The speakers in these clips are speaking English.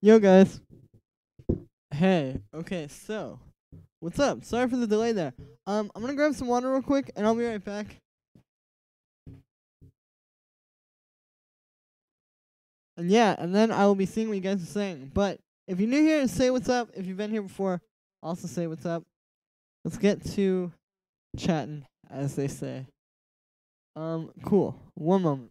Yo, guys. Hey. Okay, so what's up? Sorry for the delay there. I'm gonna grab some water real quick, and I'll be right back. And yeah, and then I will be seeing what you guys are saying. But if you're new here, say what's up. If you've been here before, also say what's up. Let's get to chatting, as they say. Cool. One moment.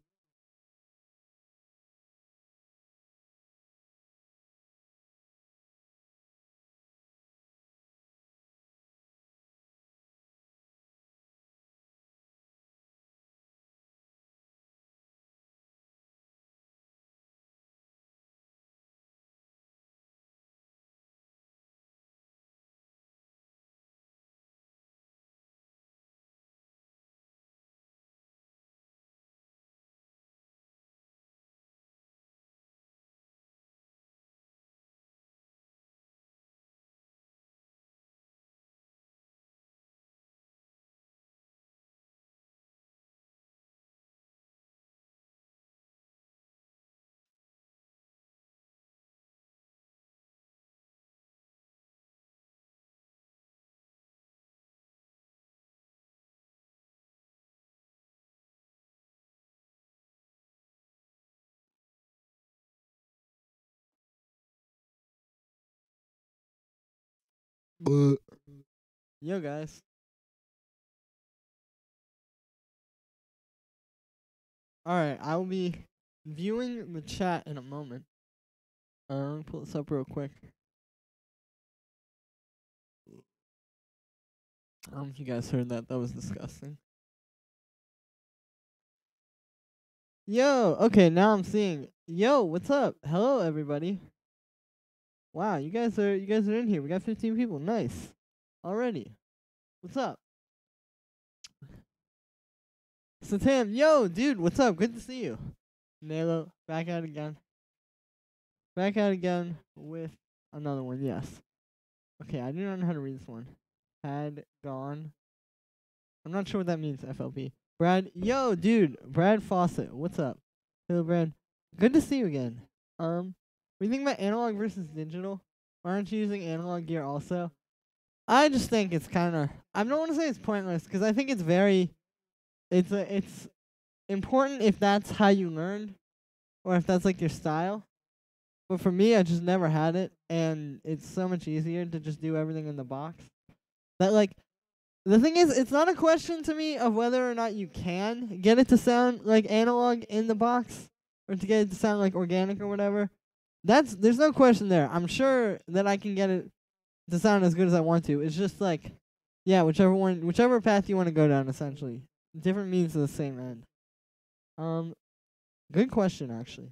Yo, guys. All right, I will be viewing the chat in a moment. Let me pull this up real quick. I don't know if you guys heard that. That was disgusting. Yo, okay, now I'm seeing. Yo, what's up? Hello, everybody. Wow, you guys are in here. We got 15 people. Nice. Already. What's up? Satan, yo, dude, what's up? Good to see you. Nalo, back out again. Back out again with another one, yes. Okay, I do not know how to read this one. Had gone. I'm not sure what that means, FLP. Brad, yo, dude, Brad Fawcett, what's up? Hello, Brad. Good to see you again. What do you think about analog versus digital? Why aren't you using analog gear also? I just think it's kind of, I don't want to say it's pointless, because I think it's very, it's important if that's how you learn, or if that's like your style. But for me, I just never had it, and it's so much easier to just do everything in the box. That like, the thing is, it's not a question to me of whether or not you can get it to sound like analog in the box, or to get it to sound like organic or whatever. There's no question there. I'm sure that I can get it to sound as good as I want to. It's just like, yeah, whichever path you want to go down, essentially. Different means to the same end. Good question, actually.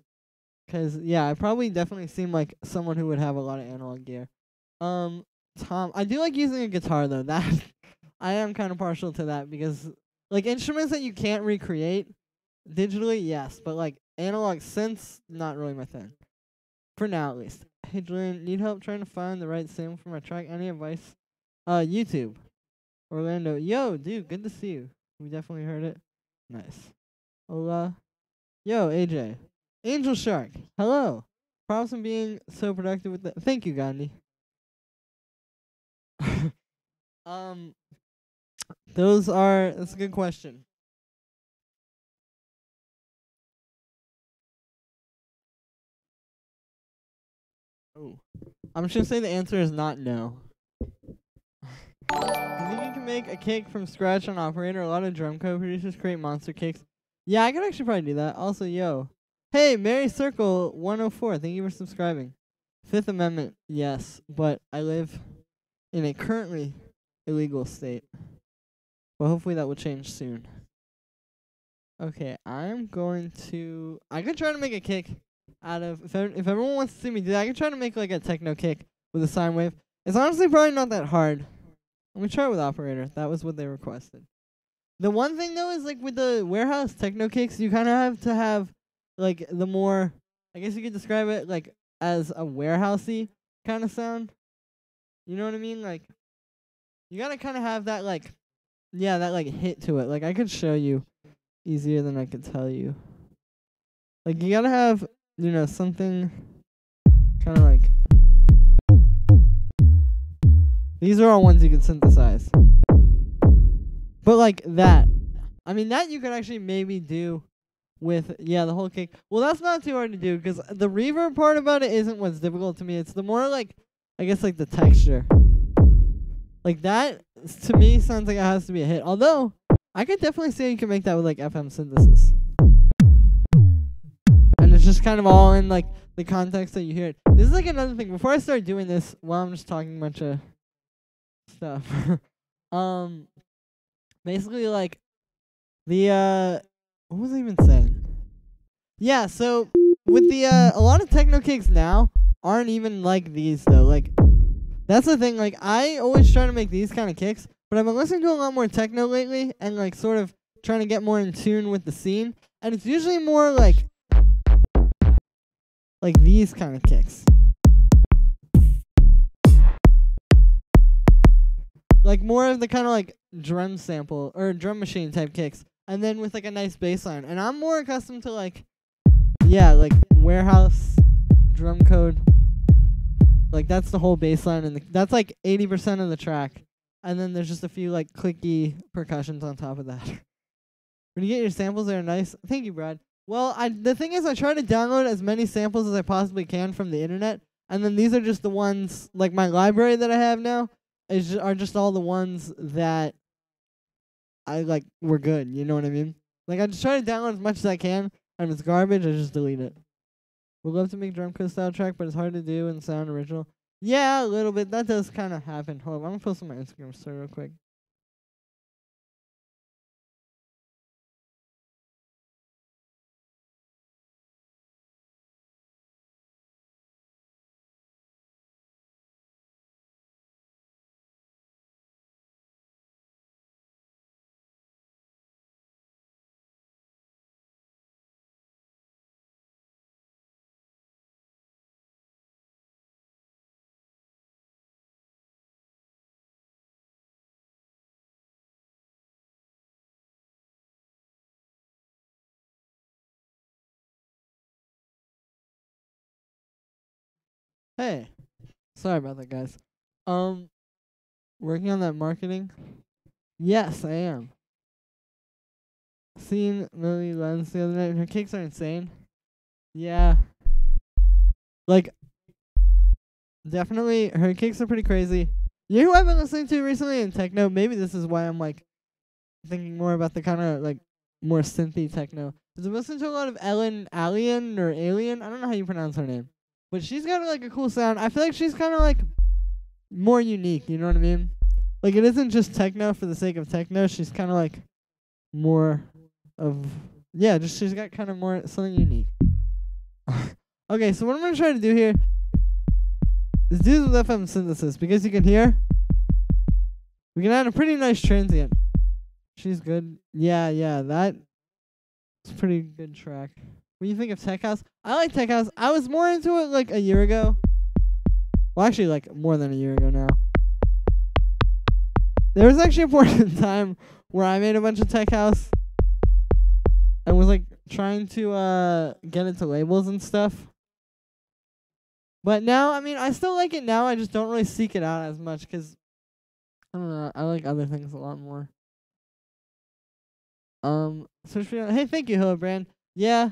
'Cause yeah, I probably definitely seem like someone who would have a lot of analog gear. Tom, I do like using a guitar though. That I am kind of partial to that, because like instruments that you can't recreate digitally, yes, but like analog synths, not really my thing. For now, at least. Hey, Julian, need help trying to find the right sample for my track? Any advice? YouTube. Orlando. Yo, dude, good to see you. We definitely heard it. Nice. Hola. Yo, AJ. Angel Shark. Hello. Props on being so productive with the. Thank you, Gandhi. That's a good question. Oh. I'm just gonna say the answer is not no. I think you can make a cake from scratch on Operator. A lot of drum code producers create monster cakes. Yeah, I could actually probably do that. Also, yo. Hey, Mary Circle 104. Thank you for subscribing. Fifth Amendment, yes, but I live in a currently illegal state. But hopefully that will change soon. Okay, I could try to make a kick out of, if everyone wants to see me do that, I could try to make like a techno kick with a sine wave. It's honestly probably not that hard. I'm gonna try it with Operator. That was what they requested. The one thing though is like with the warehouse techno kicks, you kind of have to have like the more, I guess you could describe it like as a warehousey kind of sound. You know what I mean? Like you gotta kind of have that like, yeah, that like hit to it. Like I could show you easier than I could tell you. Like you gotta have, something. kind of like, these are all ones you can synthesize. But like that, I mean, that you could actually maybe do with, yeah, the whole kick. Well, that's not too hard to do, because the reverb part about it isn't what's difficult to me. It's the more like, I guess, like the texture. Like that, to me, sounds like it has to be a hit. Although, I could definitely say you can make that with like FM synthesis. And it's just kind of all in like the context that you hear it. This is like another thing. Before I start doing this, while I'm just talking a bunch of stuff. Basically like the what was I even saying? Yeah, so with the a lot of techno kicks now aren't even like these though. Like that's the thing, like I always try to make these kind of kicks, but I've been listening to a lot more techno lately and like sort of trying to get more in tune with the scene, and it's usually more like these kind of kicks. Like more of the kind of like drum sample or drum machine type kicks, and then with like a nice bass line. And I'm more accustomed to like, yeah, like warehouse drum code. Like that's the whole bass line, and that's like 80% of the track. And then there's just a few like clicky percussions on top of that. When you get your samples, they're nice. Thank you, Brad. Well, the thing is, I try to download as many samples as I possibly can from the internet, and then these are just the ones, like my library that I have now, are just all the ones that I like were good. You know what I mean? Like I just try to download as much as I can, and if it's garbage, I just delete it. Would love to make drum code style track, but it's hard to do and sound original. Yeah, a little bit. That does kind of happen. Hold on, I'm gonna post on my Instagram story real quick. Hey, sorry about that, guys. Working on that marketing. Yes, I am. Seen Lily Lens the other night, and her cakes are insane. Yeah. Like, definitely, her cakes are pretty crazy. You know who I've been listening to recently in techno? Maybe this is why I'm, like, thinking more about the kind of, like, more synthy techno. Because I've listened to a lot of Alien, or Alien. I don't know how you pronounce her name. But she's got, like, a cool sound. I feel like she's kind of, like, more unique, you know what I mean? Like, it isn't just techno for the sake of techno. She's kind of, like, more of, yeah, just she's got kind of more something unique. Okay, so what I'm going to try to do here is do this with FM synthesis, because you can hear we can add a pretty nice transient. She's good. Yeah, that's a pretty good track. What do you think of Tech House? I like Tech House. I was more into it like a year ago. Well, actually, like more than a year ago now. There was actually a point in time where I made a bunch of Tech House and was like trying to get into labels and stuff. But now, I mean, I still like it now. I just don't really seek it out as much because, I don't know, I like other things a lot more. Search for, hey, thank you, Hildebrand. Yeah,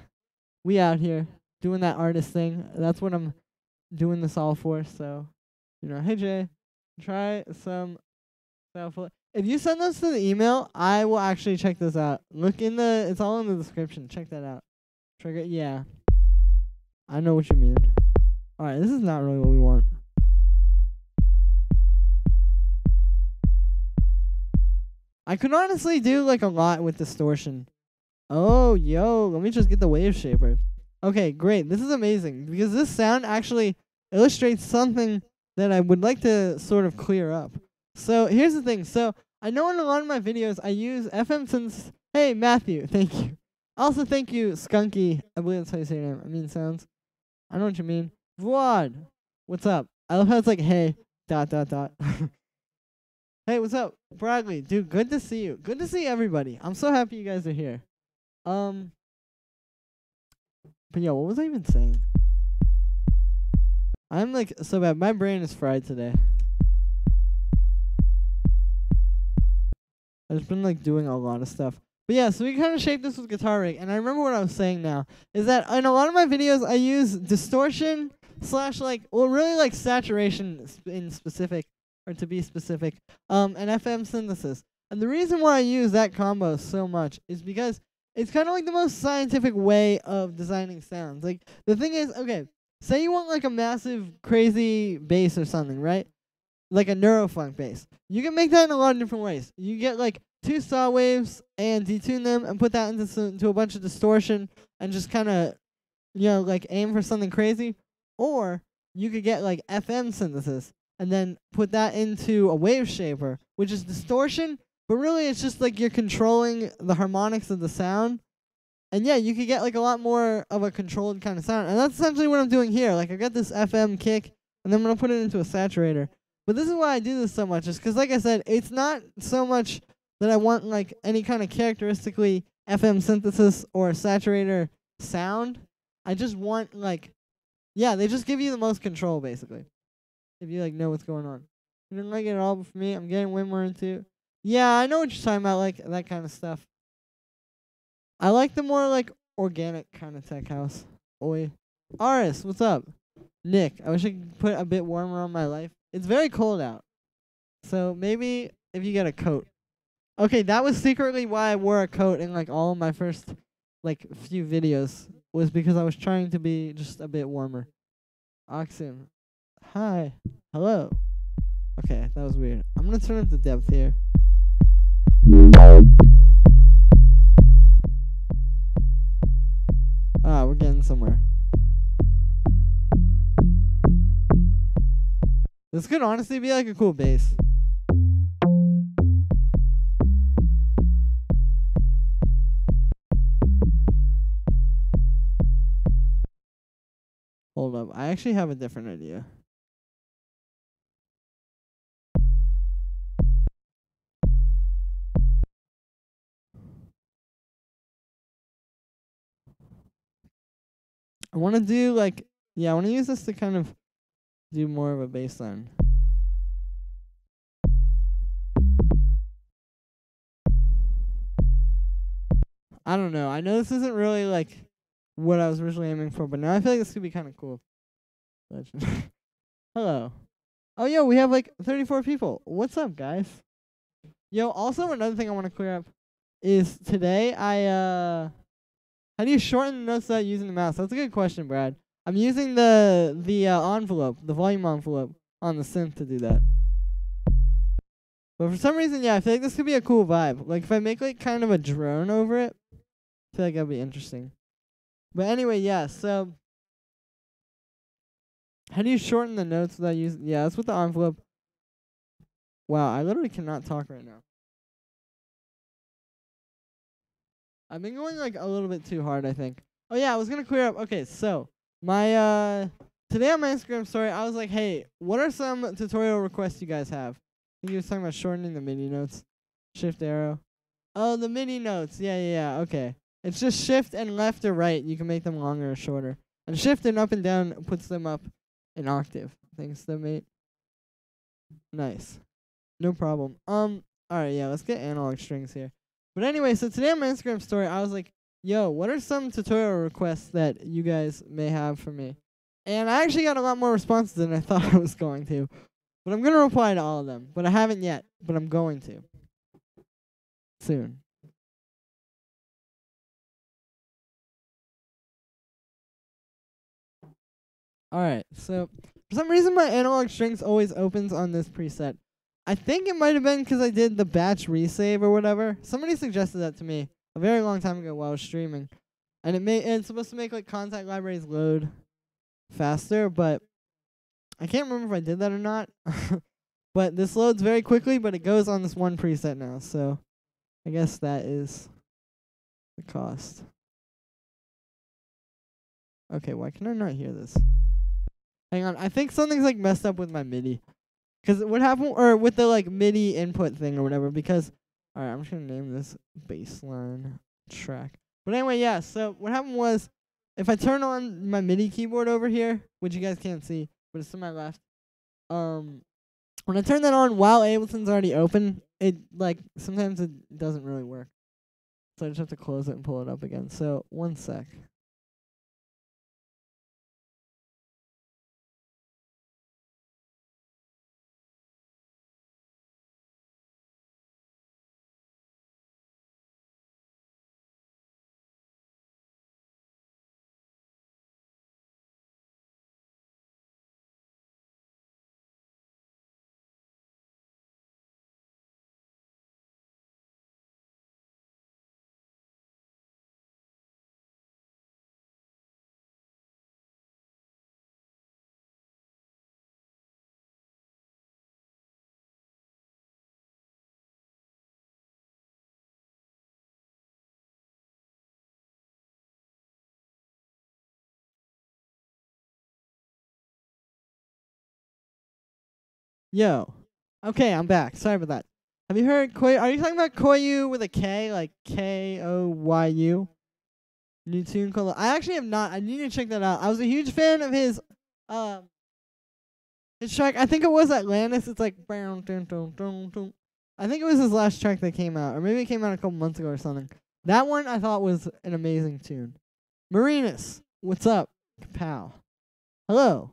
we out here doing that artist thing. That's what I'm doing this all for. So, you know, hey, Jay, try some stuff. If you send those to the email, I will actually check this out. Look in the, it's all in the description. Check that out. Trigger, yeah. I know what you mean. Alright, this is not really what we want. I could honestly do like a lot with distortion. Oh, yo, let me just get the wave shaper. Okay, great. This is amazing because this sound actually illustrates something that I would like to sort of clear up. So here's the thing. So I know in a lot of my videos I use FM synths. Hey, Matthew, thank you. Also, thank you, Skunky. I believe that's how you say your name. I mean, sounds. I know what you mean. Vlad, what's up? I love how it's like, hey, ... Hey, what's up? Bradley, dude, good to see you. Good to see everybody. I'm so happy you guys are here. But yeah, what was I even saying? I'm like so bad. My brain is fried today. I've just been like doing a lot of stuff. But yeah, so we kind of shaped this with guitar rig, and I remember what I was saying now is that in a lot of my videos I use distortion / like, well, really like saturation in specific, or to be specific, and FM synthesis. And the reason why I use that combo so much is because it's kind of like the most scientific way of designing sounds. Like, the thing is, okay, say you want like a massive, crazy bass or something, right? Like a neurofunk bass. You can make that in a lot of different ways. You get like 2 saw waves and detune them and put that into a bunch of distortion and just kind of, you know, like aim for something crazy. Or you could get like FM synthesis and then put that into a wave shaper, which is distortion, but really it's just like you're controlling the harmonics of the sound. And yeah, you could get like a lot more of a controlled kind of sound. And that's essentially what I'm doing here. Like, I got this FM kick, and then I'm going to put it into a saturator. But this is why I do this so much, is because, like I said, it's not so much that I want like any kind of characteristically FM synthesis or saturator sound. I just want like, yeah, they just give you the most control, basically, if you like know what's going on. You didn't like it at all, but for me, I'm getting way more into. Yeah, I know what you're talking about, like that kind of stuff. I like the more like organic kind of tech house. Oi, Aris, what's up? Nick, I wish I could put a bit warmer on my life. It's very cold out, so maybe if you get a coat. Okay, that was secretly why I wore a coat in like all of my first like few videos, was because I was trying to be just a bit warmer. Oxen, hi, hello. Okay, that was weird. I'm gonna turn up the depth here. Ah, we're getting somewhere. This could honestly be like a cool bass. Hold up, I actually have a different idea. I want to do like, yeah, I want to use this to kind of do more of a bass line. I don't know. I know this isn't really like what I was originally aiming for, but now I feel like this could be kind of cool. Hello. Oh, yo, we have like 34 people. What's up, guys? Yo, also another thing I want to clear up is today how do you shorten the notes without using the mouse? That's a good question, Brad. I'm using the envelope, the volume envelope on the synth to do that. But for some reason, yeah, I feel like this could be a cool vibe. Like if I make like kind of a drone over it, I feel like that'd be interesting. But anyway, yeah, so how do you shorten the notes without using? Yeah, that's with the envelope. Wow, I literally cannot talk right now. I've been going like a little bit too hard, I think. Oh yeah, I was gonna clear up. Okay, so my today on my Instagram story, I was like, hey, what are some tutorial requests you guys have? I think he was talking about shortening the MIDI notes. Shift arrow. Oh, the MIDI notes. Yeah. Okay. It's just shift and left or right. You can make them longer or shorter. And shift and up and down puts them up an octave. Thanks, the mate. Nice. No problem. Alright, yeah, let's get analog strings here. But anyway, so today on my Instagram story, I was like, yo, what are some tutorial requests that you guys may have for me? And I actually got a lot more responses than I thought I was going to. But I'm going to reply to all of them. But I haven't yet. But I'm going to. Soon. Alright, so for some reason my analog strings always opens on this preset. I think it might have been because I did the batch resave or whatever. Somebody suggested that to me a very long time ago while I was streaming. And it's supposed to make like contact libraries load faster, but I can't remember if I did that or not. But this loads very quickly, but it goes on this one preset now, so I guess that is the cost. Okay, why can I not hear this? Hang on, I think something's like messed up with my MIDI. Cause what happened, or with the like MIDI input thing or whatever, because, alright, I'm just gonna name this baseline track. But anyway, yeah, so what happened was, if I turn on my MIDI keyboard over here, which you guys can't see, but it's to my left. When I turn that on while Ableton's already open, it like sometimes it doesn't really work. So I just have to close it and pull it up again. So 1 sec. Yo. Okay, I'm back. Sorry about that. Have you heard Koyu? Are you talking about Koyu with a K, like Koyu? New tune called. I actually have not. I need to check that out. I was a huge fan of his track. I think it was Atlantis. It's like I think it was his last track that came out, or maybe it came out a couple months ago or something. That one I thought was an amazing tune. Marinus, what's up, pal? Hello.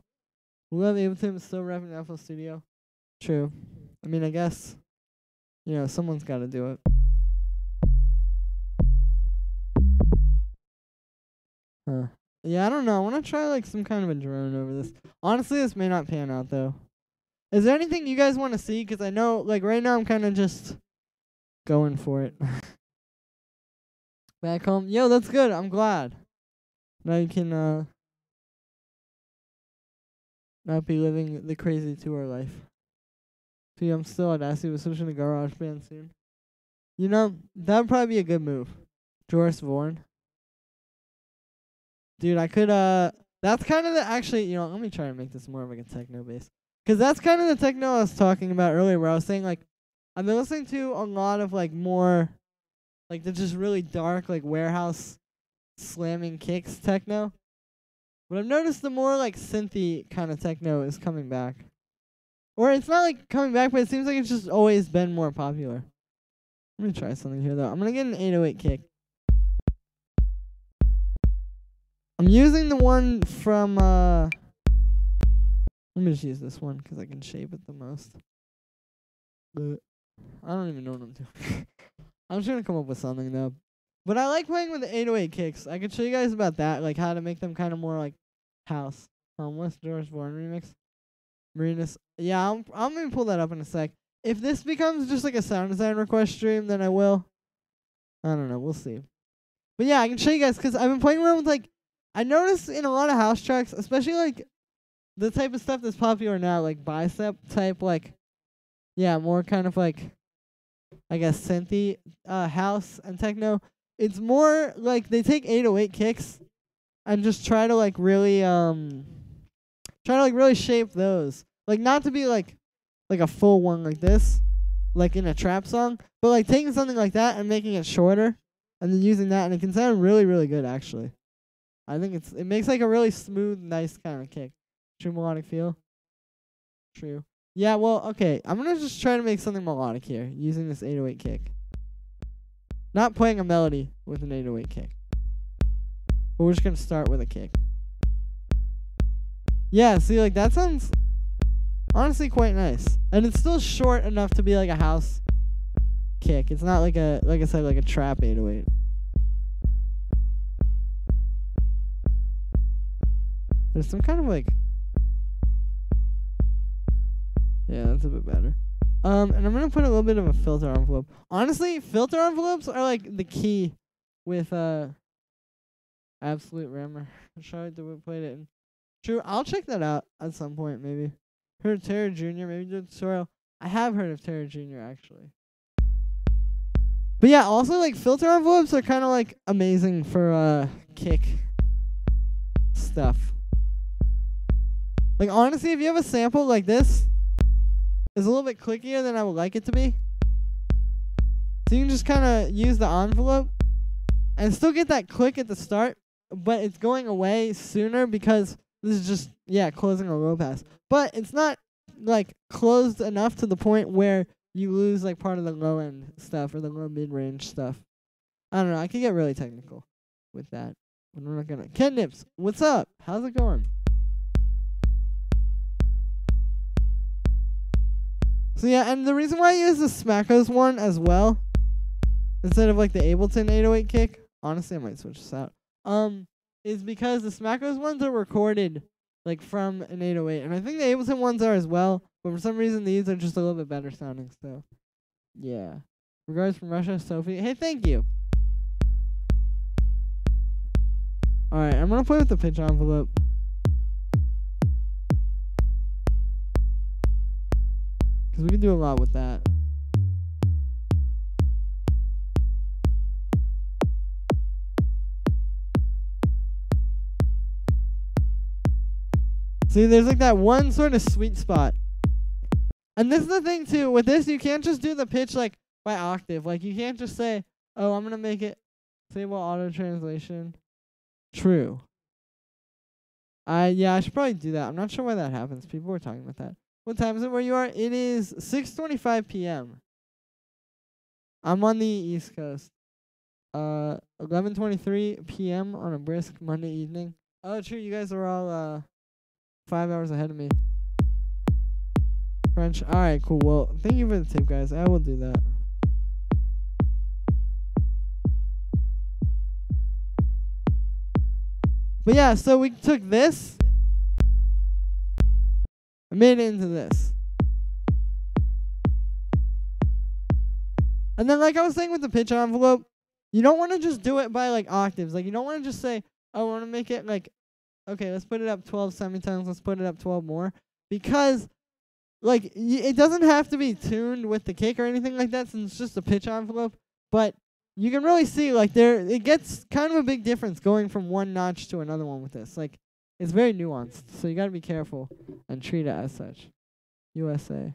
We love Ableton. Still repping FL Studio. True. I mean, I guess, someone's got to do it. Huh. Yeah, I don't know. I want to try, like, some kind of a drone over this. Honestly, this may not pan out, though. Is there anything you guys want to see? Because I know, like, right now I'm kind of just going for it. Back home. Yo, that's good. I'm glad. Now you can, not be living the crazy tour life. See, I'm still Audacity. We're switching to GarageBand soon. That would probably be a good move. Joris Vorn. Dude, I could, that's kind of the, actually, let me try and make this more of like a techno bass. Because that's kind of the techno I was talking about earlier, where I was saying, like, I've been listening to a lot of, like, more, like, the just really dark, like, warehouse slamming kicks techno. But I've noticed the more, like, synthy kind of techno is coming back. Or it's not, like, coming back, but it seems like it's just always been more popular. Let me try something here, though. I'm going to get an 808 kick. I'm using the one from, let me just use this one, because I can shape it the most. But I don't even know what I'm doing. I'm just going to come up with something, though. But I like playing with the 808 kicks. I can show you guys about that, like how to make them kind of more like house. What's Joris Vorn remix? Marinus. Yeah, I'm going to pull that up in a sec. If this becomes just like a sound design request stream, then I will. I don't know. We'll see. But yeah, I can show you guys, because I've been playing around with, like, I noticed in a lot of house tracks, especially like the type of stuff that's popular now, like bicep type, like, yeah, more kind of like, I guess, synthy house and techno. It's more like they take 808 kicks and just try to like really shape those. Like, not to be like a full one like this, like in a trap song, but like taking something like that and making it shorter and then using that, and it can sound really, really good actually. I think it makes like a really smooth, nice kind of kick. True melodic feel. True. Yeah, well, okay. I'm going to just try to make something melodic here using this 808 kick. Not playing a melody with an 808 kick. But we're just going to start with a kick. Yeah, see, like, that sounds honestly quite nice. And it's still short enough to be like a house kick. It's not like like I said, like a trap 808. There's some kind of like, yeah, that's a bit better. And I'm gonna put a little bit of a filter envelope. Honestly, filter envelopes are like the key with Absolute Rammer. I'm sure I played it in. True, I'll check that out at some point maybe. Heard of Terror Jr. Maybe do a tutorial. I have heard of Terror Jr. actually. But yeah, also like filter envelopes are kind of like amazing for kick stuff. Like, honestly, if you have a sample like this, it's a little bit clickier than I would like it to be. So you can just kind of use the envelope and still get that click at the start, but it's going away sooner because This is just, yeah, closing a low pass. But it's not, like, closed enough to the point where you lose, like, part of the low end stuff or the low mid-range stuff. I don't know. I could get really technical with that. But I'm not gonna. Kidnips, what's up? How's it going? So, yeah, and the reason why I use the Smackos one as well, instead of, like, the Ableton 808 kick, honestly, I might switch this out, is because the Smackos ones are recorded, like, from an 808. And I think the Ableton ones are as well, but for some reason, these are just a little bit better sounding, so, yeah. Regards from Russia, Sophie. Hey, thank you. Alright, I'm gonna play with the pitch envelope. Because we can do a lot with that. See, there's like that one sort of sweet spot. And this is the thing too, with this you can't just do the pitch like by octave. Like you can't just say, oh, I'm gonna make it Sable auto translation. True. Yeah, I should probably do that. I'm not sure why that happens. People were talking about that. What time is it where you are? It is 6:25 p.m. I'm on the East Coast. 11:23 p.m. on a brisk Monday evening. Oh, true. You guys are all 5 hours ahead of me. French. All right, cool. Well, thank you for the tip, guys. I will do that. But yeah, so we took this and made it into this. And then like I was saying with the pitch envelope, you don't want to just do it by like octaves. Like you don't want to just say, oh, I want to make it like, okay, let's put it up 12 semitones, let's put it up 12 more. Because like it doesn't have to be tuned with the kick or anything like that since it's just a pitch envelope. But you can really see, like, it gets kind of a big difference going from one notch to another one with this. Like, it's very nuanced, so you gotta be careful and treat it as such. USA.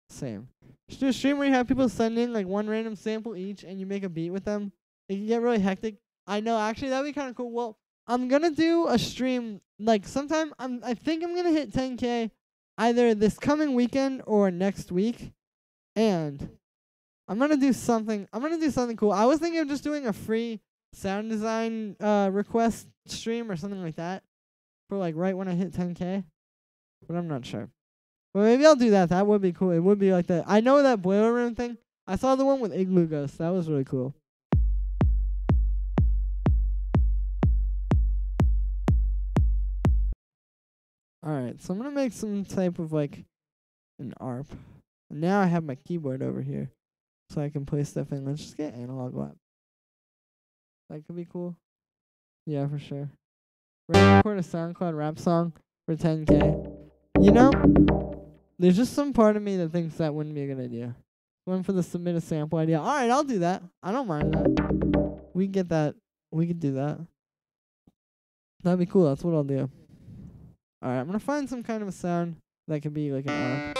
Same. Just do a stream where you have people send in, like, one random sample each, and you make a beat with them. It can get really hectic. I know, actually, that'd be kind of cool. Well, I'm gonna do a stream, like, sometime, I think I'm gonna hit 10K either this coming weekend or next week, and I'm gonna do something cool. I was thinking of just doing a free sound design request stream or something like that for like right when I hit 10K, but I'm not sure. But maybe I'll do that. That would be cool. It would be like that. I know that Boiler Room thing. I saw the one with Igloo Ghost. That was really cool. Alright, so I'm gonna make some type of like an ARP. Now I have my keyboard over here, so I can play stuff in. Let's just get Analog Lab. That could be cool. Yeah, for sure. We're gonna record a SoundCloud rap song for 10K. You know, there's just some part of me that thinks that wouldn't be a good idea. Going for the submit a sample idea. Alright, I'll do that. I don't mind that. We can get that. We could do that. That'd be cool. That's what I'll do. Alright, I'm gonna find some kind of a sound that could be like an ARP.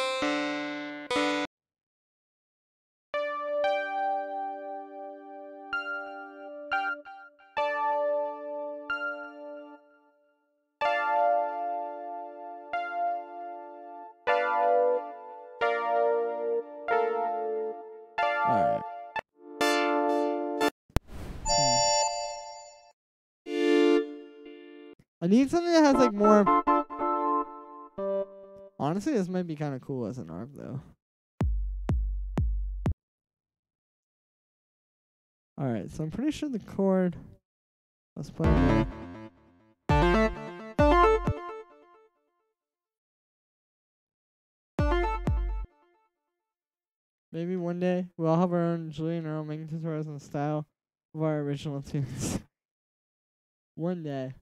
Alright. I need something that has like more. Honestly, this might be kind of cool as an ARP though. Alright, so I'm pretty sure the chord. Let's play it. Maybe one day we'll all have our own Julie and Earl making tutorials in the style of our original tunes. One day.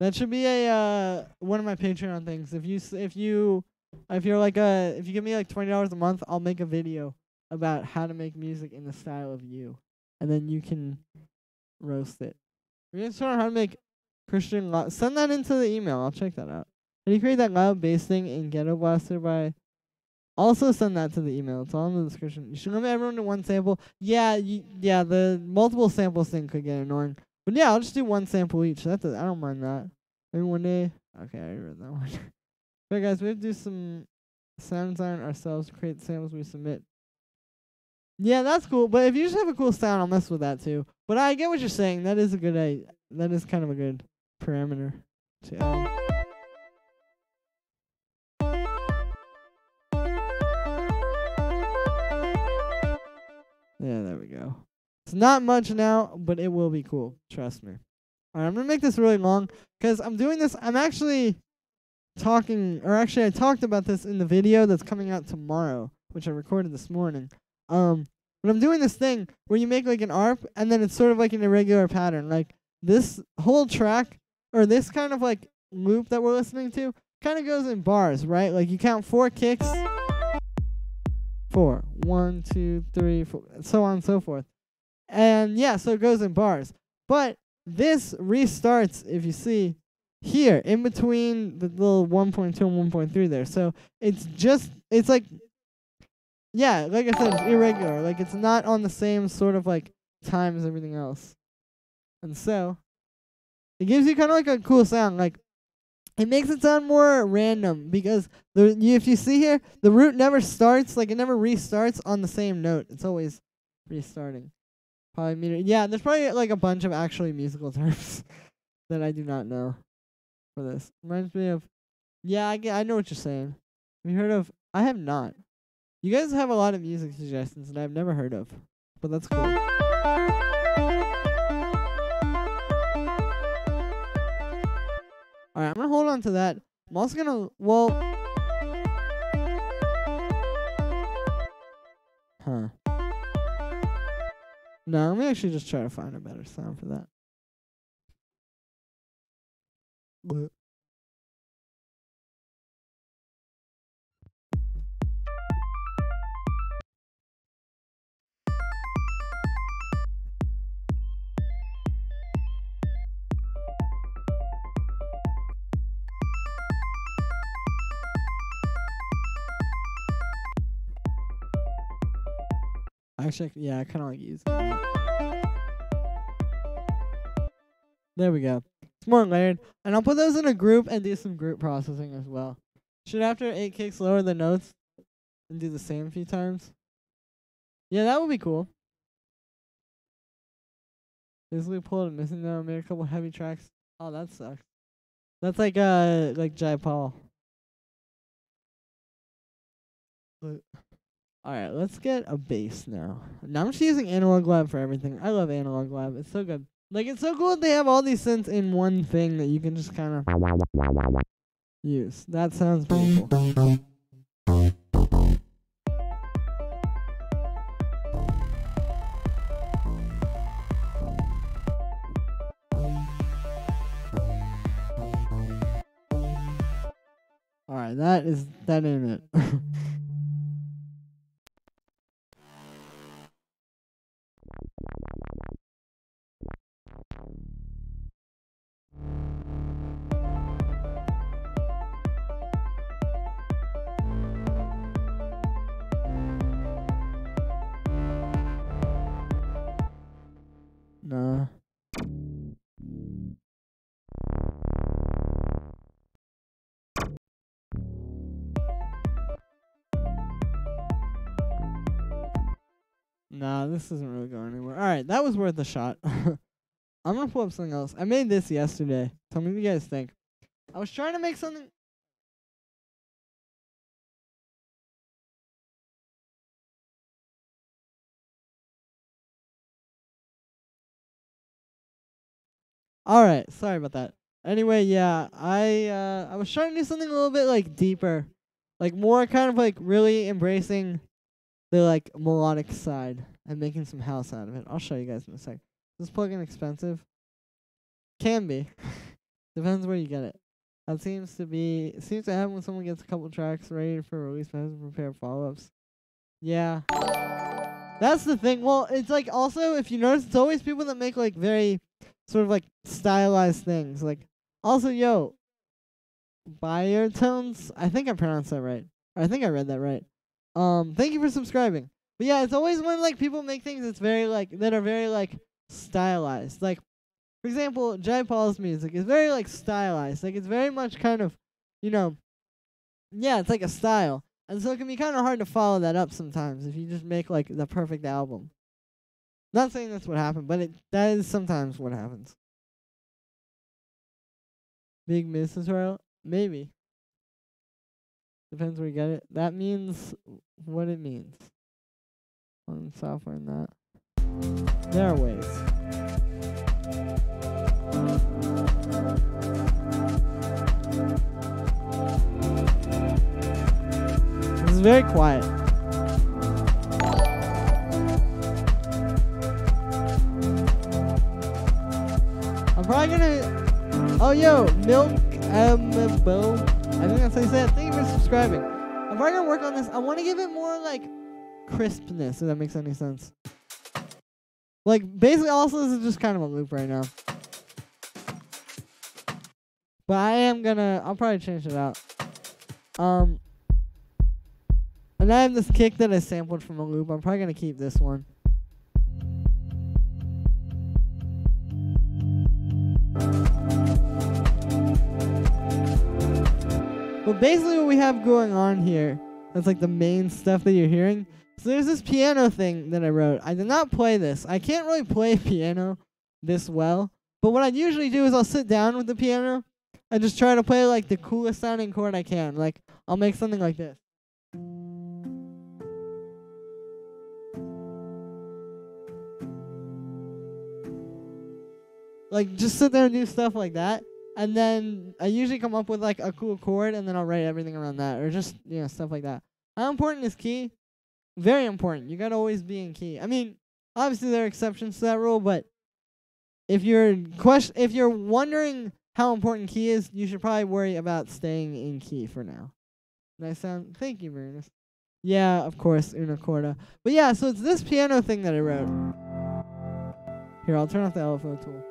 That should be a one of my Patreon things. If you give me like $20 a month, I'll make a video about how to make music in the style of you, and then you can roast it. We're gonna start on how to make Christian. Send that into the email. I'll check that out. How do you create that loud bass thing in Ghetto Blaster by? Also send that to the email. It's all in the description. You should limit everyone to one sample. Yeah, the multiple samples thing could get annoying. But yeah, I'll just do one sample each. I don't mind that. Maybe one day. Okay, I already read that one. Okay, guys, we have to do some sound design ourselves. Create samples we submit. Yeah, that's cool. But if you just have a cool sound, I'll mess with that too. But I get what you're saying. That is a good idea. That is kind of a good parameter to add. Yeah, there we go. It's not much now, but it will be cool. Trust me. All right, I'm going to make this really long because I'm doing this. I'm actually talking, or actually I talked about this in the video that's coming out tomorrow, which I recorded this morning. But I'm doing this thing where you make like an ARP and then it's sort of like an irregular pattern. Like this whole track or this kind of like loop that we're listening to kind of goes in bars, right? Like you count 4 kicks. 4. 1, 2, 3, 4, so on and so forth. And yeah, so it goes in bars. But this restarts, if you see, here in between the little 1.2 and 1.3 there. So it's like, yeah, like I said, it's irregular. Like it's not on the same sort of like time as everything else. And so it gives you kind of like a cool sound. Like it makes it sound more random because if you see here, the root never starts, like it never restarts on the same note. It's always restarting. Polymeter. Yeah, there's probably like a bunch of actually musical terms that I do not know for this. Reminds me of, yeah, I know what you're saying. Have you heard of, I have not. You guys have a lot of music suggestions that I've never heard of, but that's cool. Alright, I'm gonna hold on to that. I'm also gonna, well... Huh. No, let me actually just try to find a better sound for that. Bleh. Actually, yeah, I kind of like using that. There we go. It's more layered. And I'll put those in a group and do some group processing as well. Should after 8 kicks lower the notes and do the same a few times? Yeah, that would be cool. Basically pulled a missing note, made a couple heavy tracks. Oh, that sucks. That's like Jai Paul. Alright, let's get a bass now. Now I'm just using Analog Lab for everything. I love Analog Lab. It's so good. Like, it's so cool that they have all these synths in one thing that you can just kind of use. That sounds pretty cool. Alright, that ain't it. Nah. Nah, this isn't really going anywhere. Alright, that was worth a shot. I'm gonna pull up something else. I made this yesterday. Tell me what you guys think. I was trying to make something... Alright, sorry about that. Anyway, yeah, I was trying to do something a little bit like deeper. Like more kind of like really embracing the like melodic side and making some house out of it. I'll show you guys in a sec. Is this plugin expensive? Can be. Depends where you get it. That seems to happen when someone gets a couple tracks ready for release and has to prepare follow-ups. Yeah. That's the thing. Well, it's like also if you notice it's always people that make like very sort of like stylized things. Like also Biotones. I think I pronounced that right. Or I think I read that right. Thank you for subscribing. But yeah, it's always when like people make things that's very like that are very like stylized. Like for for example, Jai Paul's music is very like stylized. Like it's very much kind of, you know, yeah, it's like a style. And so it can be kind of hard to follow that up sometimes if you just make like the perfect album. Not saying that's what happened, but that is sometimes what happens. Big Miss tutorial? Maybe. Depends where you get it. That means what it means. On software and that. There are ways. This is very quiet. I'm probably gonna. Oh, yo, Milk Bo. I think that's how you say it. Thank you for subscribing. I'm probably gonna work on this. I want to give it more like crispness, if that makes any sense. Like basically, also this is just kind of a loop right now. But I'll probably change it out. And I have this kick that I sampled from a loop. I'm probably gonna keep this one. But basically what we have going on here, that's like the main stuff that you're hearing. So there's this piano thing that I wrote. I did not play this. I can't really play piano this well. But what I usually do is I'll sit down with the piano and just try to play like the coolest sounding chord I can. Like I'll make something like this. Like just sit there and do stuff like that. And then I usually come up with like a cool chord and then I'll write everything around that. Or just, you know, stuff like that. How important is key? Very important. You gotta always be in key. I mean, obviously there are exceptions to that rule, but if you're wondering how important key is, you should probably worry about staying in key for now. Nice sound. Thank you, Marinus. Yeah, of course, una corda. But yeah, so it's this piano thing that I wrote. Here, I'll turn off the LFO tool.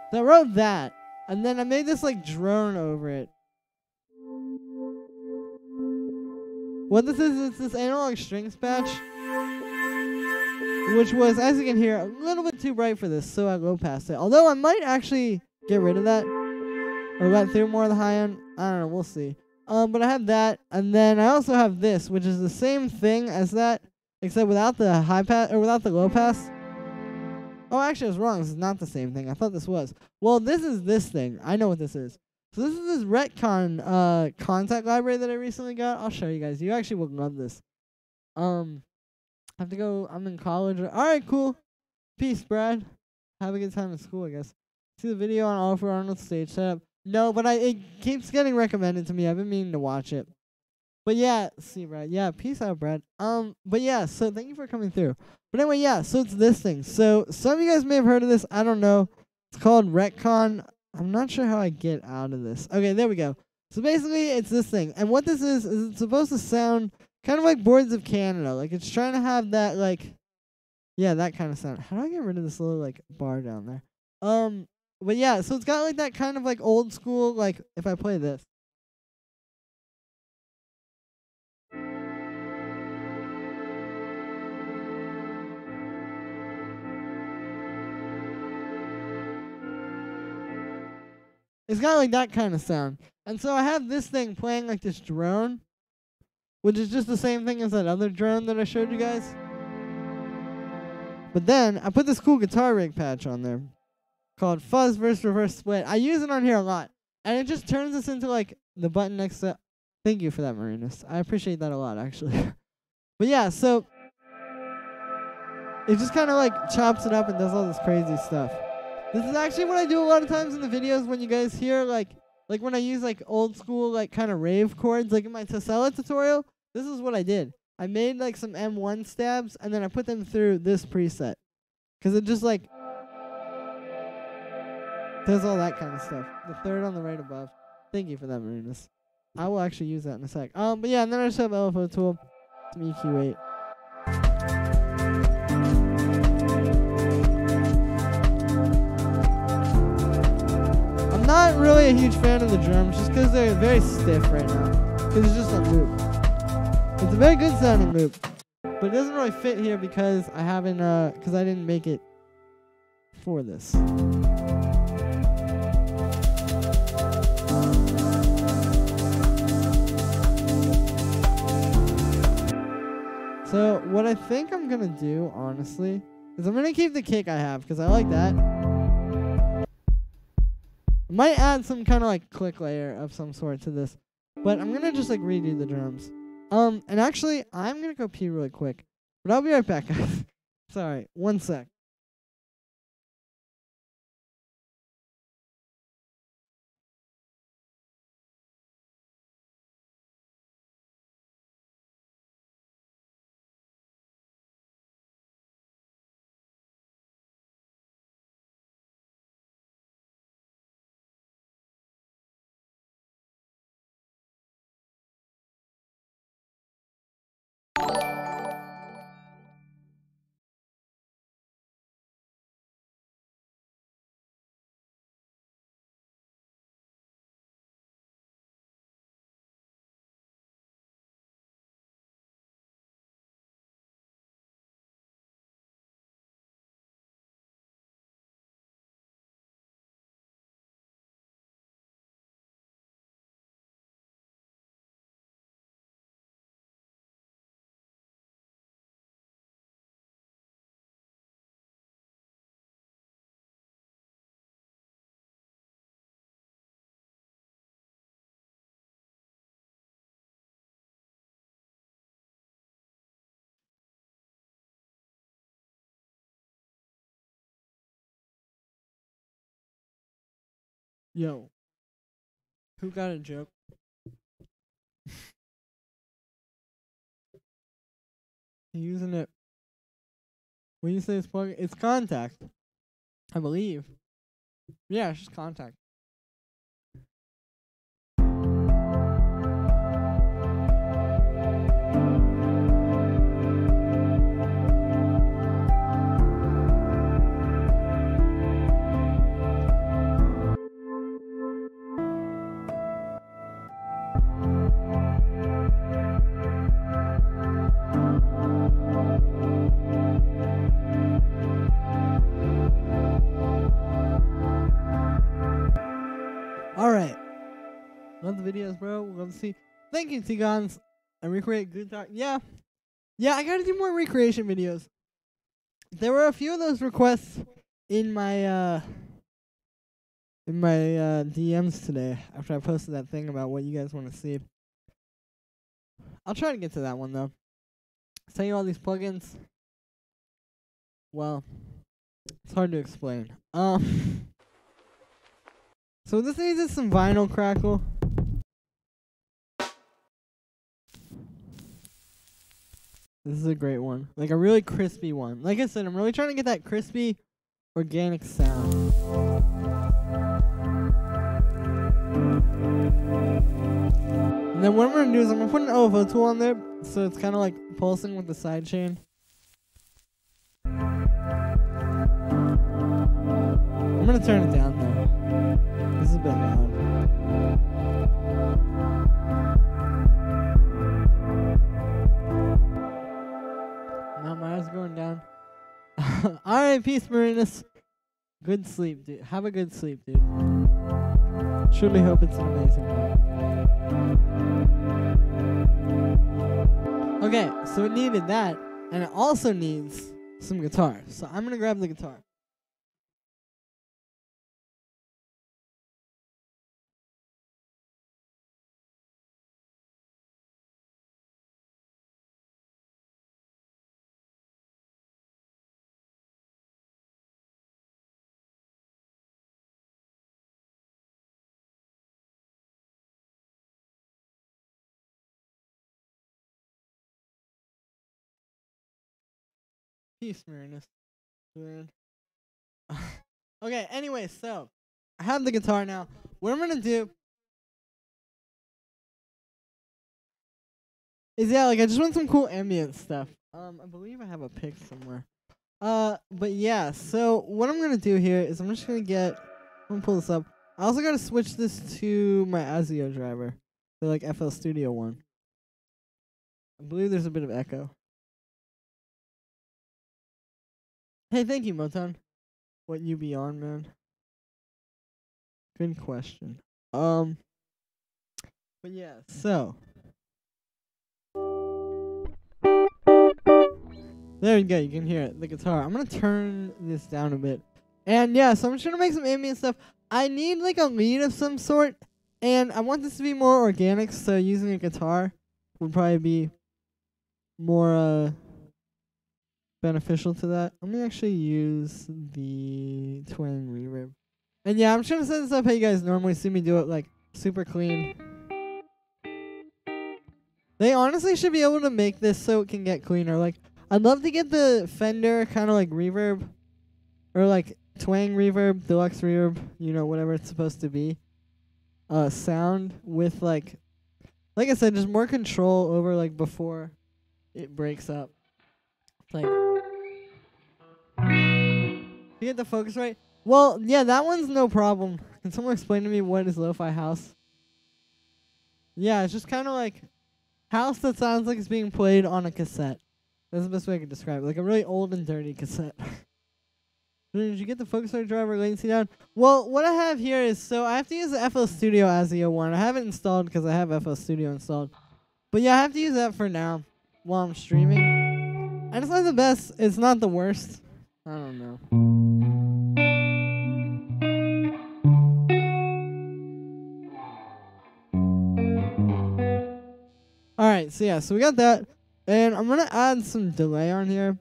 So I wrote that, and then I made this like drone over it. What this is this analog strings patch, which was, as you can hear, a little bit too bright for this, so I low passed it. Although I might actually get rid of that, or let through more of the high end. I don't know, we'll see. But I have that, and then I also have this, which is the same thing as that, except without the high pass or without the low pass. Oh, actually, I was wrong. This is not the same thing. I thought this was. Well, this is this thing. I know what this is. So this is this Retcon contact library that I recently got. I'll show you guys. You actually will love this. I have to go. I'm in college. All right, cool. Peace, Brad. Have a good time in school, I guess. See the video on Oliver Arnold's stage setup. No, but it keeps getting recommended to me. I've been meaning to watch it. But yeah, see, Brad. Yeah, peace out, Brad. But yeah, so thank you for coming through. But anyway, yeah, so it's this thing. So some of you guys may have heard of this. I don't know. It's called Retcon. I'm not sure how I get out of this. Okay, there we go. So basically, it's this thing. And what this is it's supposed to sound kind of like Boards of Canada. Like, it's trying to have that, like, yeah, that kind of sound. How do I get rid of this little, like, bar down there? But yeah, so it's got, like, that kind of, like, old school, like, if I play this. It's got like that kind of sound. And so I have this thing playing like this drone, which is just the same thing as that other drone that I showed you guys. But then I put this cool guitar rig patch on there called Fuzz vs. Reverse Split. I use it on here a lot. And it just turns this into like the button next to... Thank you for that, Marinus. I appreciate that a lot, actually. But yeah, so it just kind of like chops it up and does all this crazy stuff. This is actually what I do a lot of times in the videos when you guys hear, like when I use, like, old school, like, kind of rave chords, like in my Tesella tutorial, this is what I did. I made, like, some M1 stabs, and then I put them through this preset. Because it just, like, does all that kind of stuff. The third on the right above. Thank you for that, Marinus. I will actually use that in a sec. But yeah, and then I just have LFO tool, some EQ8. really a huge fan of the drums just because they're very stiff right now. Because it's just a loop. It's a very good sounding loop. But it doesn't really fit here because I haven't, because I didn't make it for this. So what I think I'm gonna do, honestly, is I'm gonna keep the kick I have because I like that. I might add some kind of like click layer of some sort to this, but I'm gonna just like redo the drums. And actually, I'm gonna go pee really quick, but I'll be right back, guys. Sorry, 1 sec. Yo, who got a joke? Using it. When you say it's plug, it's contact, I believe. Yeah, it's just contact. Alright. Love the videos, bro. Love to see. Thank you, Tigons. I recreate good talk. Yeah. Yeah, I gotta do more recreation videos. There were a few of those requests in my DMs today after I posted that thing about what you guys want to see. I'll try to get to that one though. Tell you all these plugins. Well, it's hard to explain. So this needs is some vinyl crackle. This is a great one. Like a really crispy one. Like I said, I'm really trying to get that crispy, organic sound. And then what I'm going to do is I'm going to put an OFO tool on there so it's kind of like pulsing with the sidechain. I'm going to turn it down though. This is a bit loud. Now my eyes are going down. Alright, peace, Marinus. Good sleep, dude. Have a good sleep, dude. Truly hope it's an amazing one. Okay, so it needed that, and it also needs some guitar. So I'm gonna grab the guitar. Peace, Marinus. Okay, anyway, so I have the guitar now. What I'm gonna do is, yeah, like I just want some cool ambient stuff. I believe I have a pick somewhere. But yeah, so what I'm gonna do here is I'm just gonna pull this up. I also gotta switch this to my ASIO driver, the like FL Studio one. I believe there's a bit of echo. Hey, thank you, Moton. What you be on, man? Good question. But yeah, so there you go. You can hear it, the guitar. I'm gonna turn this down a bit, and yeah, so I'm just gonna make some ambient stuff. I need like a lead of some sort, and I want this to be more organic. So using a guitar would probably be more beneficial to that. Let me actually use the twang reverb. And yeah, I'm trying to set this up how you guys normally see me do it, like super clean. They honestly should be able to make this so it can get cleaner. Like, I'd love to get the Fender kind of like reverb, or like twang reverb, deluxe reverb, you know, whatever it's supposed to be. Sound with like I said, just more control over like before it breaks up. It's like, you get the focus right. Well, yeah, that one's no problem. Can someone explain to me what is lo-fi house? Yeah, it's just kind of like house that sounds like it's being played on a cassette. That's the best way I can describe it. Like a really old and dirty cassette. Did you get the Focusrite driver latency down? Well, what I have here is, so I have to use the FL Studio ASIO one. I have it installed because I have FL Studio installed. But yeah, I have to use that for now while I'm streaming. And it's not the best. It's not the worst. I don't know. Alright, so yeah, so we got that. And I'm going to add some delay on here.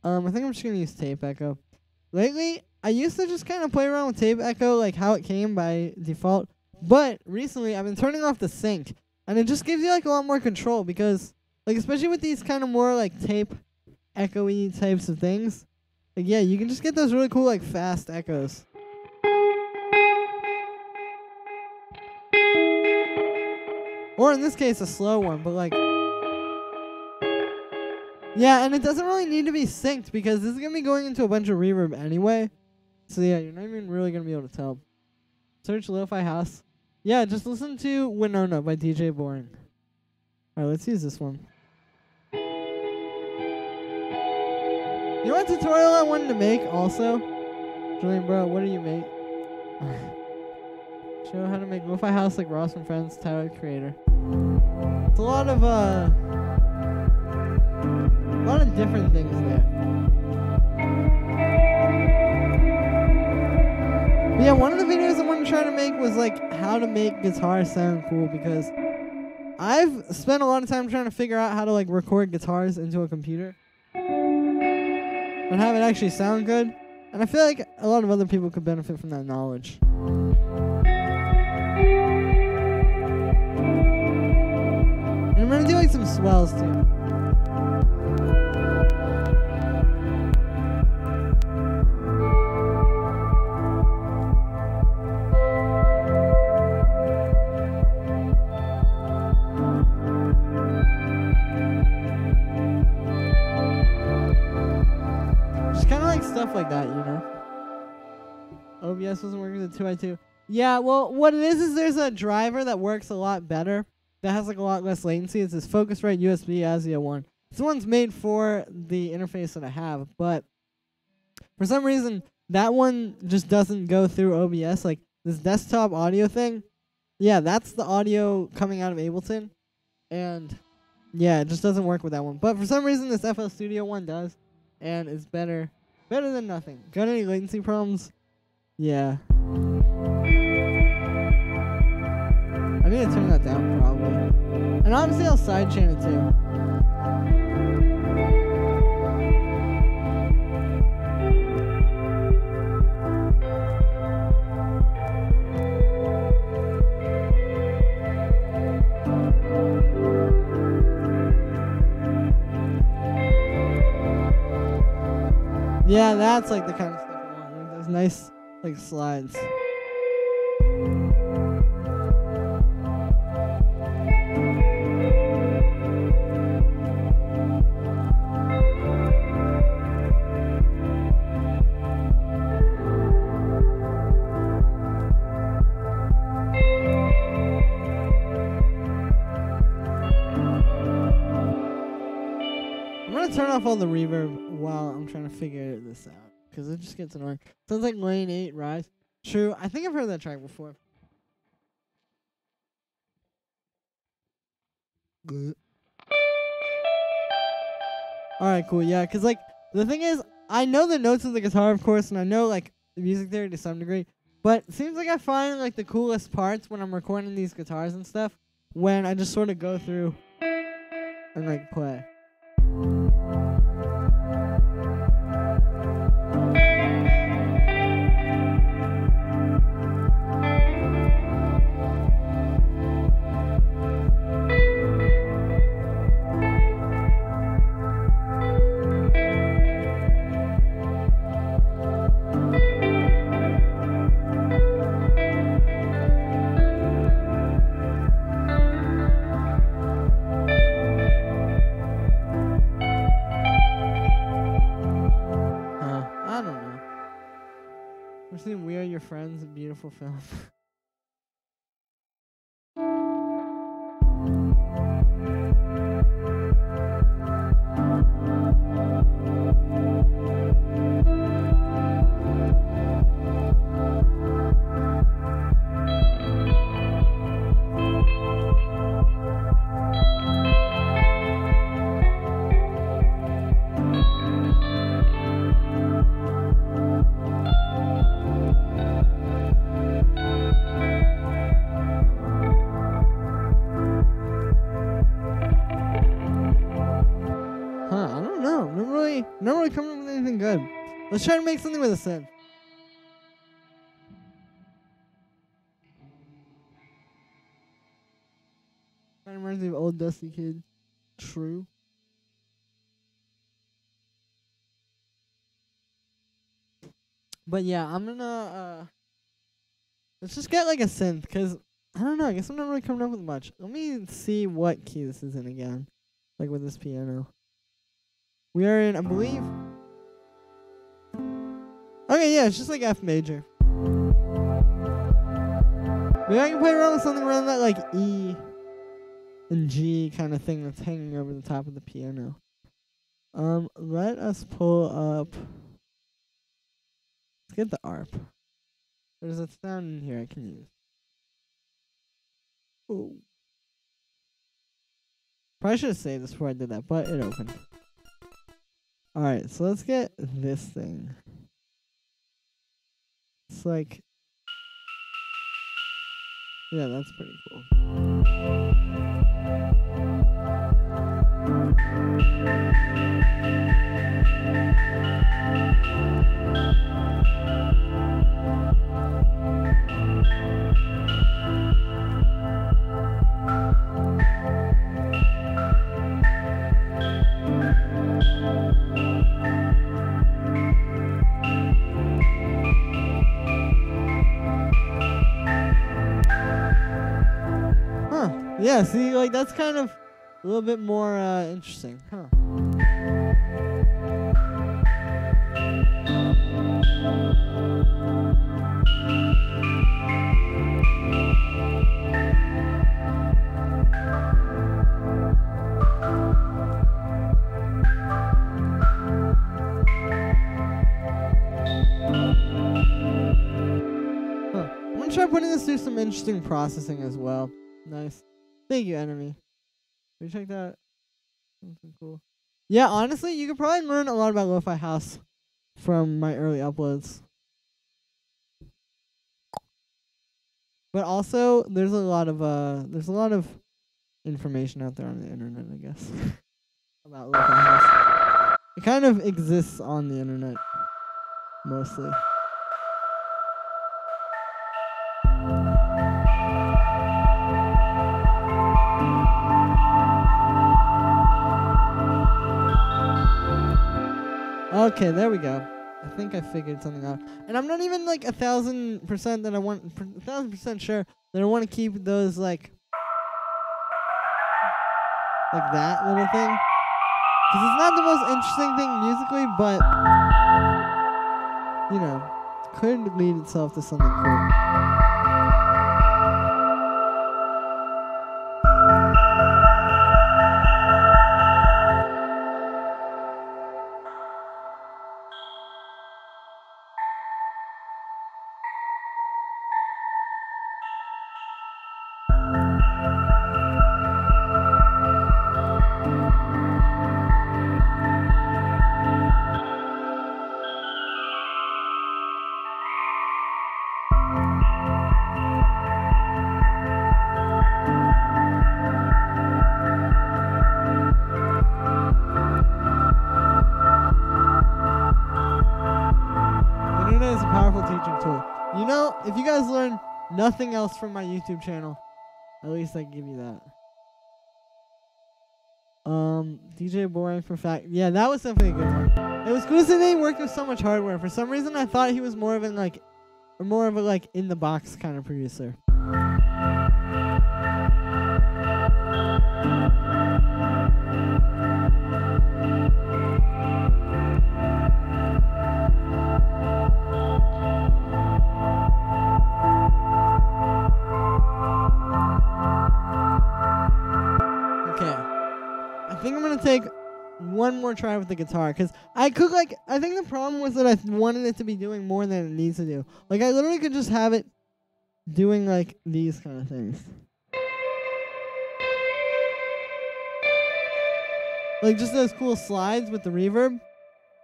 I think I'm just going to use tape echo. Lately, I used to just kind of play around with tape echo, like how it came by default. But recently, I've been turning off the sync. And it just gives you like a lot more control because, like, especially with these kind of more like tape echoey types of things. Like, yeah, you can just get those really cool like fast echoes. Or in this case, a slow one, but like, yeah, and it doesn't really need to be synced because this is going to be going into a bunch of reverb anyway. So yeah, you're not even really going to be able to tell. Search Lo-Fi House. Yeah, just listen to Winona by DJ Boring. Alright, let's use this one. You know what tutorial I wanted to make also? Julian, bro, what do you make? Show how to make Lo-Fi House like Ross from Friends, Tyler the Creator. It's a lot of different things there. But yeah, one of the videos I wanted to try to make was like how to make guitars sound cool because I've spent a lot of time trying to figure out how to like record guitars into a computer and have it actually sound good. And I feel like a lot of other people could benefit from that knowledge. And I'm gonna do like some swells too. Stuff like that, you know. OBS wasn't working with the 2x2. Yeah, well, what it is there's a driver that works a lot better. That has like a lot less latency. It's this Focusrite USB ASIO one. This one's made for the interface that I have, but for some reason that one just doesn't go through OBS. Like this desktop audio thing. Yeah, that's the audio coming out of Ableton, and yeah, it just doesn't work with that one. But for some reason this FL Studio one does, and it's better. Better than nothing. Got any latency problems? Yeah. I need to turn that down probably. And obviously I'll sidechain it too. Yeah, that's like the kind of stuff I want. Like those nice like slides. turn off all the reverb while I'm trying to figure this out, because it just gets annoying. Sounds like Lane 8 Rise. True. I think I've heard that track before. Alright, cool. Yeah, because, like, the thing is, I know the notes of the guitar, of course, and I know, like, the music theory to some degree, but it seems like I find, like, the coolest parts when I'm recording these guitars and stuff when I just sort of go through and, like, play. We Are Your Friends, a beautiful film. Not really coming up with anything good. Let's try to make something with a synth. Kind of reminds me of old Dusty Kid. True. But yeah, I'm gonna let's just get like a synth, because I don't know, I guess I'm not really coming up with much. Let me see what key this is in again. Like with this piano. We are in, I believe. Okay, yeah, it's just like F major. Maybe I can play around with something around that like E and G kind of thing that's hanging over the top of the piano. Let us pull up. Let's get the ARP. There's a sound in here I can use. Oh. Probably should have saved this before I did that, but it opened. Alright, so let's get this thing. It's like... yeah, that's pretty cool. Yeah, see, like, that's kind of a little bit more interesting, huh? I'm gonna try putting this through some interesting processing as well. Nice. Thank you, enemy. Can we check that? Something cool. Yeah, honestly, you could probably learn a lot about lo-fi house from my early uploads. But also, there's a lot of information out there on the internet, I guess, about lo-fi house. It kind of exists on the internet, mostly. Okay, there we go. I think I figured something out. And I'm not even like 1,000% that I want, 1,000% sure that I want to keep those like that little thing. Because it's not the most interesting thing musically, but, you know, it could lead itself to something cool. nothing else from my YouTube channel. At least I can give you that. DJ Boring for fact. Yeah, that was definitely a good one. It was cool that they worked with so much hardware. For some reason, I thought he was more of a in the box kind of producer. I think I'm gonna take one more try with the guitar, because I think the problem was that I wanted it to be doing more than it needs to do. Like, I literally could just have it doing, like, these kind of things. Like, just those cool slides with the reverb,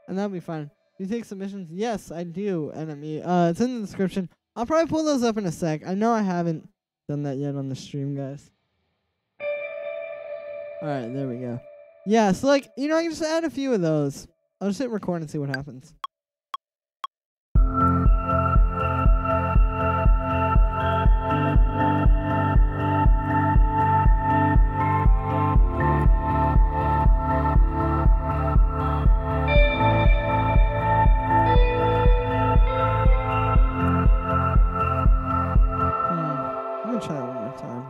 and that'll be fine. Do you take submissions? Yes, I do, enemy. It's in the description. I'll probably pull those up in a sec. I know I haven't done that yet on the stream, guys. Alright, there we go. Yeah, so like, I can just add a few of those. I'll just hit record and see what happens. I'm gonna try that one more time.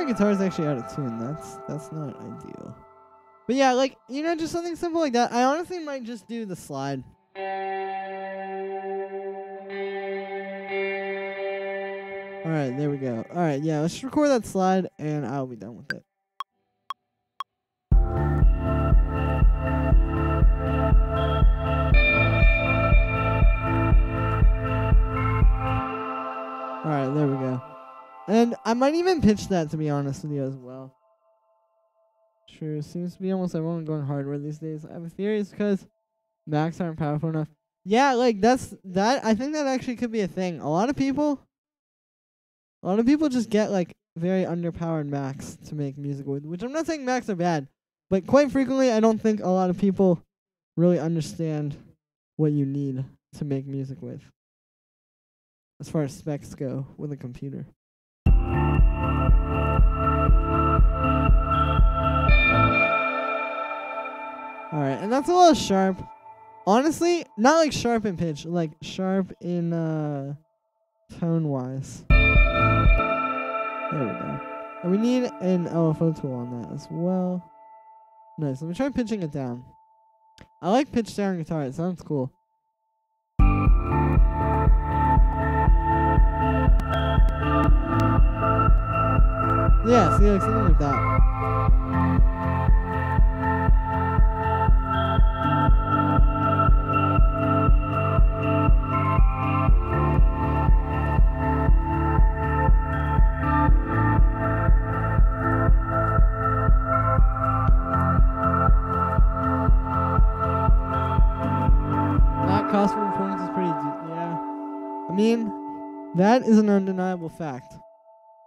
Guitar is actually out of tune. That's not ideal. But yeah, like, just something simple like that. I honestly might just do the slide. Alright, there we go. Alright, yeah, let's record that slide and I'll be done with it. Alright, there we go. And I might even pitch that, to be honest with you, as well. True, seems to be almost everyone going hardware these days. I have a theory it's because Macs aren't powerful enough. Yeah, like, I think that actually could be a thing. A lot of people just get, like, very underpowered Macs to make music with, which I'm not saying Macs are bad, but quite frequently I don't think a lot of people really understand what you need to make music with, as far as specs go with a computer. Alright, and that's a little sharp. Honestly, not like sharp in pitch, like sharp in tone-wise. There we go. And we need an LFO tool on that as well. Nice, let me try pitching it down. I like pitch down guitar, it sounds cool. Yeah, see, like something like that. That cost for performance is pretty yeah. I mean, that is an undeniable fact.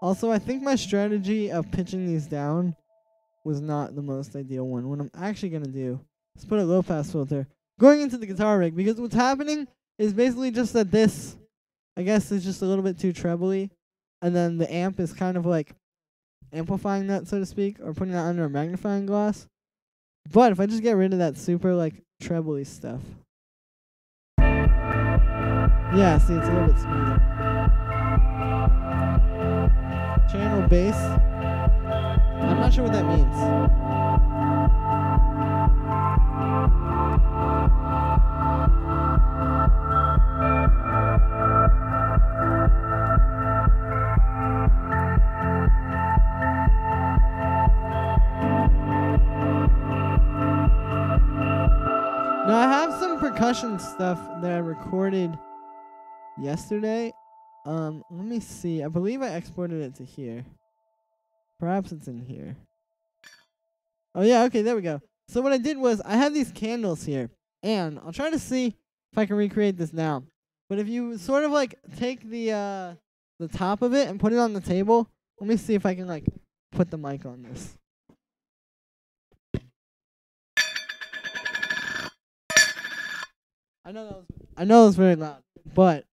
Also, I think my strategy of pitching these down was not the most ideal one. What I'm actually going to do is put a low-pass filter going into the guitar rig, because what's happening is basically just that this, I guess, is just a little bit too trebly, and then the amp is kind of like amplifying that, so to speak, or putting that under a magnifying glass. But if I just get rid of that super, like, trebly stuff. Yeah, see, it's a little bit smoother. Channel bass. I'm not sure what that means. Now I have some percussion stuff that I recorded yesterday. Let me see. I believe I exported it to here. Perhaps it's in here. Oh yeah, okay, there we go. So what I did was I have these candles here, and I'll try to see if I can recreate this now. But if you sort of like take the top of it and put it on the table, Let me see if I can like put the mic on this. I know that was very loud, but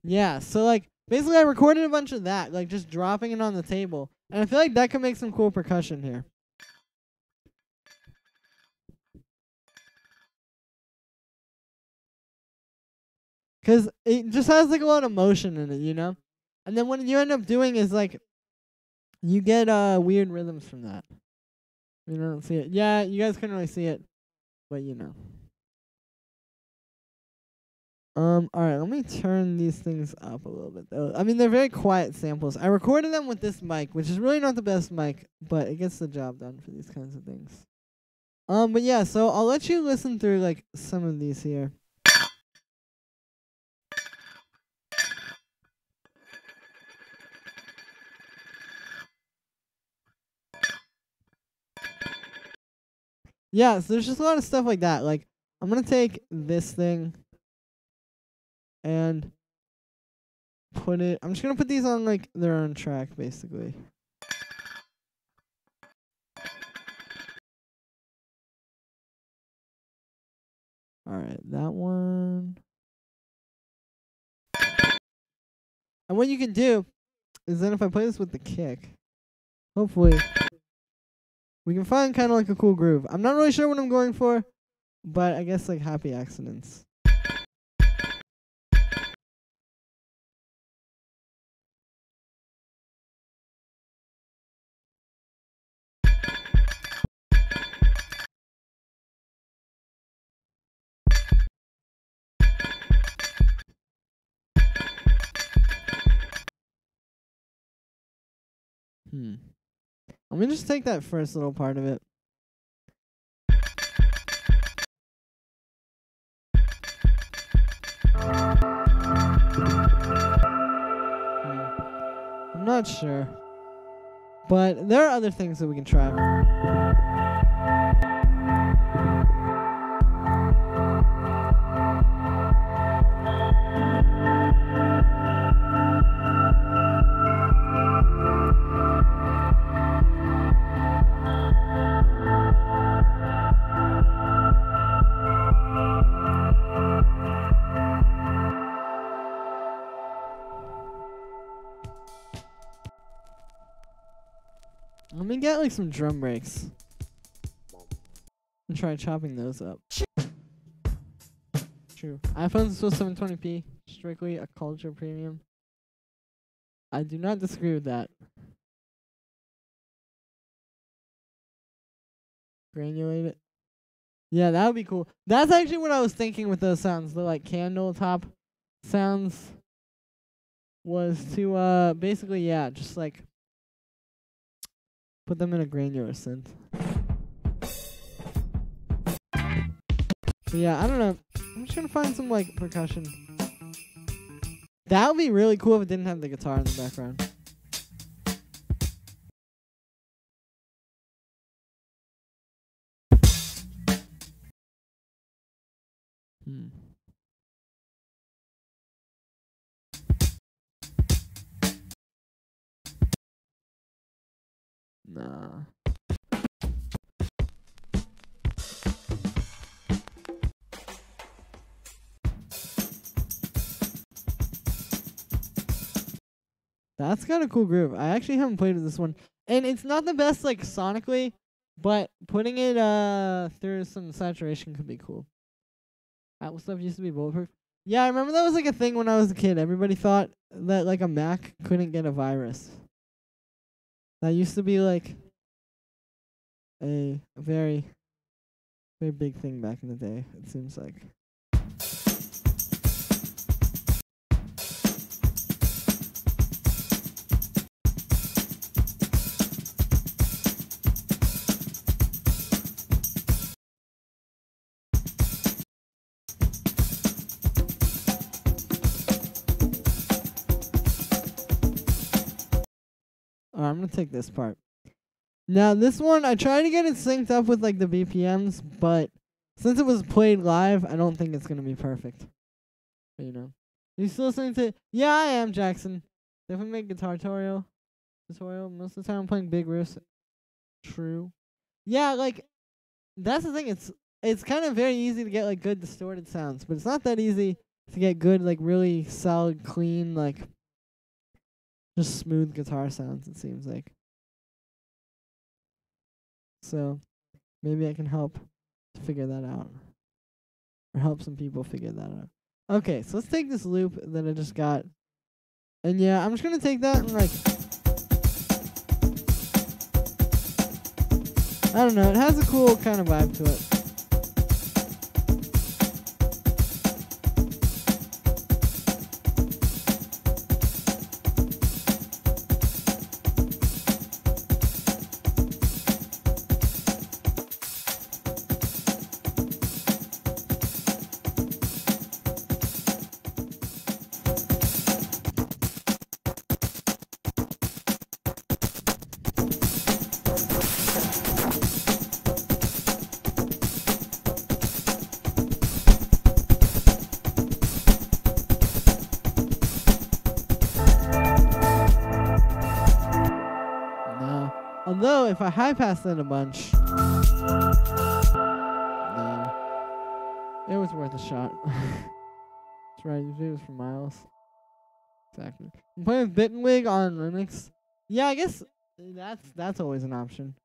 yeah. So like basically, I recorded a bunch of that, like just dropping it on the table, and I feel like that could make some cool percussion here. Cause it just has like a lot of motion in it, you know? And then what you end up doing is like you get weird rhythms from that. You don't see it. Yeah, you guys couldn't really see it, but you know. Alright, let me turn these things up a little bit though. I mean they're very quiet samples. I recorded them with this mic, which is really not the best mic, but it gets the job done for these kinds of things. But yeah, so I'll let you listen through like some of these here. Yeah, so there's just a lot of stuff like that. Like, I'm gonna take this thing and put it. I'm just gonna put these on like their own track, basically. Alright, that one. And what you can do is then if I play this with the kick, hopefully we can find kind of like a cool groove. I'm not really sure what I'm going for, but I guess like happy accidents. Let me just take that first little part of it. I'm not sure. But there are other things that we can try. Let me get like some drum breaks and try chopping those up. True. iPhones still 720p, strictly a culture premium. I do not disagree with that. Granulate it. Yeah, that would be cool. That's actually what I was thinking with those sounds. The like candle top sounds was to basically just like put them in a granular synth. But yeah, I don't know. I'm just gonna find some like percussion. That would be really cool if it didn't have the guitar in the background. Nah. That's got a cool groove. I actually haven't played with this one. And it's not the best like sonically, but putting it through some saturation could be cool. Apple stuff used to be bulletproof. Yeah, I remember that was like a thing when I was a kid. Everybody thought that like a Mac couldn't get a virus. That used to be like a very, very big thing back in the day, it seems like. I'm gonna take this part. Now this one, I tried to get it synced up with like the BPMs, but since it was played live, I don't think it's gonna be perfect. But, you know, you still listening to? Yeah, I am Jackson. Definitely make guitar tutorial. tutorial. Most of the time I'm playing big riffs. True. Yeah, like, that's the thing. It's kind of very easy to get, like, good distorted sounds, but it's not that easy to get good, like, really solid, clean, like, just smooth guitar sounds, it seems like. So, maybe I can help to figure that out. Or help some people figure that out. Okay, so let's take this loop that I just got. And yeah, I'm just gonna take that and, like, I don't know, it has a cool kind of vibe to it. Although, if I high pass that a bunch, no, it was worth a shot. That's right, this video was for Miles. Exactly. I'm playing with Bitwig on Linux. Yeah, I guess that's always an option.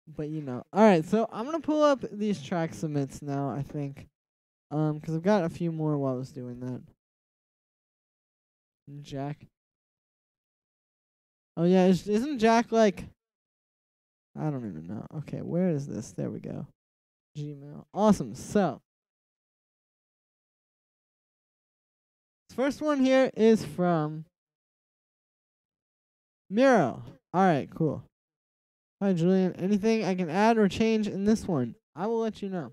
But you know, all right. So I'm gonna pull up these track submits now. I think. Because I've got a few more while I was doing that. Jack. Oh yeah, isn't Jack like? I don't even know. Okay, where is this? There we go. Gmail. Awesome. So, this first one here is from Miro. All right, cool. Hi, Julian. Anything I can add or change in this one? I will let you know.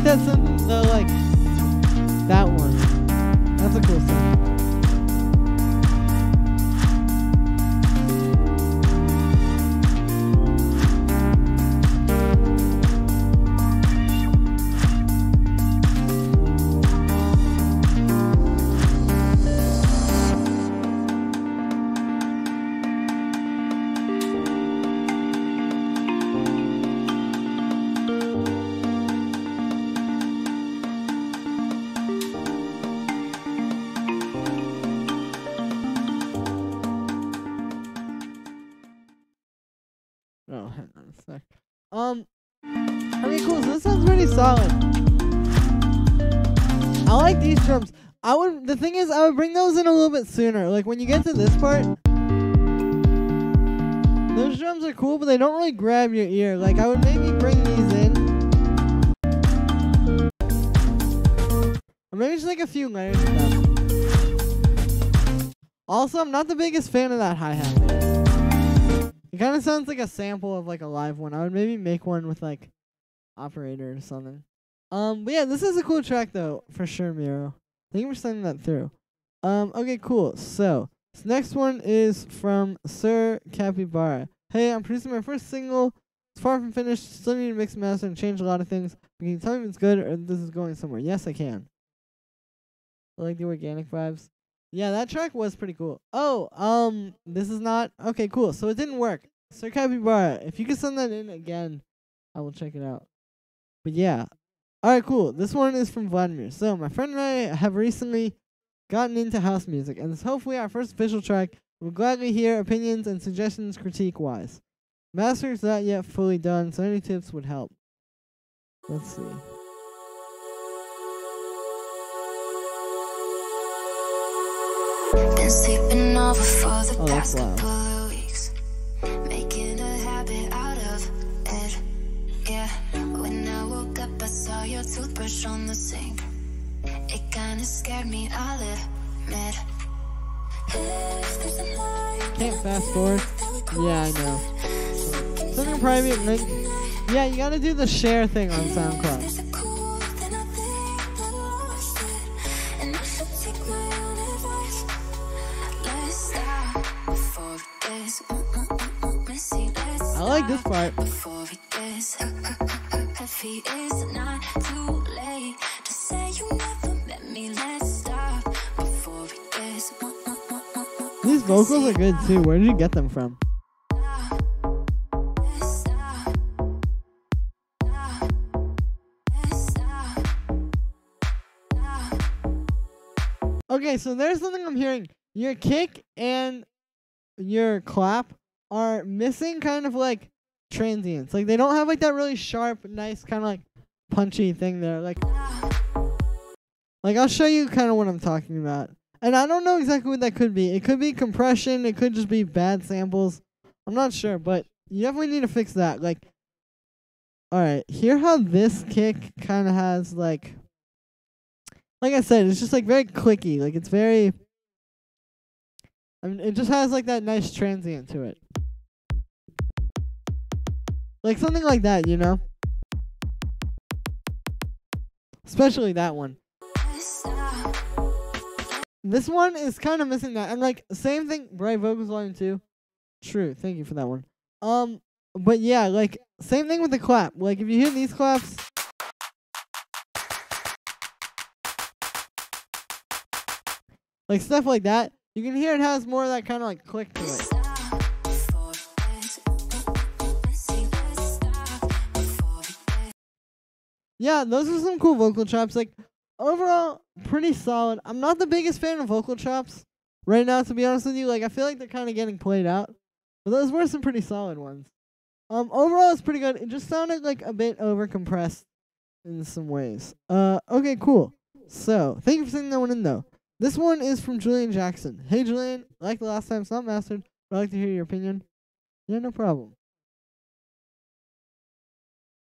That's the like that one. That's a cool song. Oh, hang on a sec. Okay, cool. So this sounds pretty solid. I like these drums. The thing is, I would bring those in a little bit sooner. Like when you get to this part, those drums are cool, but they don't really grab your ear. Like I would maybe bring these in, or maybe just like a few layers of them. Also, I'm not the biggest fan of that hi-hat. It kind of sounds like a sample of like a live one. I would maybe make one with like operator or something. But yeah, this is a cool track though, for sure, Miro. Thank you for sending that through. Okay, cool. So this next one is from Sir Capybara. Hey, I'm producing my first single. It's far from finished. Still need to mix and master and change a lot of things. But can you tell me if it's good or if this is going somewhere? Yes, I can. I like the organic vibes. Yeah, that track was pretty cool. Oh, this is not... Okay, cool. So it didn't work. Sir Capybara, if you could send that in again, I will check it out. But yeah. Alright, cool. This one is from Vladimir. So, my friend and I have recently gotten into house music, and this is hopefully our first official track. We'll gladly hear opinions and suggestions critique-wise. Mastering's not yet fully done, so any tips would help. Let's see. Been sleeping over for the past couple of weeks, making a habit out of it. Yeah. toothbrush on the sink. It kinda scared me, I'll admit. Can't fast forward. Yeah, I know. Something private link. Yeah, you gotta do the share thing on SoundCloud. I like this part. These vocals are good too. Where did you get them from? Okay, so there's something I'm hearing. Your kick and your clap are missing kind of like transients. Like they don't have like that really sharp, nice kind of like punchy thing there. Like I'll show you kind of what I'm talking about. And I don't know exactly what that could be. It could be compression. It could just be bad samples. I'm not sure, but you definitely need to fix that. Like, alright, hear how this kick kind of has like I said, it's just like very clicky. Like it's very, I mean, it just has like that nice transient to it. Like something like that, you know? Especially that one. This one is kind of missing that. And like, same thing, bright vocals volume 2. True, thank you for that one. But yeah, like, same thing with the clap. Like, if you hear these claps, like stuff like that, you can hear it has more of that kind of like click to it. Yeah, those are some cool vocal chops. Like, overall, pretty solid. I'm not the biggest fan of vocal chops right now, to be honest with you. Like, I feel like they're kind of getting played out. But those were some pretty solid ones. Overall, it's pretty good. It just sounded like a bit over-compressed in some ways. Okay, cool. So, thank you for sending that one in, though. This one is from Julian Jackson. Hey, Julian. Like the last time, it's not mastered, but I'd like to hear your opinion. Yeah, no problem.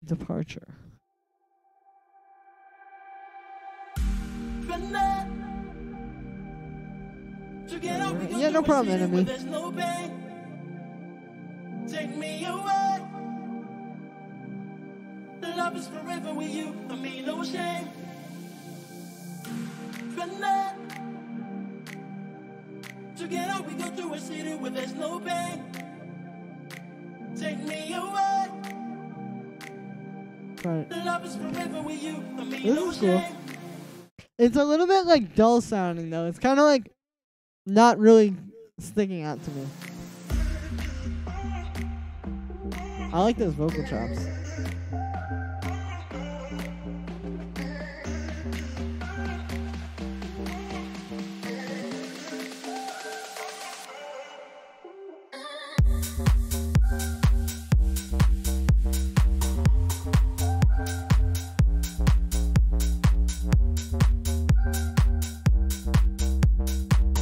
Departure. Yeah, no problem, enemy. Take me away. Love is forever with you. I mean, no shame. Together we go through a city where there's no pain. Take me away. Right. Love is forever with you. I mean, This no is cool. shame. It's a little bit like dull sounding though. It's kind of like not really sticking out to me. I like those vocal chops.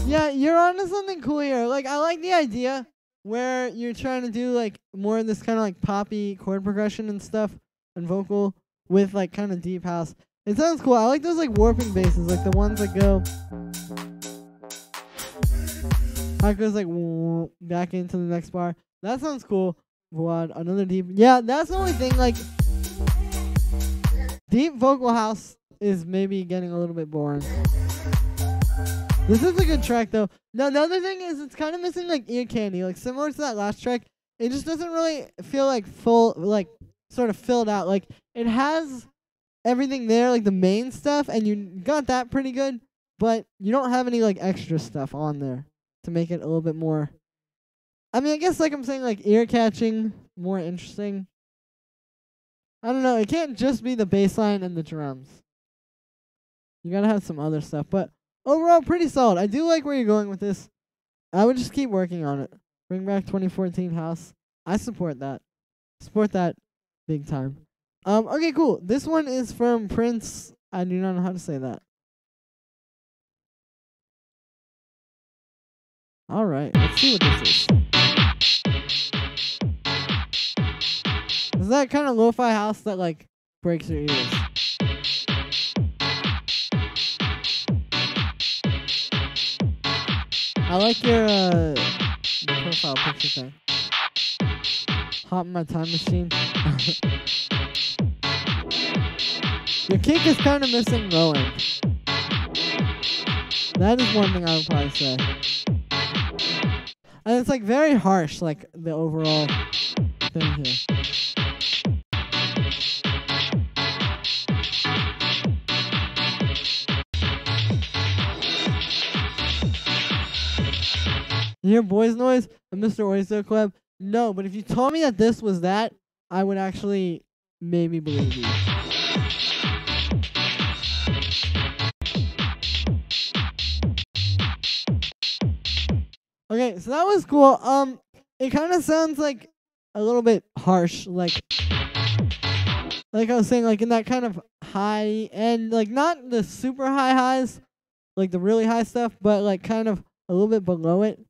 Yeah, you're onto something cool here. Like, I like the idea where you're trying to do, like, more of this kind of, like, poppy chord progression and stuff and vocal with, like, kind of deep house. It sounds cool. I like those, like, warping basses, like the ones that go... How it goes, like, back into the next bar. That sounds cool. What? Another deep... Yeah, that's the only thing, like... Deep vocal house is maybe getting a little bit boring. This is a good track, though. Now, the other thing is it's kind of missing, like, ear candy. Like, similar to that last track, it just doesn't really feel, like, full, like, sort of filled out. Like, it has everything there, like, the main stuff, and you got that pretty good, but you don't have any, like, extra stuff on there to make it a little bit more... I mean, I guess, like I'm saying, like, ear-catching, more interesting. I don't know. It can't just be the bass line and the drums. You gotta have some other stuff, but... Overall, pretty solid. I do like where you're going with this. I would just keep working on it. Bring back 2014 house. I support that. Support that big time. Okay, cool. This one is from Prince. I do not know how to say that. Alright, let's see what this is. Is that kind of lo-fi house that, like, breaks your ears? I like your profile picture thing. Hop in my time machine. Your kick is kind of missing rolling. That is one thing I would probably say. And it's like very harsh, like the overall thing here. You hear boys noise and Mr. Oyster Club? No, but if you told me that this was that, I would actually maybe believe you. Okay, so that was cool. It kind of sounds like a little bit harsh, like I was saying, like in that kind of high end, like not the super high highs, like the really high stuff, but like kind of a little bit below it.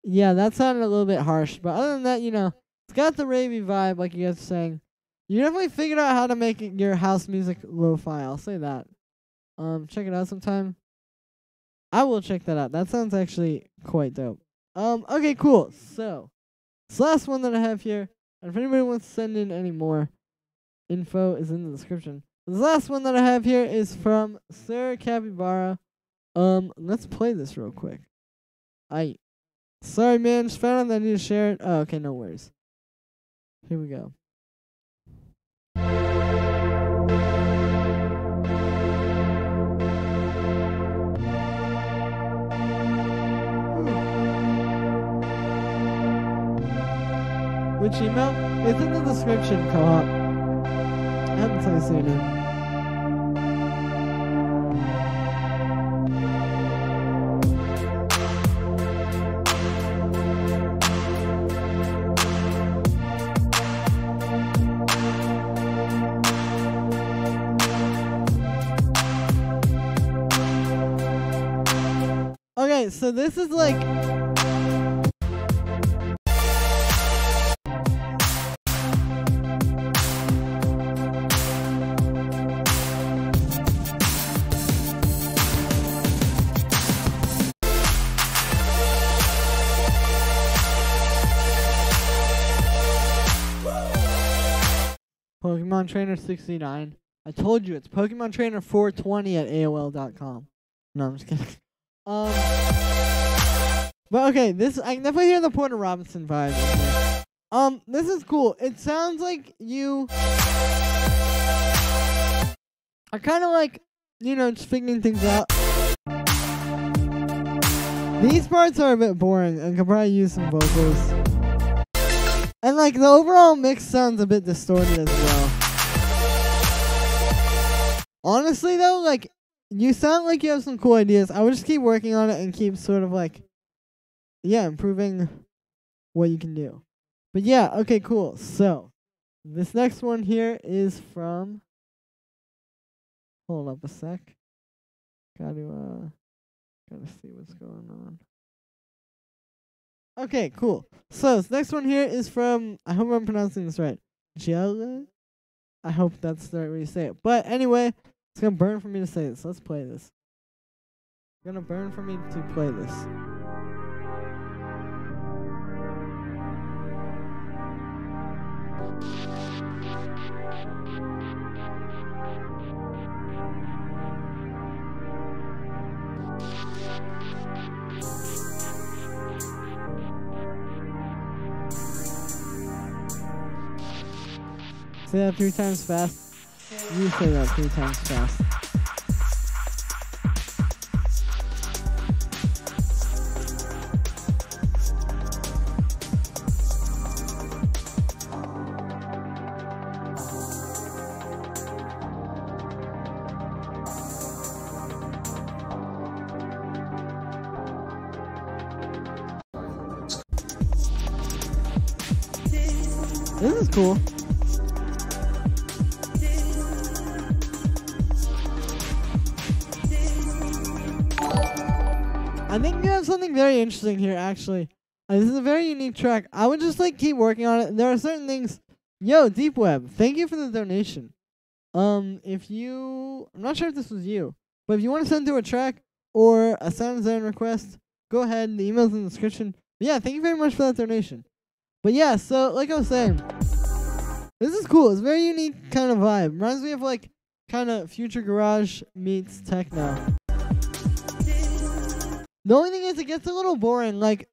Yeah, that sounded a little bit harsh, but other than that, you know, it's got the ravey vibe, like you guys were saying. You definitely figured out how to make your house music lo-fi, I'll say that. Check it out sometime. I will check that out. That sounds actually quite dope. Okay, cool. So, this last one that I have here, and if anybody wants to send in any more, info is in the description. This last one that I have here is from Sir Capybara. Let's play this real quick. Sorry, man. Just found out that I need to share it. Oh, okay, no worries. Here we go. Which email? It's in the description, co-op. I haven't told you sooner. Okay, so this is like Pokemon Trainer 69. I told you it's Pokemon Trainer 420 at AOL.com. No, I'm just kidding. But okay, this I can definitely hear the Porter Robinson vibe in here. This is cool. It sounds like you are kind of like, you know, just figuring things out. These parts are a bit boring and could probably use some vocals. And like the overall mix sounds a bit distorted as well. Honestly though, like you sound like you have some cool ideas. I would just keep working on it and keep sort of like, yeah, improving what you can do. But yeah, okay, cool. So, this next one here is from, hold up a sec. Gotta see what's going on. Okay, cool. So, this next one here is from, I hope I'm pronouncing this right, Jella? I hope that's the right way you say it. But anyway, it's gonna burn for me to say this. Let's play this. It's gonna burn for me to play this. Say that 3 times fast. You say that 3 times fast. This is cool. I think you have something very interesting here, actually. This is a very unique track. I would just like keep working on it. There are certain things. Yo, Deep Web, thank you for the donation. I'm not sure if this was you, but if you want to send through a track or a sound design request, go ahead. The email's in the description. But yeah, thank you very much for that donation. But yeah, so like I was saying, this is cool. It's a very unique kind of vibe. Reminds me of like kind of future garage meets techno. The only thing is it gets a little boring. Like,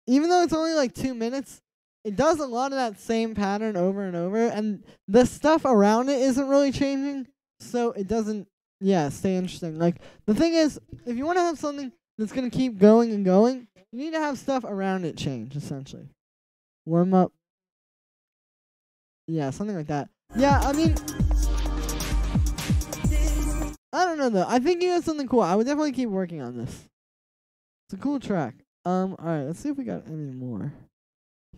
even though it's only like 2 minutes, it does a lot of that same pattern over and over, and the stuff around it isn't really changing, so it doesn't, stay interesting. Like, the thing is, if you want to have something that's going to keep going and going, you need to have stuff around it change, essentially. Warm up. Yeah, something like that. Yeah, I mean, I don't know, though. I think you have something cool. I would definitely keep working on this. It's a cool track. Alright, let's see if we got any more.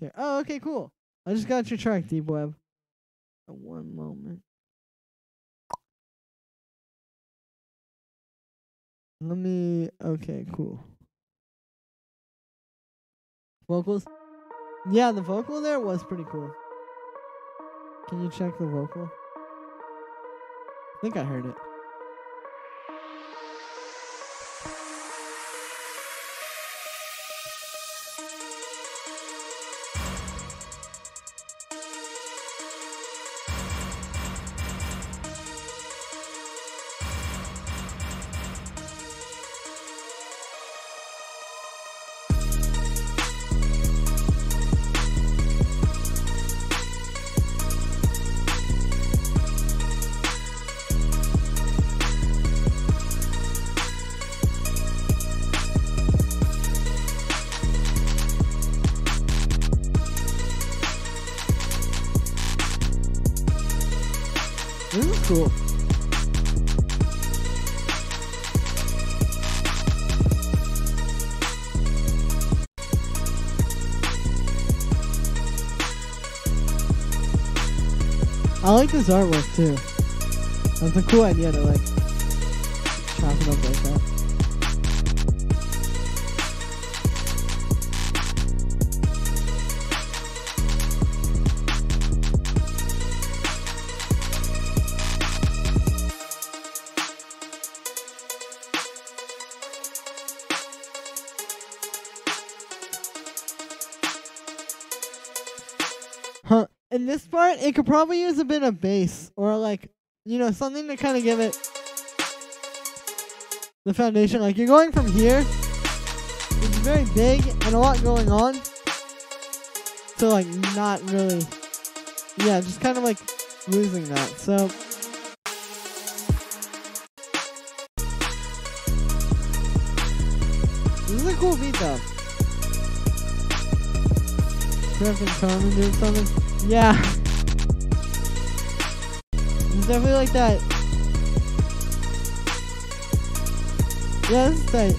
Here. Oh, okay, cool. I just got your track, Deep Web. One moment. Okay, cool. Vocals? Yeah, the vocal there was pretty cool. Can you check the vocal? I think I heard it. This is cool. I like this artwork too. That's a cool idea to like chop it up like that. Huh. In this part, it could probably use a bit of bass or like, you know, something to kind of give it the foundation. Like you're going from here, it's very big and a lot going on, to like not really, just kind of like losing that. So this is a cool beat though. Crafting tone and doing something. Yeah. It's definitely like that. Yeah, this is tight.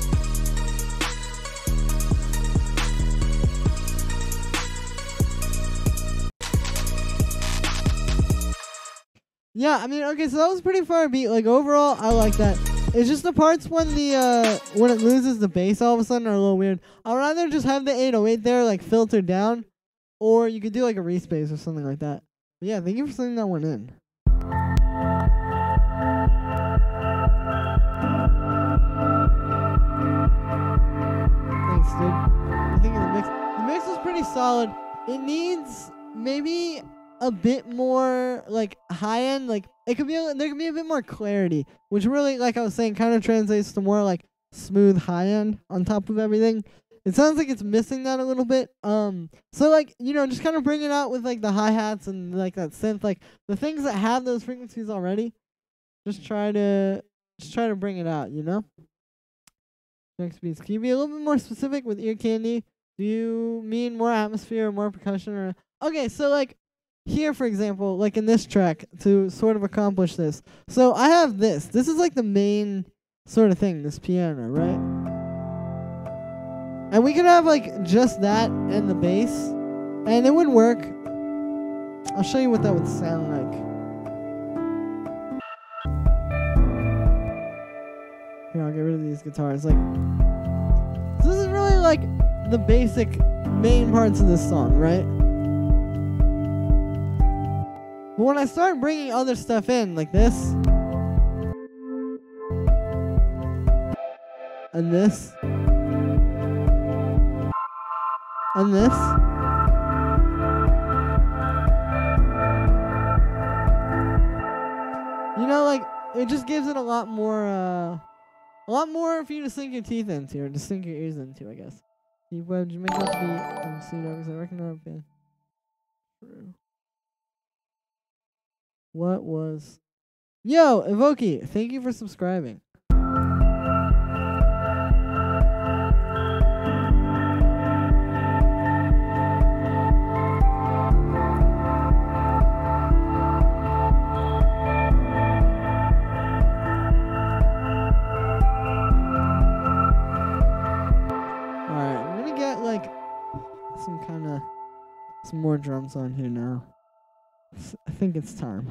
Yeah, I mean, okay, so that was pretty far beat. Like, overall, I like that. It's just the parts when when it loses the bass all of a sudden are a little weird. I'd rather just have the 808 there, like, filtered down. Or you could do like a respace or something like that. But yeah, thank you for sending that one in. Thanks, dude. I think the mix is pretty solid. It needs maybe a bit more like high end. Like there could be a bit more clarity, which really, like I was saying, kind of translates to more like smooth high end on top of everything. It sounds like it's missing that a little bit. So like, you know, just kind of bring it out with like the hi-hats and like that synth, like the things that have those frequencies already. Just try to bring it out, you know? Next beats. Can you be a little bit more specific with ear candy? Do you mean more atmosphere or more percussion or okay, so like here for example, like in this track, to sort of accomplish this. So I have this. This is like the main sort of thing, this piano, right? And we could have like just that and the bass, and it would work. I'll show you what that would sound like. Here, I'll get rid of these guitars. Like, so this is really like the basic main parts of this song, right? But when I start bringing other stuff in, like this, and this, And this. You know, like, it just gives it a lot more for you to sink your teeth into, or to sink your ears into, I guess. Deep web, Jamaica to be MC Dogs. I reckon I've been true. What was. Yo, Evoki, thank you for subscribing. Some more drums on here now. I think it's time.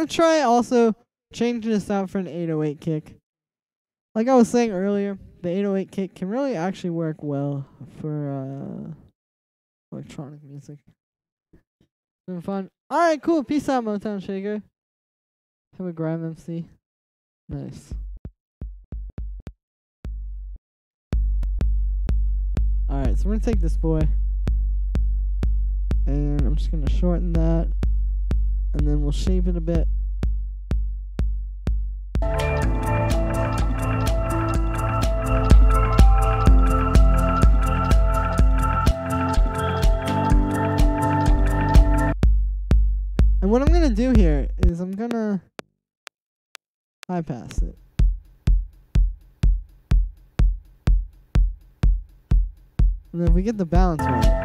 Try also changing this out for an 808 kick. Like I was saying earlier, the 808 kick can really actually work well for electronic music. Been fun. Alright, cool. Peace out, Motown Shaker. Have a grime MC. Nice. Alright, so we're gonna take this boy. And I'm just gonna shorten that. And then we'll shape it a bit. And what I'm going to do here is I'm going to bypass it. And then if we get the balance right.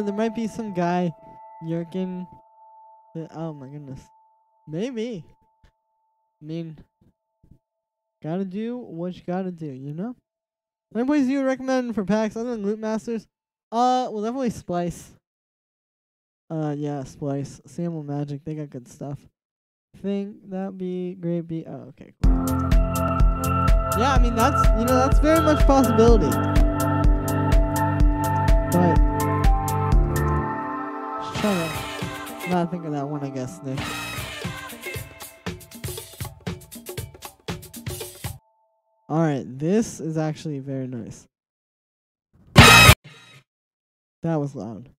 There might be some guy yerking. Oh my goodness. Maybe. I mean, gotta do what you gotta do, you know? Any places you would recommend for packs other than Loot Masters? Well, definitely Splice. Yeah, Splice. Sample Magic, they got good stuff. Think that'd be great. Oh, okay, cool. Yeah, I mean, that's very much a possibility. But try to not think of that one, I guess, Nick. Alright, this is actually very nice. That was loud.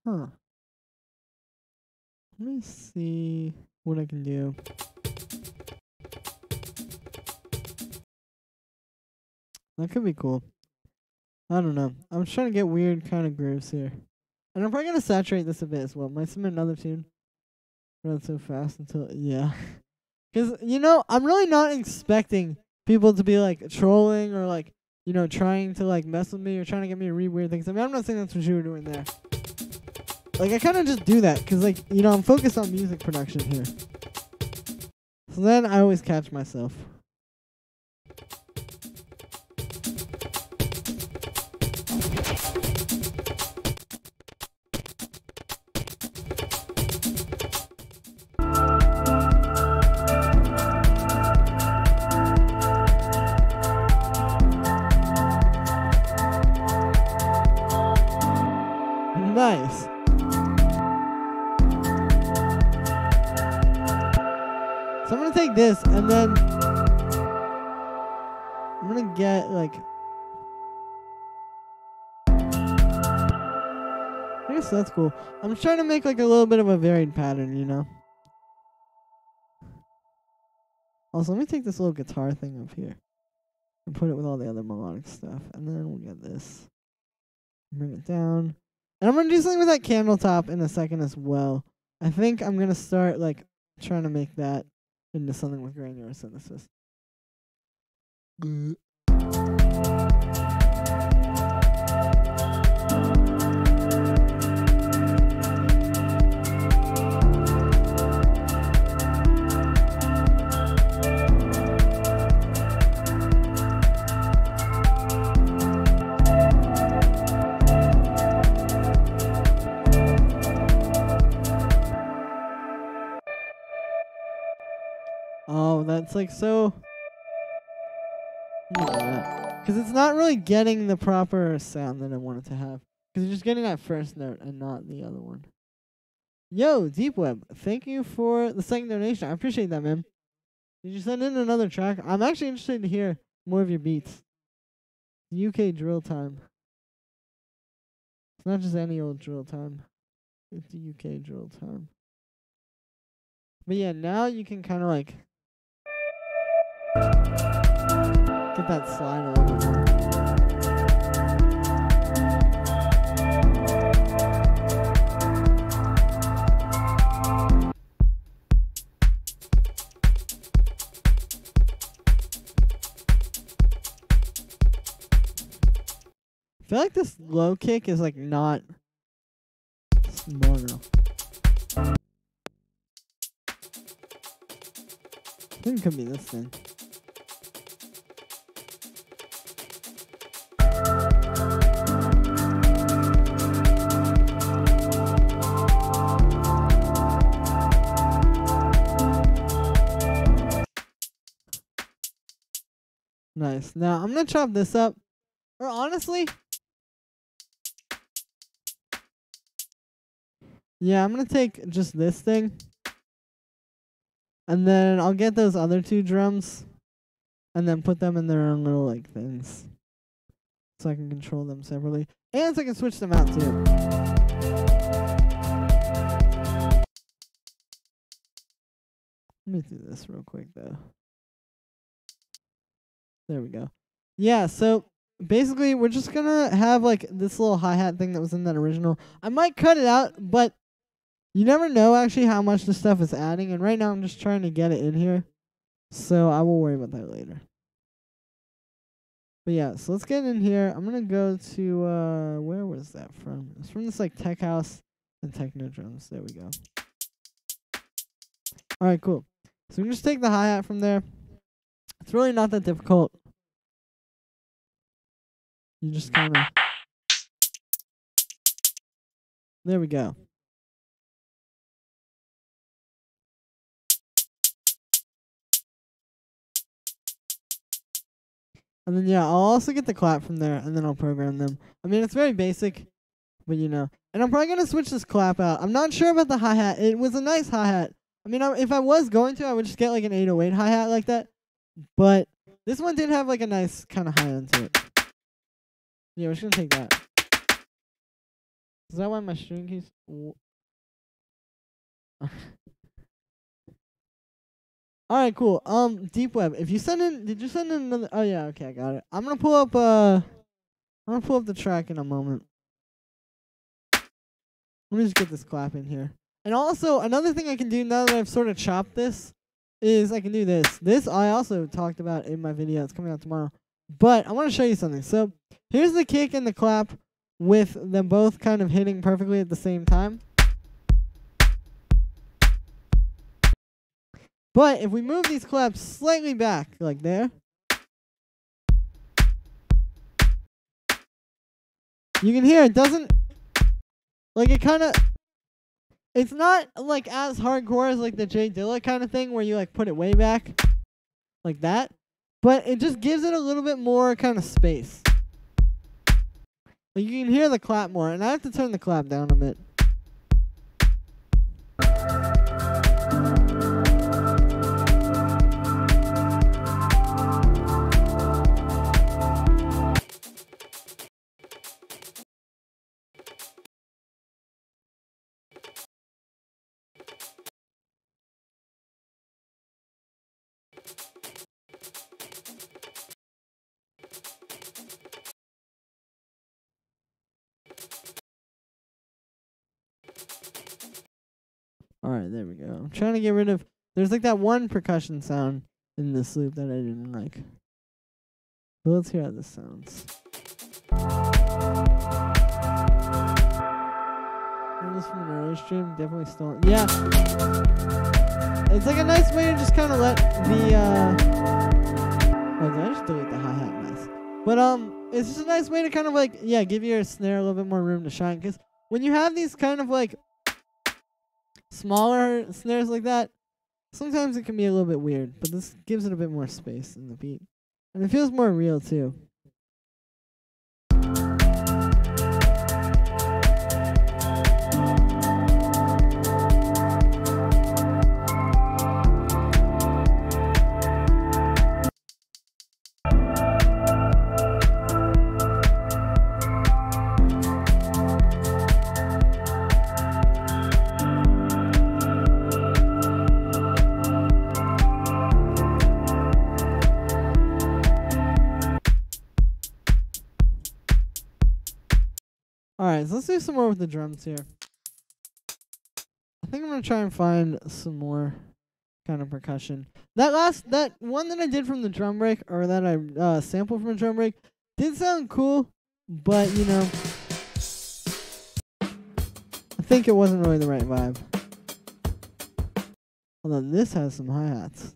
Huh. Let me see what I can do. That could be cool. I don't know. I'm trying to get weird kind of grooves here. And I'm probably going to saturate this a bit as well. Might submit another tune. Run so fast until... Yeah. Because, you know, I'm really not expecting people to be, like, trolling or, like, you know, trying to, like, mess with me or trying to get me to read weird things. I mean, I'm not saying that's what you were doing there. Like, I kind of just do that because, like, you know, I'm focused on music production here. So then I always catch myself. Nice. So I'm gonna take this and then I'm gonna get like, I guess that's cool. I'm trying to make like a little bit of a varied pattern, you know. Also, let me take this little guitar thing up here and put it with all the other melodic stuff, and then we'll get this. Bring it down. And I'm going to do something with that candle top in a second as well. I think I'm going to start, like, trying to make that into something with granular synthesis. Oh, that's like so... Because it's not really getting the proper sound that I want it to have. Because you're just getting that first note and not the other one. Yo, Deep Web, thank you for the second donation. I appreciate that, man. Did you send in another track? I'm actually interested to hear more of your beats. UK drill time. It's not just any old drill time. It's the UK drill time. But yeah, now you can kind of like... get that slide a little bit more. I feel like this low kick is like not small enough. I think it could be this thing. Nice. Now I'm gonna chop this up. Or honestly, yeah, I'm gonna take just this thing. And then I'll get those other two drums and then put them in their own little like things. So I can control them separately. And so I can switch them out too. Let me do this real quick though. There we go. Yeah, so basically we're just gonna have like this little hi-hat thing that was in that original. I might cut it out, but you never know actually how much this stuff is adding, and right now I'm just trying to get it in here. So I will worry about that later. But yeah, so let's get in here. I'm gonna go to where was that from? It's from this like tech house and techno drums. There we go. Alright, cool. So we can just take the hi-hat from there. It's really not that difficult. You just kind of... There we go. And then, yeah, I'll also get the clap from there, and then I'll program them. I mean, it's very basic, but you know. And I'm probably going to switch this clap out. I'm not sure about the hi-hat. It was a nice hi-hat. I mean, if I was going to, I would just get like an 808 hi-hat like that. But this one did have like a nice kind of high end to it. Yeah, we're just going to take that. Is that why my string keeps? All right, cool. Deep web. If you send in, did you send in another? Oh yeah, okay, I got it. I'm gonna pull up the track in a moment. Let me just get this clap in here. And also, another thing I can do now that I've sort of chopped this is I can do this. This I also talked about in my video. It's coming out tomorrow. But I want to show you something. So here's the kick and the clap with them both kind of hitting perfectly at the same time. But if we move these claps slightly back, like there, you can hear it doesn't, like it kind of, it's not like as hardcore as like the J Dilla kind of thing where you like put it way back, like that. But it just gives it a little bit more kind of space. Like you can hear the clap more, and I have to turn the clap down a bit. Alright, there we go. I'm trying to get rid of... There's like that one percussion sound in this loop that I didn't like. But let's hear how this sounds. This from an early stream, definitely stolen. Yeah. It's like a nice way to just kind of let the... Oh, did I just delete the hi-hat mess? But it's just a nice way to kind of like, yeah, give your snare a little bit more room to shine. Because when you have these kind of like smaller snares like that, sometimes it can be a little bit weird, but this gives it a bit more space in the beat. And it feels more real too. Alright, so let's do some more with the drums here. I think I'm going to try and find some more kind of percussion. That one that I did from the drum break, or that I sampled from a drum break, did sound cool, but, you know, I think it wasn't really the right vibe. Although this has some hi-hats.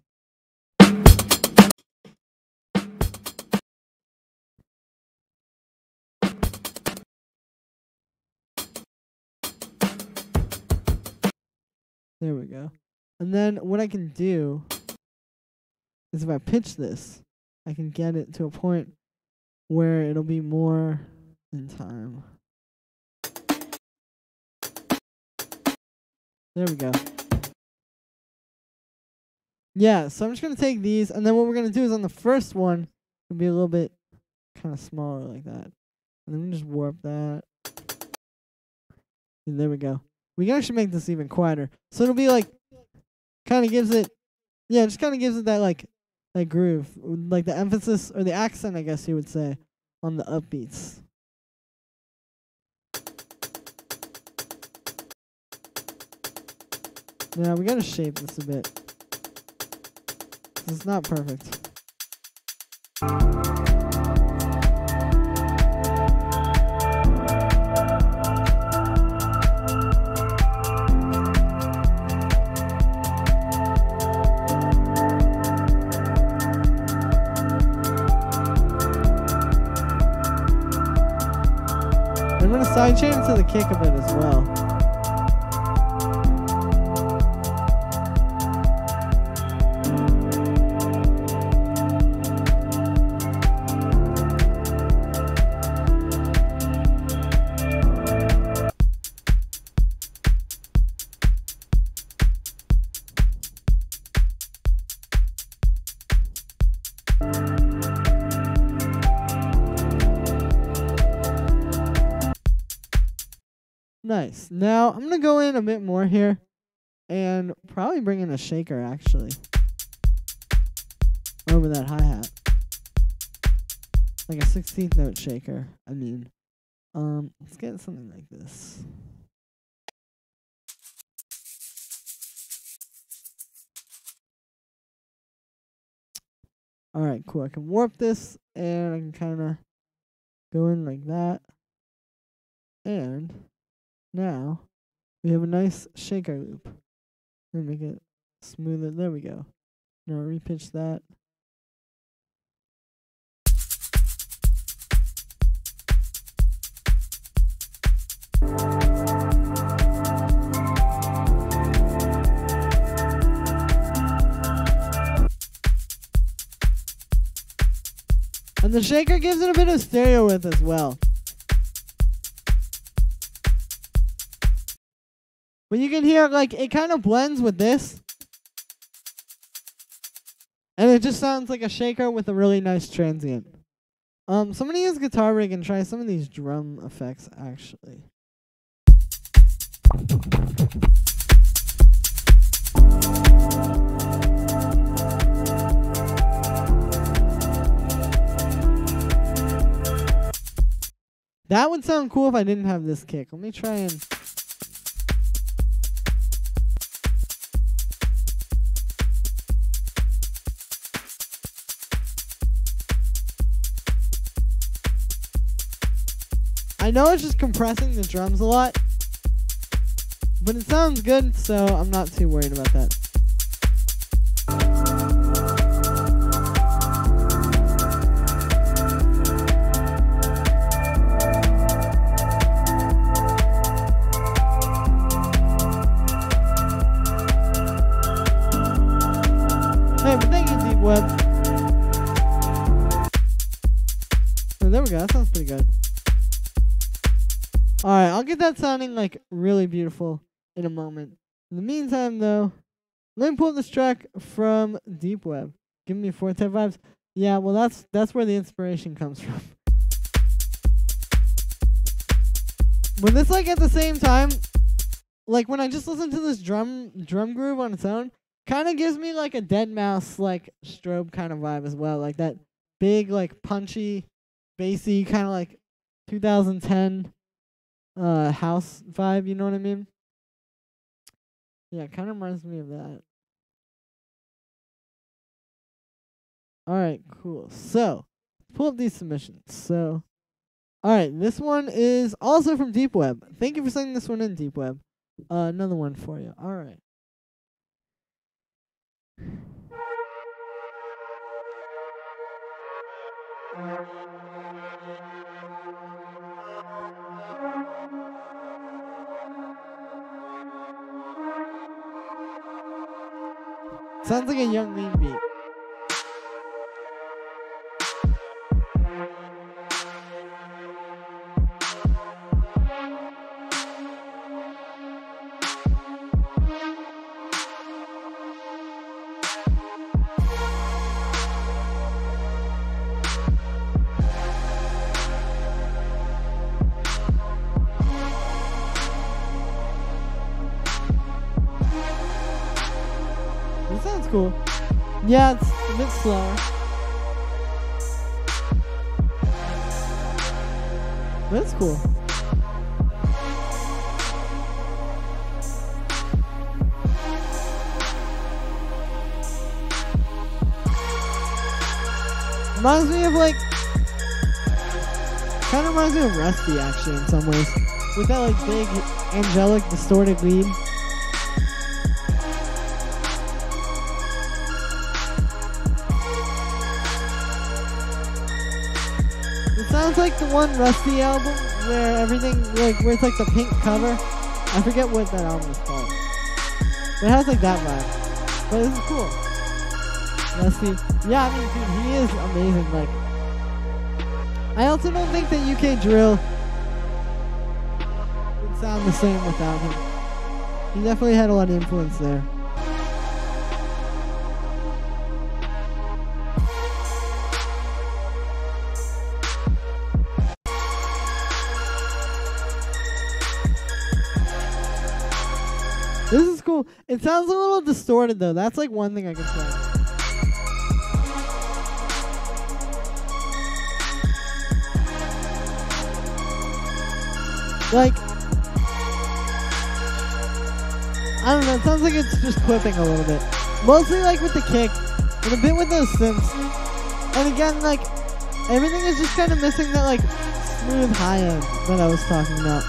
There we go. And then what I can do is if I pitch this, I can get it to a point where it'll be more in time. There we go. Yeah, so I'm just going to take these, and then what we're going to do is on the first one, it'll be a little bit kind of smaller like that. And then we just warp that. And there we go. We can actually make this even quieter. So it'll be like, kind of gives it, yeah, just kind of gives it that like, that groove. Like the emphasis, or the accent, I guess you would say, on the upbeats. Yeah, we gotta shape this a bit. It's not perfect. I'm gonna sidechain it to the kick a bit as well. Nice. Now, I'm going to go in a bit more here and probably bring in a shaker, actually, over that hi-hat. Like a 16th note shaker, I mean. Let's get something like this. Alright, cool. I can warp this, and I can kind of go in like that. And now we have a nice shaker loop. Let me make it smoother. There we go. Now repitch that. And the shaker gives it a bit of stereo width as well. But you can hear, like, it kind of blends with this. And it just sounds like a shaker with a really nice transient. So I'm going to use Guitar Rig and try some of these drum effects, actually. That would sound cool if I didn't have this kick. Let me try and... I know it's just compressing the drums a lot, but it sounds good, so I'm not too worried about that. Hey, but thank you, Deep Web. Oh, there we go. That sounds pretty good. Alright, I'll get that sounding like really beautiful in a moment. In the meantime, though, let me pull this track from Deep Web. Give me 4-10 vibes. Yeah, well, that's where the inspiration comes from. But this, like, at the same time, like, when I just listen to this drum groove on its own, kind of gives me, like, a Deadmau5, like, strobe kind of vibe as well. Like, that big, like, punchy, bassy, kind of like 2010... house vibe, you know what I mean? Yeah, it kind of reminds me of that. Alright, cool. So, pull up these submissions. So, alright, this one is also from Deep Web. Thank you for sending this one in, Deep Web. Another one for you. Alright. Sounds like a Young Lean beat. That sounds cool. Yeah, it's a bit slower. That's cool. Reminds me of, like, kind of reminds me of Rusty, actually, in some ways. With that, like, big, angelic, distorted lead. Sounds like the one Rusty album where everything, like, where it's like the pink cover. I forget what that album is called. But it has like that vibe. But this is cool. Rusty. Yeah, I mean, dude, he is amazing. Like, I also don't think that UK drill would sound the same without him. He definitely had a lot of influence there. cool. It sounds a little distorted though. That's like one thing I can say. Like, I don't know, it sounds like it's just clipping a little bit. Mostly like with the kick, and a bit with those synths. And again, like, everything is just kind of missing that like smooth high end that I was talking about.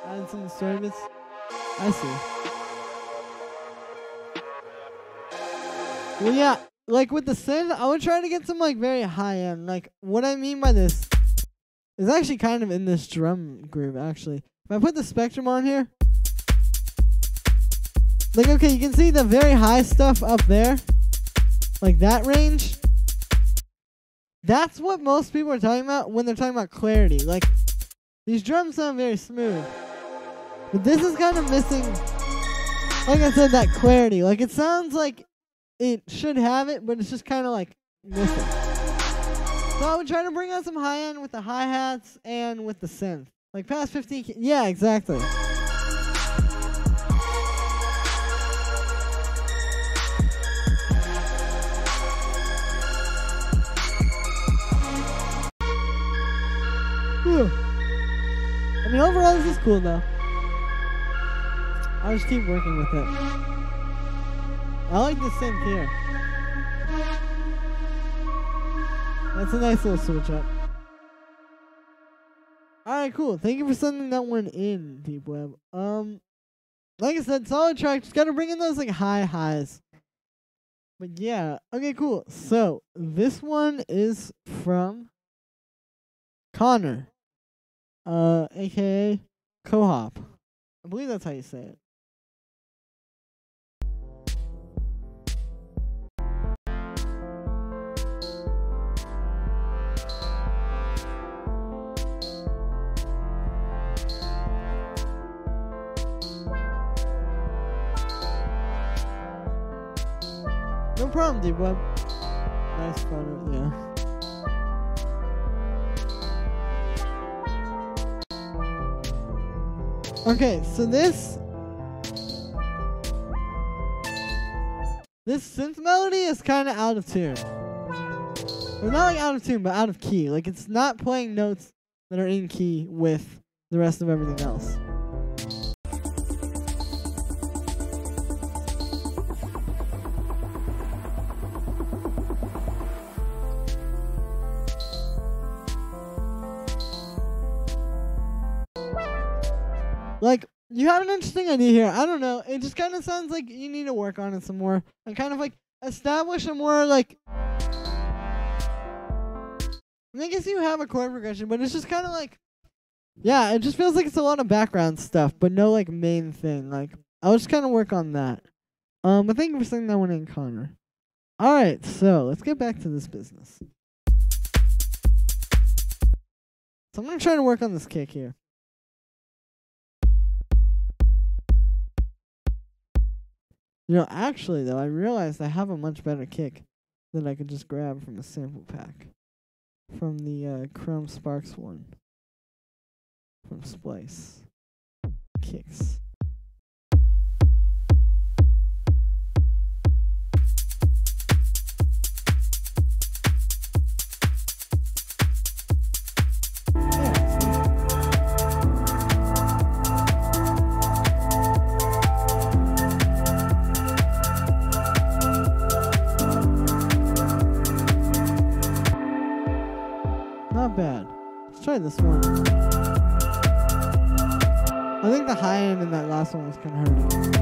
Add some disturbance. I see. Well, yeah, like with the synth, I would try to get some like very high end. Like, what I mean by this is actually kind of in this drum groove, actually. If I put the spectrum on here, like, okay, you can see the very high stuff up there, like that range. That's what most people are talking about when they're talking about clarity. Like, these drums sound very smooth, but this is kind of missing, like I said, that clarity. Like, it sounds like it should have it, but it's just kind of like missing. So I would try to bring out some high end with the hi-hats and with the synth. Like past 15, yeah, exactly. Whew. I mean, overall this is cool though. I'll just keep working with it. I like the synth here. That's a nice little switch up. Alright, cool. Thank you for sending that one in, Deep Web. Like I said, solid track. Just gotta bring in those like high highs. But yeah, okay, cool. So this one is from Connor, aka Cohop. I believe that's how you say it. No problem, Deep Web. Nice photo, yeah. Okay, so this synth melody is kind of out of tune. Well, not like out of tune, but out of key. Like, it's not playing notes that are in key with the rest of everything else. Like, you have an interesting idea here. I don't know. It just kind of sounds like you need to work on it some more. And kind of like establish a more like... I guess you have a chord progression, but it's just kind of like... Yeah, it just feels like it's a lot of background stuff, but no like main thing. Like, I'll just kind of work on that. But thank you for sending that one in, Connor. Alright, so let's get back to this business. So I'm going to try to work on this kick here. You know, actually, though, I realized I have a much better kick that I could just grab from a sample pack. From the Chrome Sparks one. From Splice. Kicks. Not bad. Let's try this one. I think the high end in that last one was kind of hurting.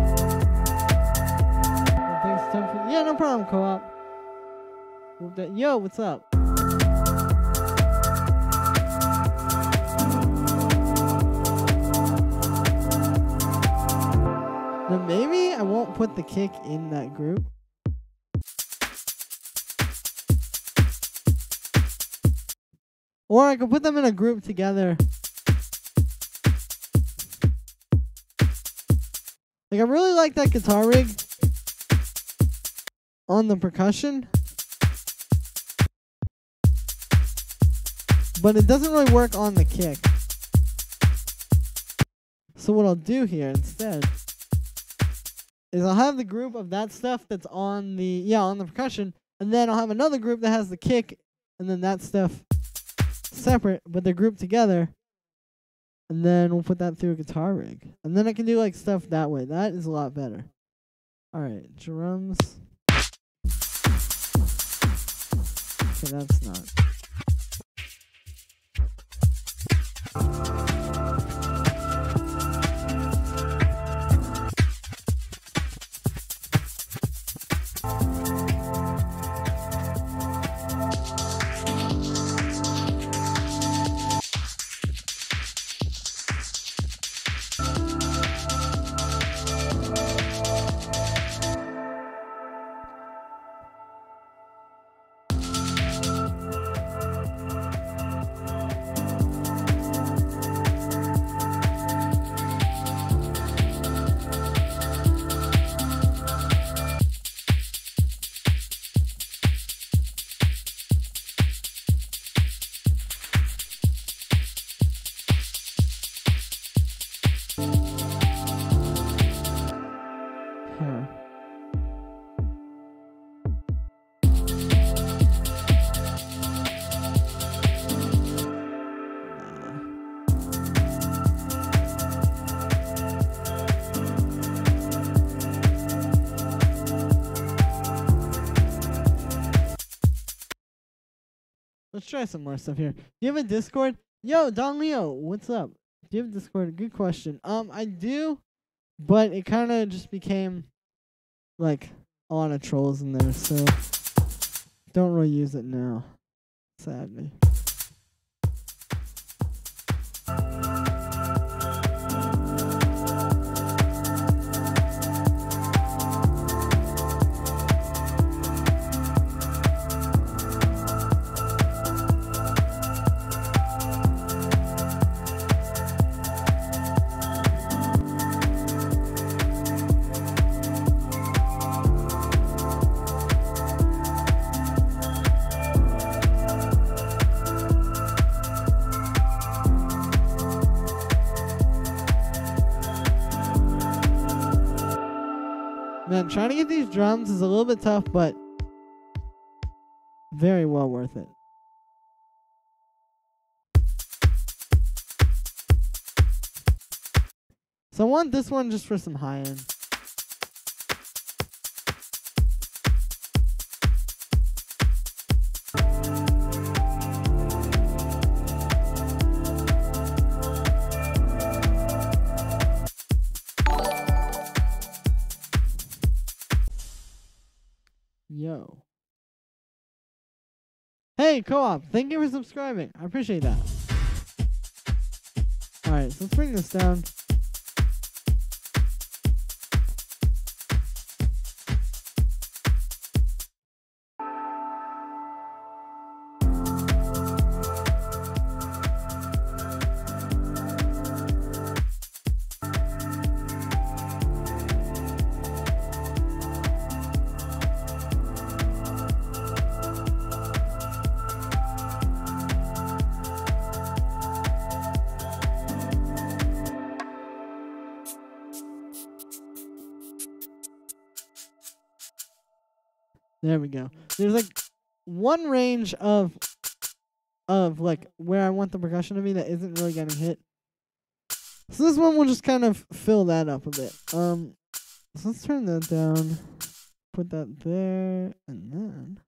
Yeah, no problem, Co-op. Yo, what's up? Now maybe I won't put the kick in that group. Or I could put them in a group together. Like, I really like that guitar rig. on the percussion, but it doesn't really work on the kick. So what I'll do here instead is I'll have the group of that stuff that's on the percussion, and then I'll have another group that has the kick, and then that stuff separate, but they're grouped together. And then we'll put that through a guitar rig. And then I can do like stuff that way. That is a lot better. Alright, drums. Okay, that's not. Let's try some more stuff here. Do you have a Discord? Yo, Don Leo, what's up? Do you have a Discord? Good question. I do, but it kind of just became like a lot of trolls in there, so don't really use it now. Sadly. Man, trying to get these drums is a little bit tough, but very well worth it. So I want this one just for some high end. Yo. Hey, Co-op, thank you for subscribing. I appreciate that. Alright, so let's bring this down. There we go. There's like one range of like where I want the percussion to be that isn't really getting hit. So this one will just kind of fill that up a bit. So let's turn that down. Put that there, and then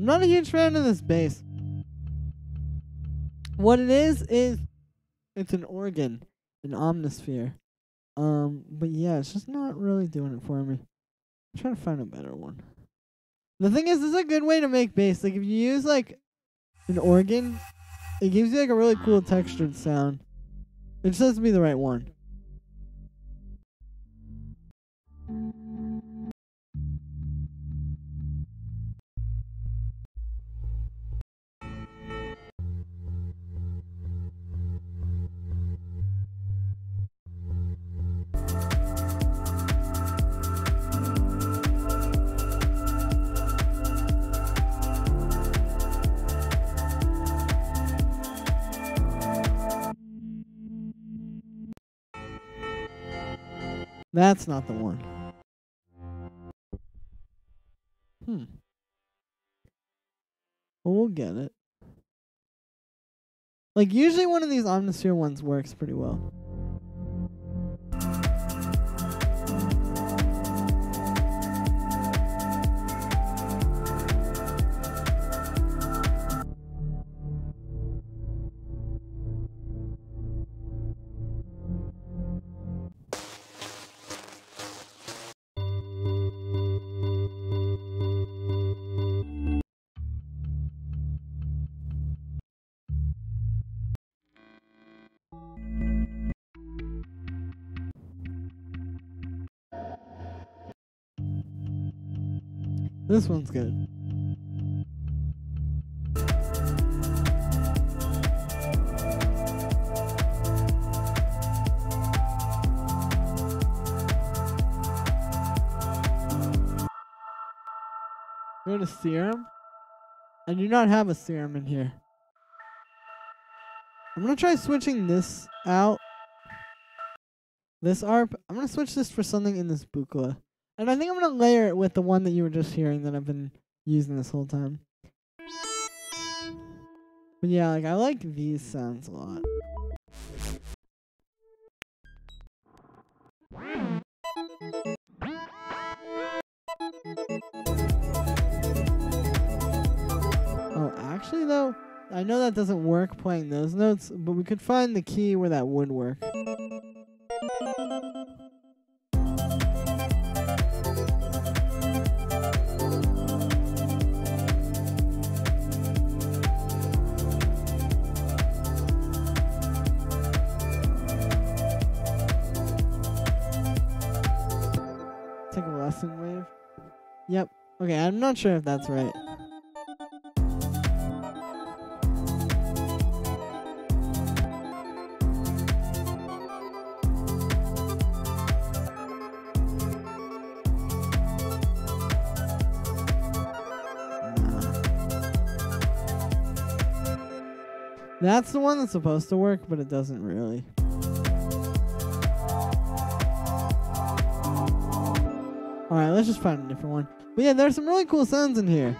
I'm not a huge fan of this bass. What it is it's an organ, an omnisphere. But yeah, it's just not really doing it for me. I'm trying to find a better one. The thing is, this is a good way to make bass. Like, if you use, like, an organ, it gives you, like, a really cool textured sound. It just has to be the right one. That's not the one. Well, we'll get it. Like, usually one of these Omnisphere ones works pretty well. This one's good. Go to serum. I do not have a serum in here. I'm going to try switching this out. This ARP. I'm going to switch this for something in this bucla. And I think I'm going to layer it with the one that you were just hearing that I've been using this whole time. But yeah, like, I like these sounds a lot. Oh, actually though, I know that doesn't work playing those notes, but we could find the key where that would work. Take a lesson wave. Yep. Okay, I'm not sure if that's right. That's the one that's supposed to work, but it doesn't really. Alright, let's just find a different one. But yeah, there's some really cool sounds in here.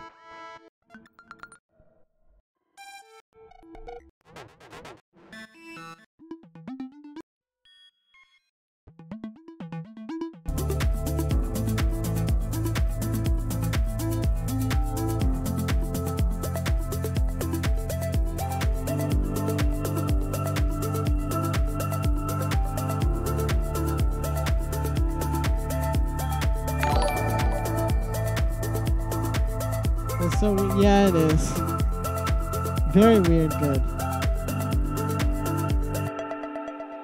So, yeah, it is. Very weird good.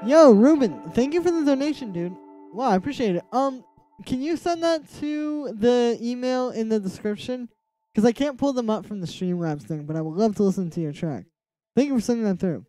Yo, Ruben, thank you for the donation, dude. Wow, I appreciate it. Can you send that to the email in the description? Because I can't pull them up from the Streamlabs thing, but I would love to listen to your track. Thank you for sending that through.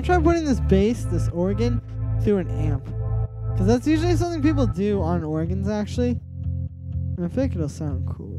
gonna try putting this bass, this organ, through an amp. Because that's usually something people do on organs, actually. And I feel like it'll sound cool.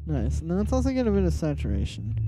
Nice. And then let's also get a bit of saturation.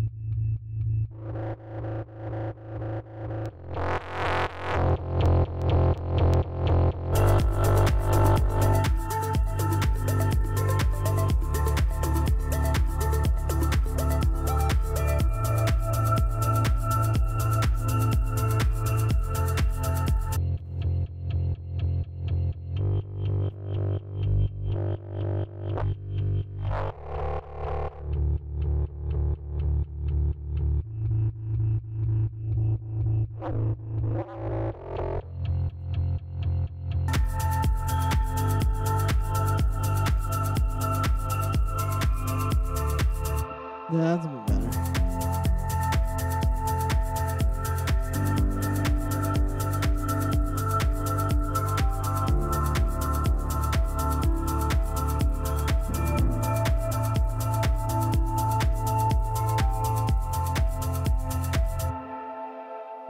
Yeah, that's a bit better.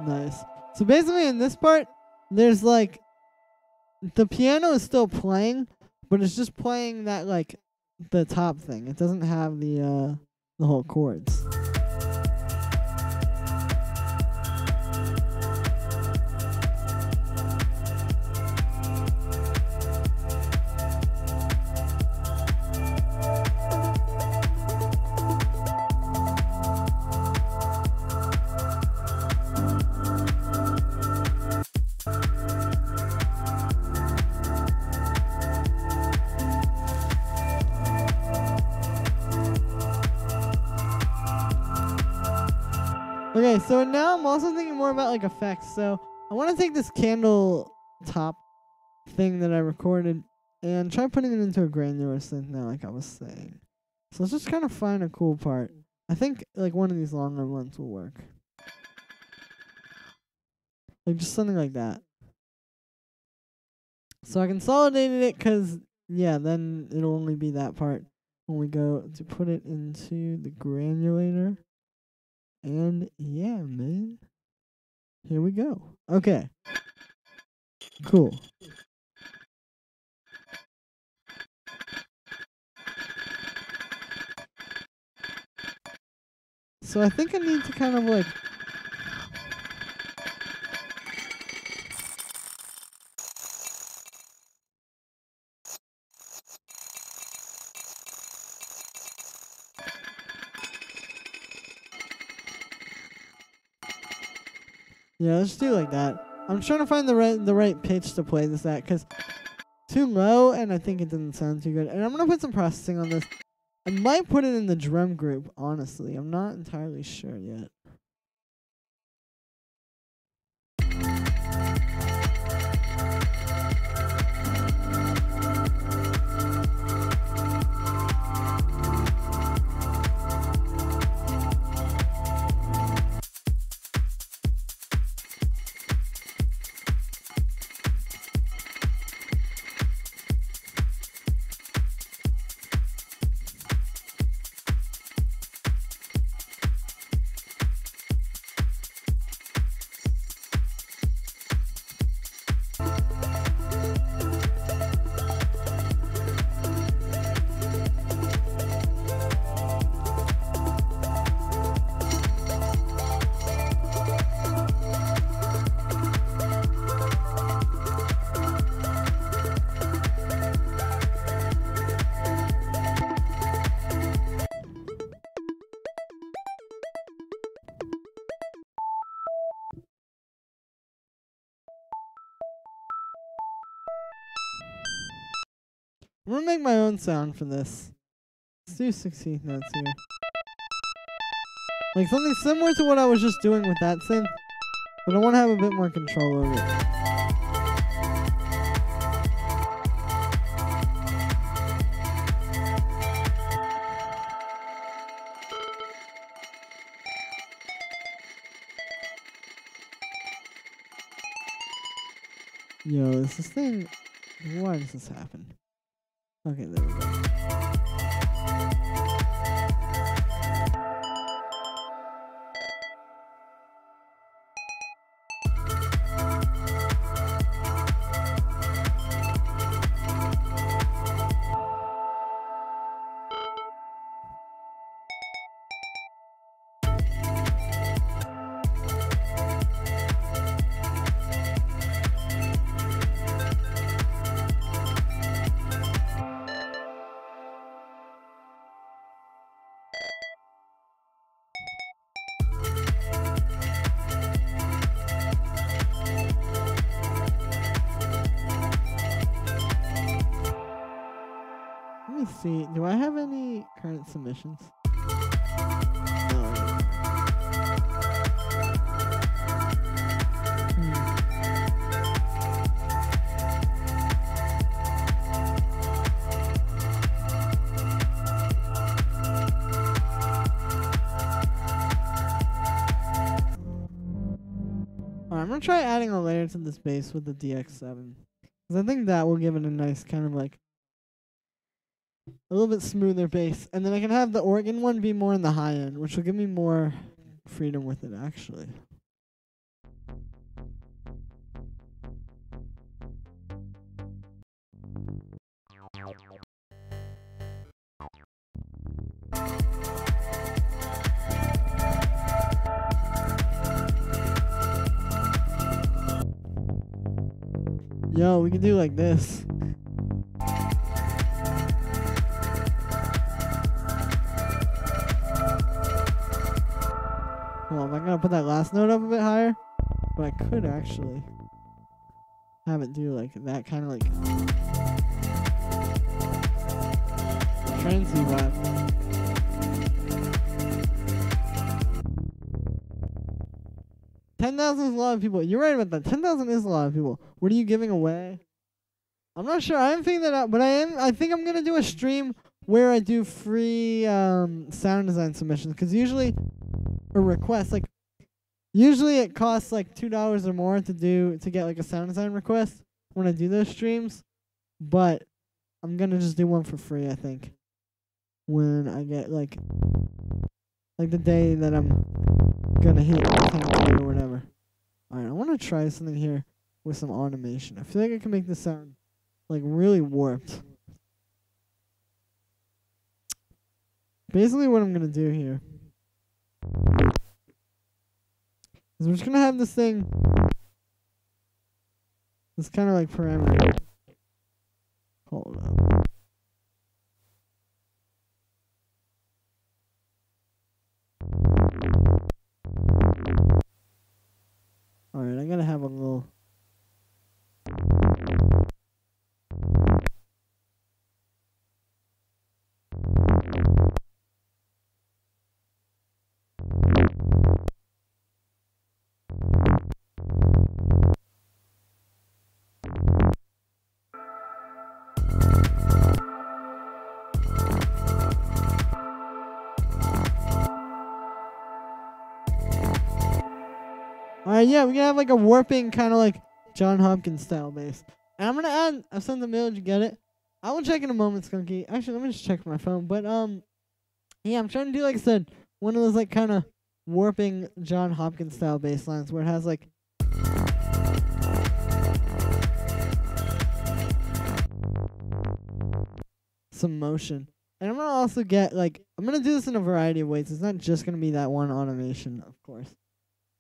Nice. So basically in this part, there's like, the piano is still playing, but it's just playing that like, the top thing. It doesn't have the whole chords. Okay, so now I'm also thinking more about like effects. So I want to take this candle top thing that I recorded and try putting it into a granular synth now, like I was saying. So let's just kind of find a cool part. I think like one of these longer ones will work. Like just something like that. So I consolidated it because, yeah, then it'll only be that part when we go to put it into the granulator. And yeah, man. Here we go. Okay. Cool. So I think I need to kind of like... Yeah, let's do it like that. I'm trying to find the right pitch to play this at, because too low, and I think it doesn't sound too good. And I'm going to put some processing on this. I might put it in the drum group, honestly. I'm not entirely sure yet. I'm gonna make my own sound for this. Let's do 16th notes here. Like something similar to what I was just doing with that synth, but I want to have a bit more control over it. Yo, is this thing... Why does this happen? Okay, there we go. Let me see. Do I have any current submissions? No. Alright, I'm gonna try adding a layer to this bass with the DX7. Because I think that will give it a nice kind of like a little bit smoother bass. And then I can have the organ one be more in the high end, which will give me more freedom with it, actually. Yo, we can do like this. Well, am I gonna put that last note up a bit higher? But I could actually have it do like that kind of like transy vibe. $10,000 is a lot of people. You're right about that. 10,000 is a lot of people. What are you giving away? I'm not sure. I haven't figured that out, but I think I'm gonna do a stream where I do free sound design submissions, because usually a request like usually it costs like $2 or more to get like a sound design request when I do those streams, but I'm gonna just do one for free. I think when I get like the day that I'm gonna hit 10K or whatever. Alright, I want to try something here with some automation. I feel like I can make this sound like really warped. Basically what I'm gonna do here is we're just gonna have this thing, this kind of like parameter. Hold up. Alright, I gotta have a little. Alright, yeah, we can have like a warping kind of like John Hopkins style bass. And I'm gonna add, I've sent the mail, did you get it? I will check in a moment, Skunky. Actually, let me just check my phone. But yeah, I'm trying to do, like I said, one of those like kind of warping John Hopkins style bass lines where it has like some motion. And I'm gonna also get like, I'm gonna do this in a variety of ways. It's not just gonna be that one automation, of course.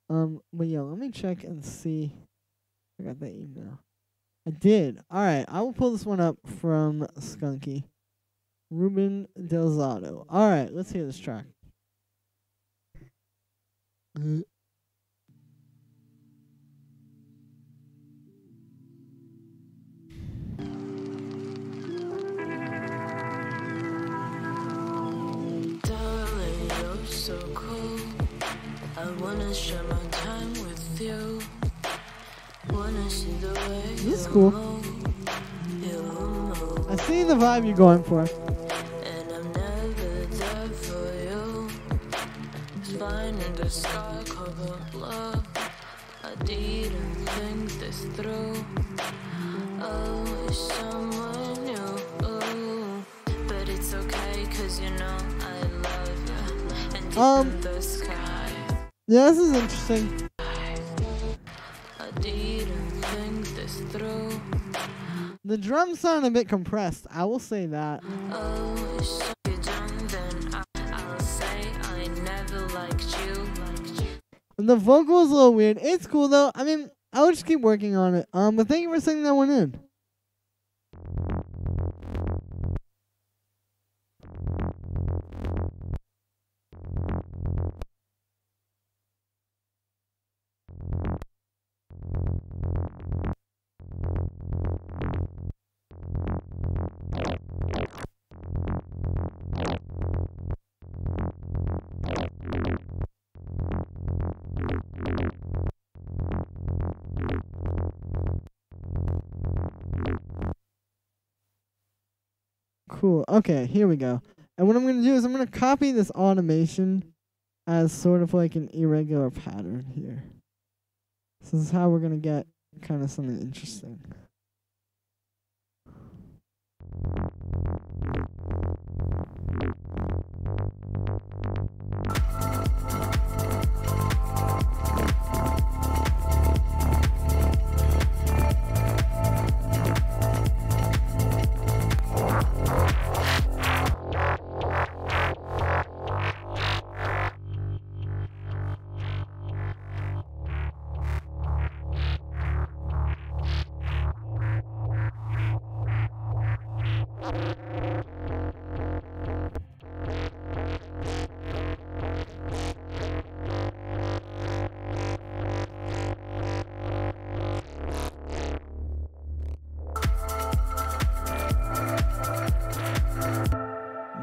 But yo, let me check and see. I got that email. I did. Alright, I will pull this one up from Skunky. Ruben Delzato. Alright, let's hear this track. Darling, you're so cool. I wanna share my time with you. Wanna see the way this is cool. I see the vibe you're going for. And I'm never there for you. Flying in the sky, covered love. I didn't think this through. Oh, someone new. Ooh. But it's okay, 'cause you know I love you. And deep in the sky, Yeah, this is interesting. I didn't think this through. The drums sound a bit compressed. I will say that. Oh, so you don't, then I'll say I never liked you. The vocal is a little weird. It's cool though. I mean, I would just keep working on it. But thank you for sending that one in. Cool. Okay, here we go. And what I'm going to do is I'm going to copy this automation as sort of like an irregular pattern here. So this is how we're going to get kind of something interesting.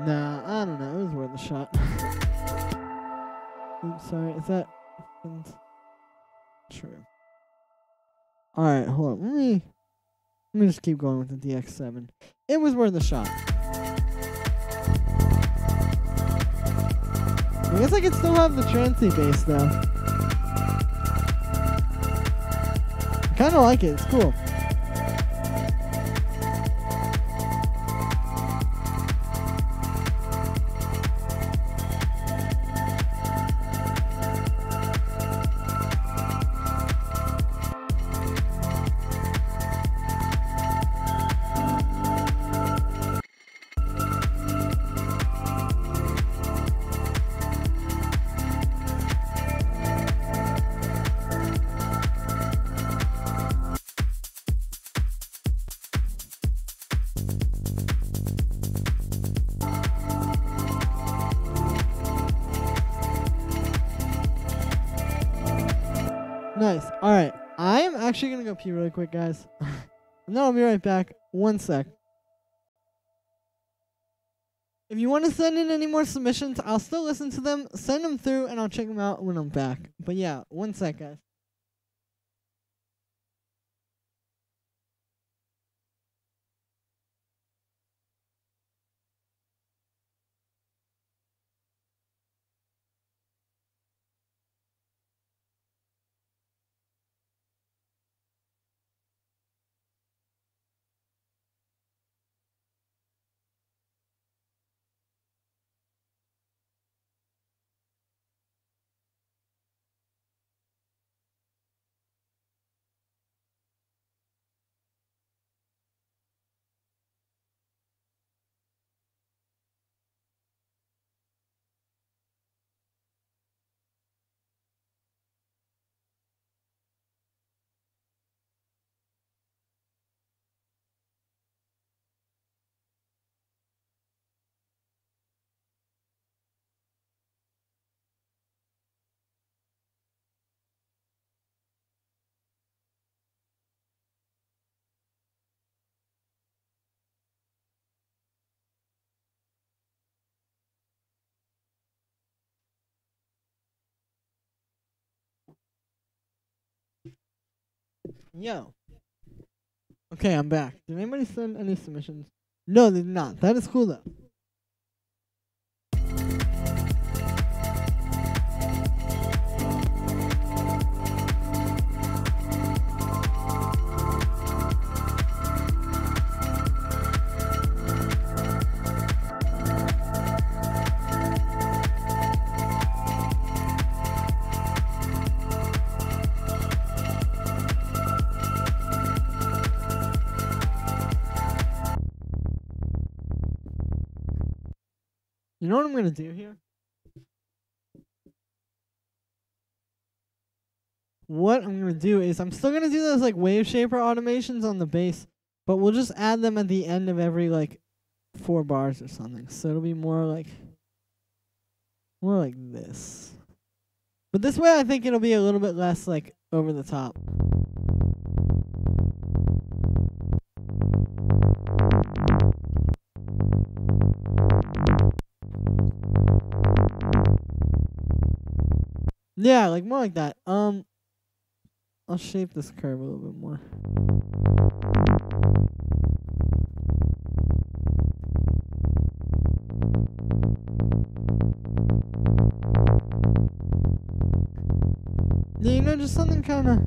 Nah, I don't know. It was worth a shot. Oops, sorry. Is that true? Alright, hold on. Let me just keep going with the DX7. It was worth a shot. I guess I could still have the trancey bass though. I kinda like it, it's cool. Nice. Alright. I am actually going to go pee really quick, guys. And then I'll be right back. One sec. If you want to send in any more submissions, I'll still listen to them. Send them through, and I'll check them out when I'm back. But yeah, one sec, guys. Yo. Okay, I'm back. Did anybody send any submissions? No, they did not. That is cool, though. You know what I'm gonna do here? What I'm gonna do is I'm still gonna do those like wave shaper automations on the bass, but we'll just add them at the end of every like 4 bars or something. So it'll be more like this. But this way I think it'll be a little bit less like over the top. Yeah, like more like that. I'll shape this curve a little bit more. Yeah, you know, just something kind of.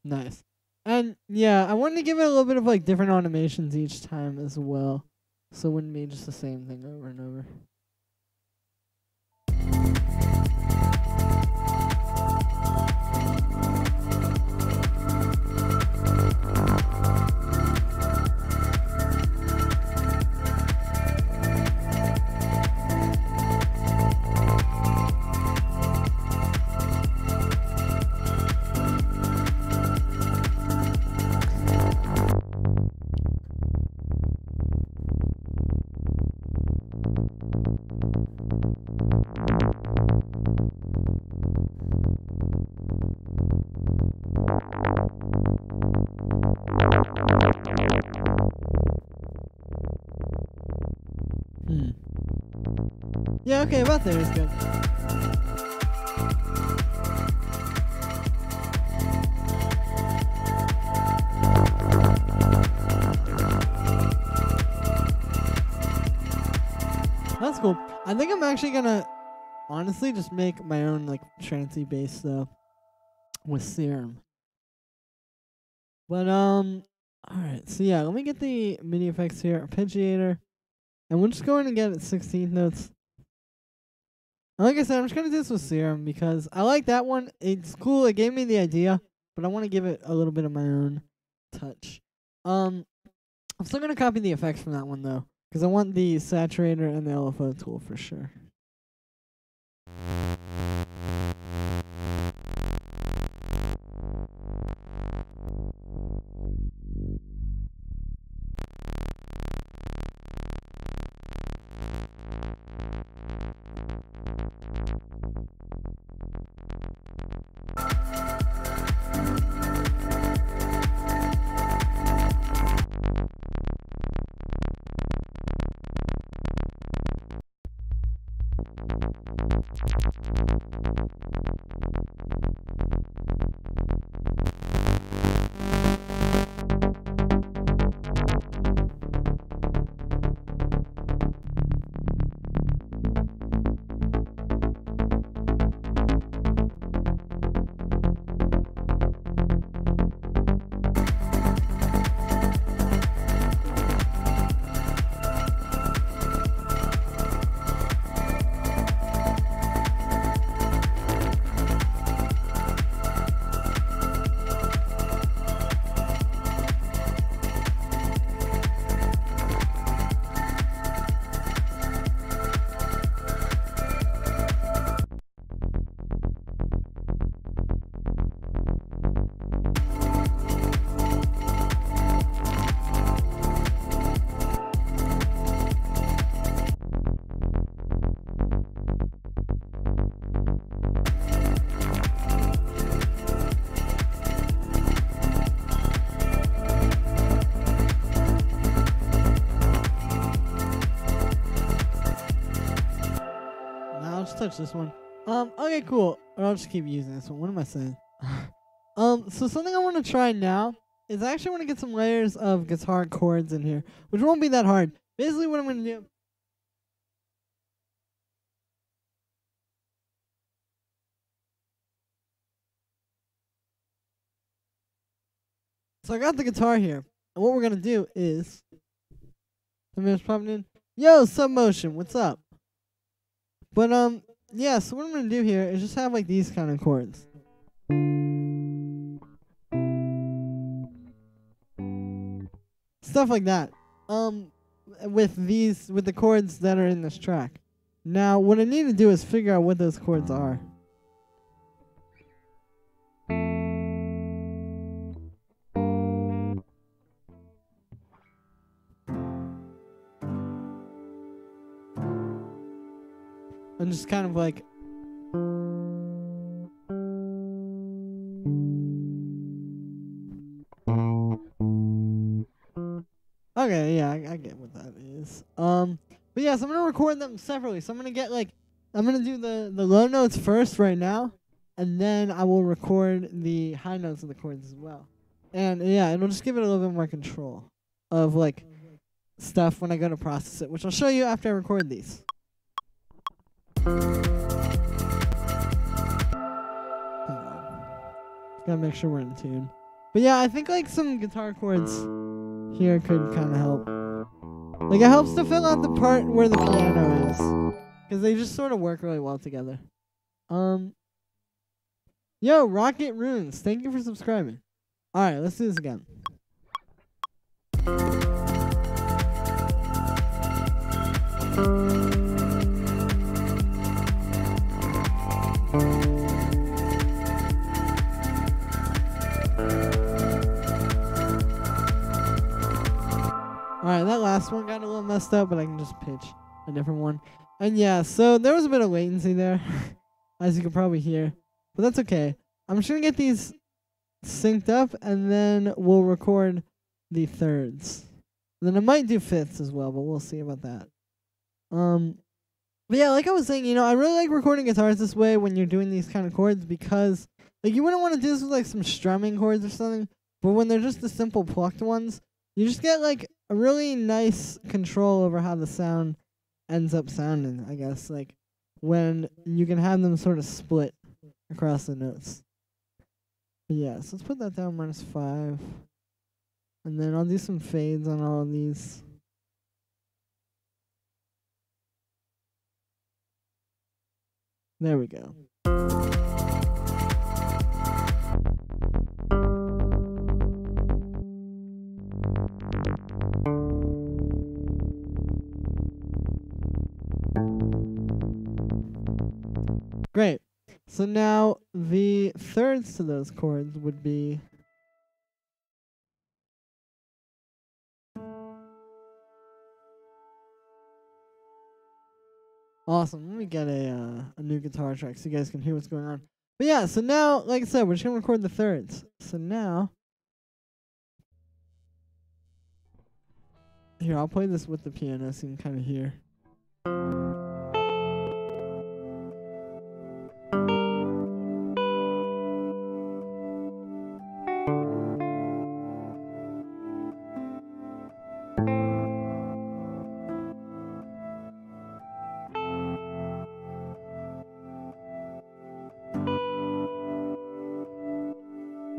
Nice. And yeah, I wanted to give it a little bit of like different automations each time as well. So it wouldn't be just the same thing over and over. Yeah, okay, about there is good. That's cool. I think I'm actually gonna honestly just make my own like trancey bass though with Serum. But alright, so yeah, let me get the MIDI effects here, arpeggiator, and we'll just go in and get it 16th notes. And like I said, I'm just gonna do this with Serum because I like that one. It's cool, it gave me the idea, but I want to give it a little bit of my own touch. I'm still gonna copy the effects from that one though, because I want the saturator and the LFO tool for sure. Touch this one. Okay, cool. Or I'll just keep using this one. What am I saying? So something I want to try now is I actually want to get some layers of guitar chords in here, which won't be that hard. Basically, what I'm going to do. So I got the guitar here, and what we're going to do is. Somebody just popping in. Yo, Submotion, what's up? But yeah, so what I'm gonna do here is just have like these kind of chords. Stuff like that. With the chords that are in this track. Now, what I need to do is figure out what those chords are. I'm just kind of like okay, yeah, I get what that is. But yeah, so I'm gonna record them separately. So I'm gonna do the low notes first right now, and then I will record the high notes of the chords as well. And yeah, it'll just give it a little bit more control of like stuff when I go to process it, which I'll show you after I record these. Gotta make sure we're in tune. But yeah, I think like some guitar chords here could kind of help. Like it helps to fill out the part where the piano is, because they just sort of work really well together. Yo, Rocket Runes, thank you for subscribing. All right, let's do this again. Alright, that last one got a little messed up, but I can just pitch a different one. And yeah, so there was a bit of latency there, as you can probably hear. But that's okay. I'm just going to get these synced up, and then we'll record the thirds. And then I might do fifths as well, but we'll see about that. But yeah, like I was saying, you know, I really like recording guitars this way when you're doing these kind of chords, because like you wouldn't want to do this with like some strumming chords or something, but when they're just the simple plucked ones, you just get like a really nice control over how the sound ends up sounding, I guess, like when you can have them sort of split across the notes. But yeah, so let's put that down -5. And then I'll do some fades on all of these. There we go. Great. So now the thirds to those chords would be awesome. Let me get a new guitar track so you guys can hear what's going on. But yeah, so now, like I said, we're just gonna record the thirds. So now, here, I'll play this with the piano so you can kind of hear.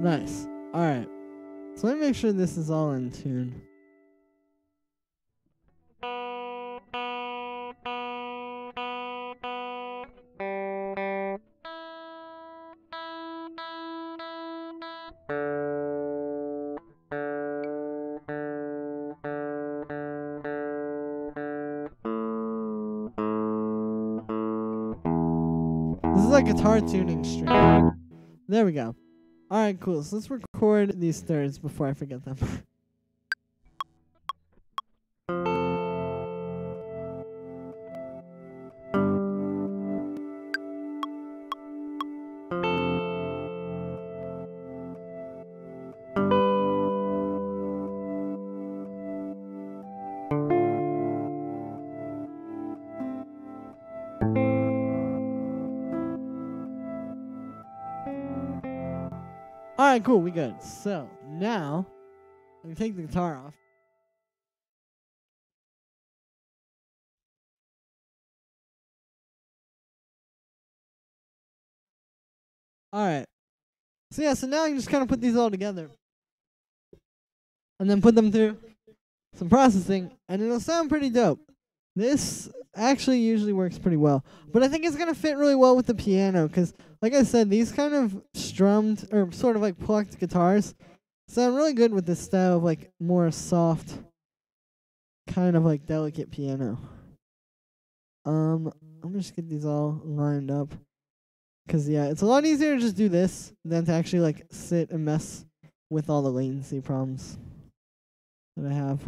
Nice. Alright. So let me make sure this is all in tune. This is like guitar tuning string. There we go. Alright, cool. So let's record these thirds before I forget them. Alright, cool, we good. So, now, let me take the guitar off. Alright. So yeah, so now you just kind of put these all together. And then put them through some processing, and it'll sound pretty dope. This actually usually works pretty well. But I think it's going to fit really well with the piano because, like I said, these kind of strummed or sort of like plucked guitars sound really good with this style of like more soft, kind of like delicate piano. I'm going to just get these all lined up because, yeah, it's a lot easier to just do this than to actually like sit and mess with all the latency problems that I have.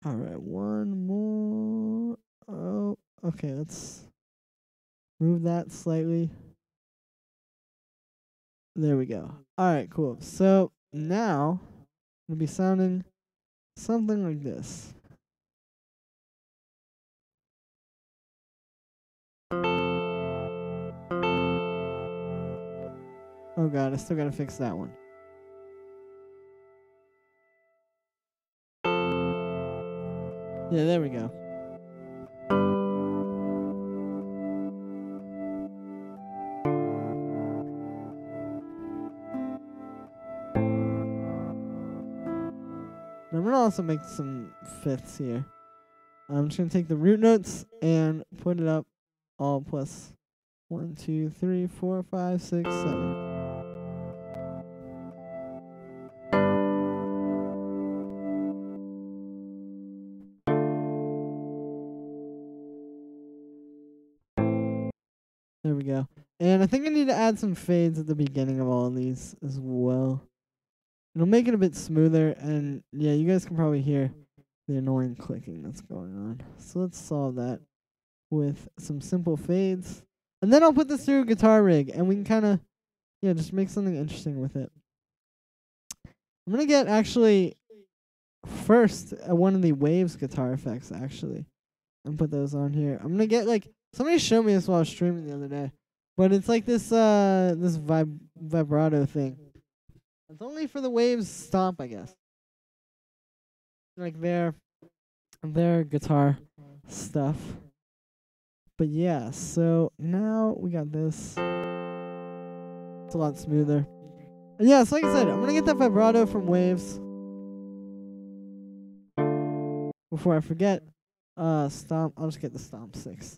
Alright, one more. Oh, okay, let's move that slightly. There we go. Alright, cool. So now it'll be sounding something like this. Oh god, I still gotta fix that one. Yeah, there we go. I'm gonna also make some fifths here. I'm just gonna take the root notes and put it up all plus 1, 2, 3, 4, 5, 6, 7. There we go. And I think I need to add some fades at the beginning of all of these as well. It'll make it a bit smoother, and yeah, you guys can probably hear the annoying clicking that's going on. So let's solve that with some simple fades. And then I'll put this through a guitar rig, and we can kind of, yeah, just make something interesting with it. I'm going to get, actually, first, one of the Waves guitar effects, actually, and put those on here. I'm going to get, like, somebody showed me this while I was streaming the other day, but it's like this, this vibrato thing. It's only for the Waves stomp, I guess. Like their guitar stuff. But yeah, so now we got this. It's a lot smoother. And yeah, so like I said, I'm gonna get that vibrato from Waves. Before I forget, stomp. I'll just get the stomp 6.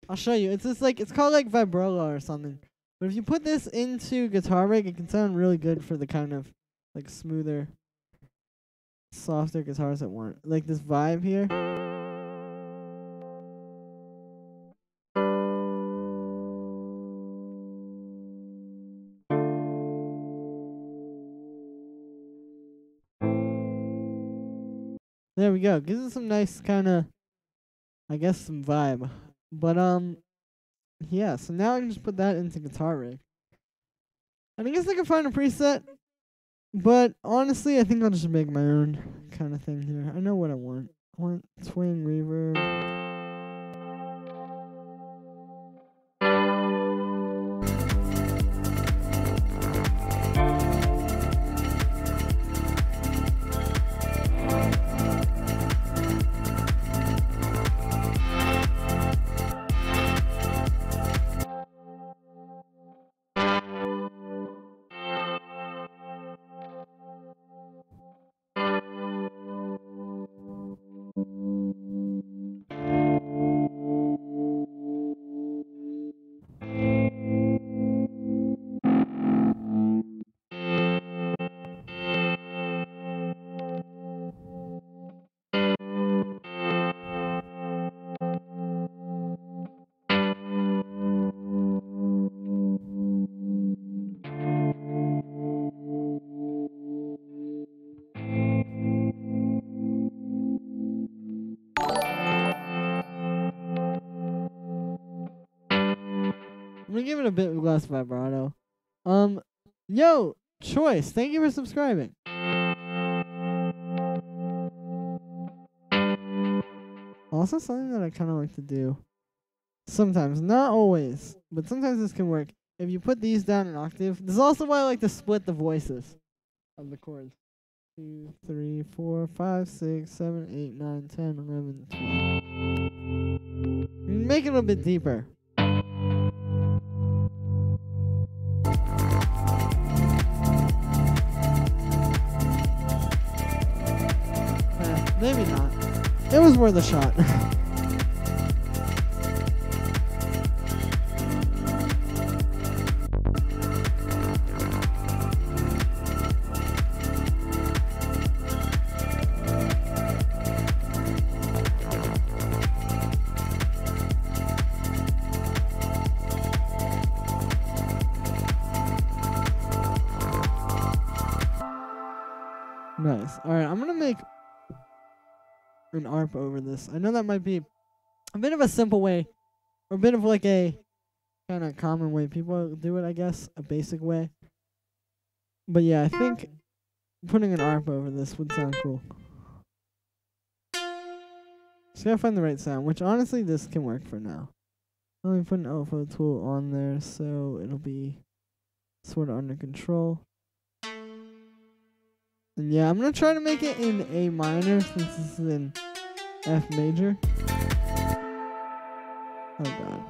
I'll show you. It's just like it's called like vibrola or something. But if you put this into guitar rig, it can sound really good for the kind of like smoother, softer guitars that want like this vibe here. There we go. Gives it some nice kind of, I guess, some vibe. But yeah. So now I can just put that into guitar rig. And I guess I can find a preset, but honestly, I think I'll just make my own kind of thing here. I know what I want. I want swing reverb. I'm gonna give it a bit less vibrato. Yo, Choice, thank you for subscribing. Also, something that I kind of like to do sometimes, not always, but sometimes this can work. If you put these down an octave, this is also why I like to split the voices of the chords. 2, 3, 4, 5, 6, 7, 8, 9, 10, 11, 12. Make it a bit deeper. Maybe not. It was worth a shot. Nice. Alright, I'm gonna make an ARP over this. I know that might be a bit of a simple way, or a bit of like a kind of common way people do it, I guess. A basic way. But yeah, I think putting an ARP over this would sound cool. Just gotta find the right sound, which honestly this can work for now. Let me put an alpha tool on there so it'll be sort of under control. And yeah, I'm gonna try to make it in A minor since this is in F major. Oh god.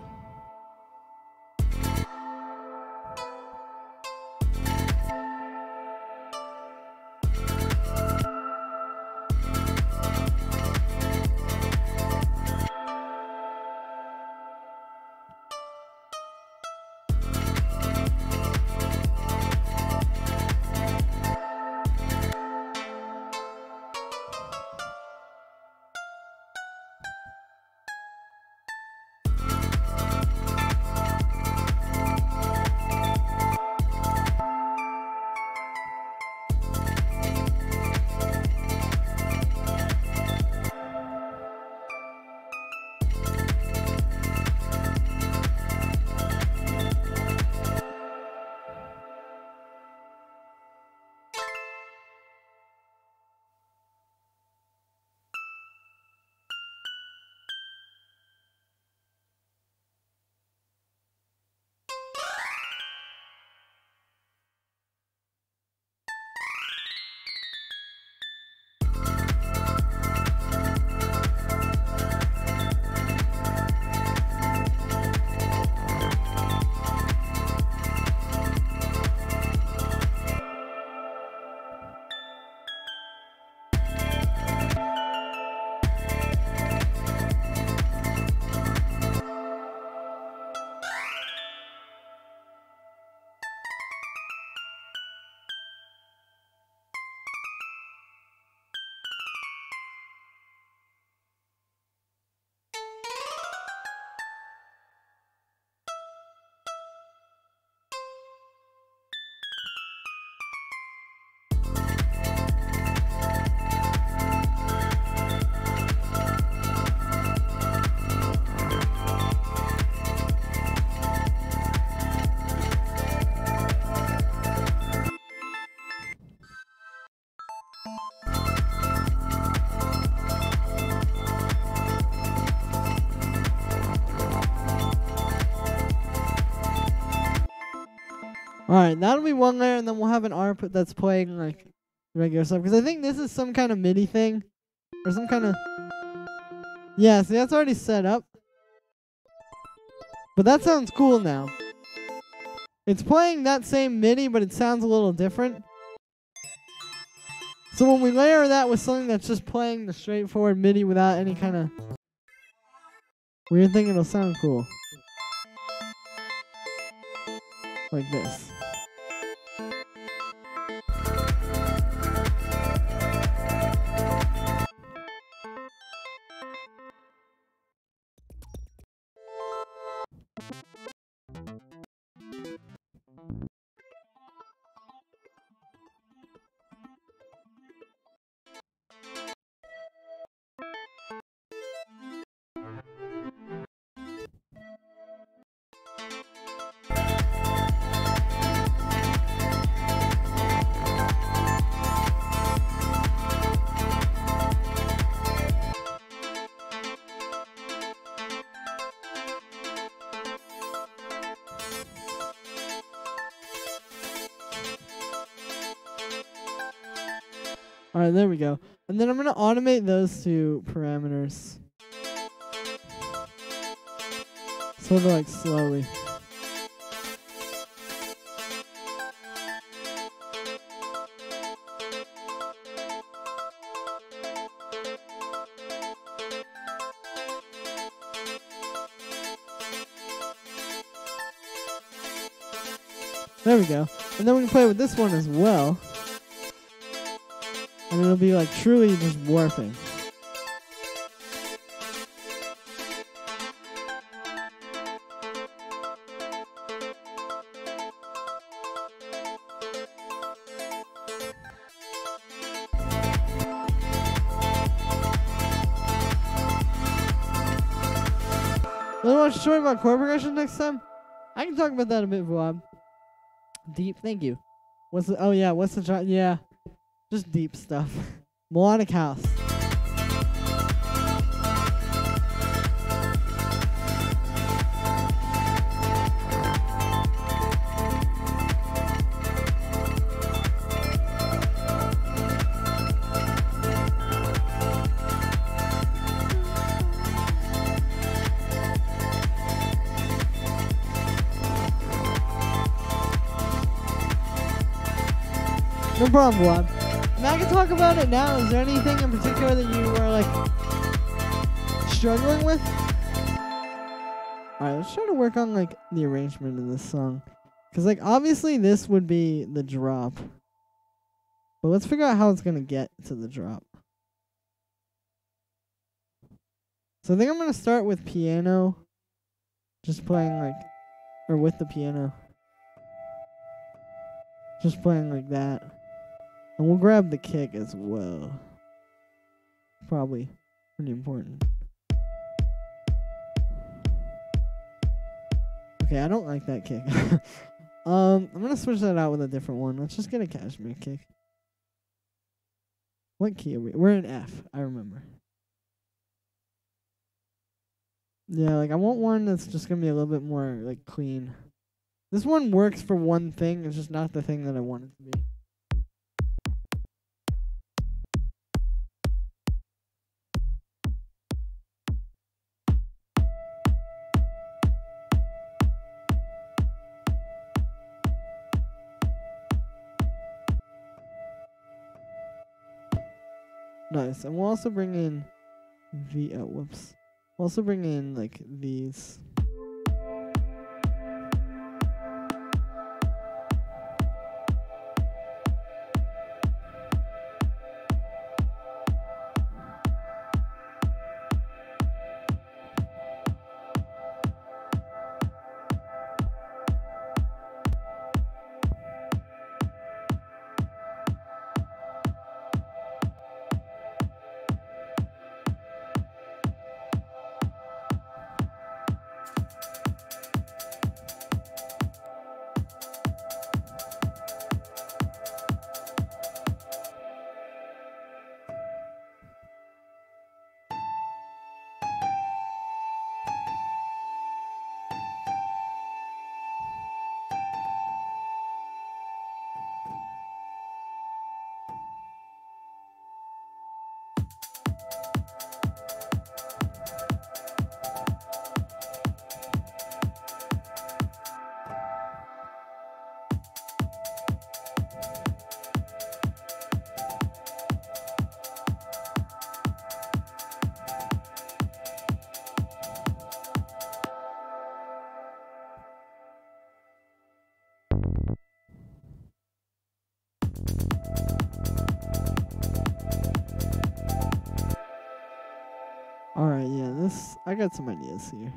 Alright, that'll be one layer, and then we'll have an ARP that's playing like regular stuff. Because I think this is some kind of MIDI thing. Or some kind of... Yeah, see, that's already set up. But that sounds cool now. It's playing that same MIDI, but it sounds a little different. So when we layer that with something that's just playing the straightforward MIDI without any kind of weird thing, it'll sound cool. Like this. Alright, there we go. And then I'm going to automate those two parameters. Sort of like slowly. There we go. And then we can play with this one as well. And it'll be like truly just warping. Really want to show you about chord progression next time? I can talk about that a bit, Bob. Deep, thank you. What's the, oh yeah, what's the, yeah. Just deep stuff. Melodic house. No problem, Bob. I can talk about it now. Is there anything in particular that you are like struggling with? Alright, let's try to work on like the arrangement of this song. Cause like obviously this would be the drop. But let's figure out how it's gonna get to the drop. So I think I'm gonna start with piano. Just playing like, or with the piano. Just playing like that. And we'll grab the kick as well. Probably pretty important. Okay, I don't like that kick. I'm gonna switch that out with a different one. Let's just get a cashmere kick. What key are we? We're in F, I remember. Yeah, like I want one that's just gonna be a little bit more like clean. This one works for one thing, it's just not the thing that I want it to be. Nice, and we'll also bring in whoops. We'll also bring in like these. Alright, yeah, I got some ideas here.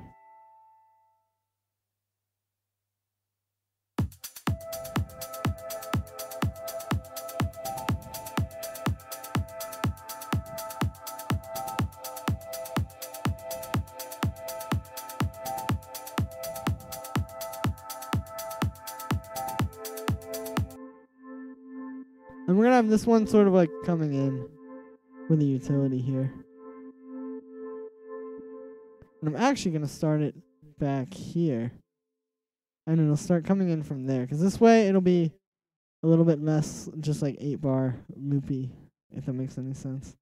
And we're gonna have this one sort of like coming in with a utility here. And I'm actually going to start it back here. And it'll start coming in from there. Because this way it'll be a little bit less just like 8-bar loopy, if that makes any sense.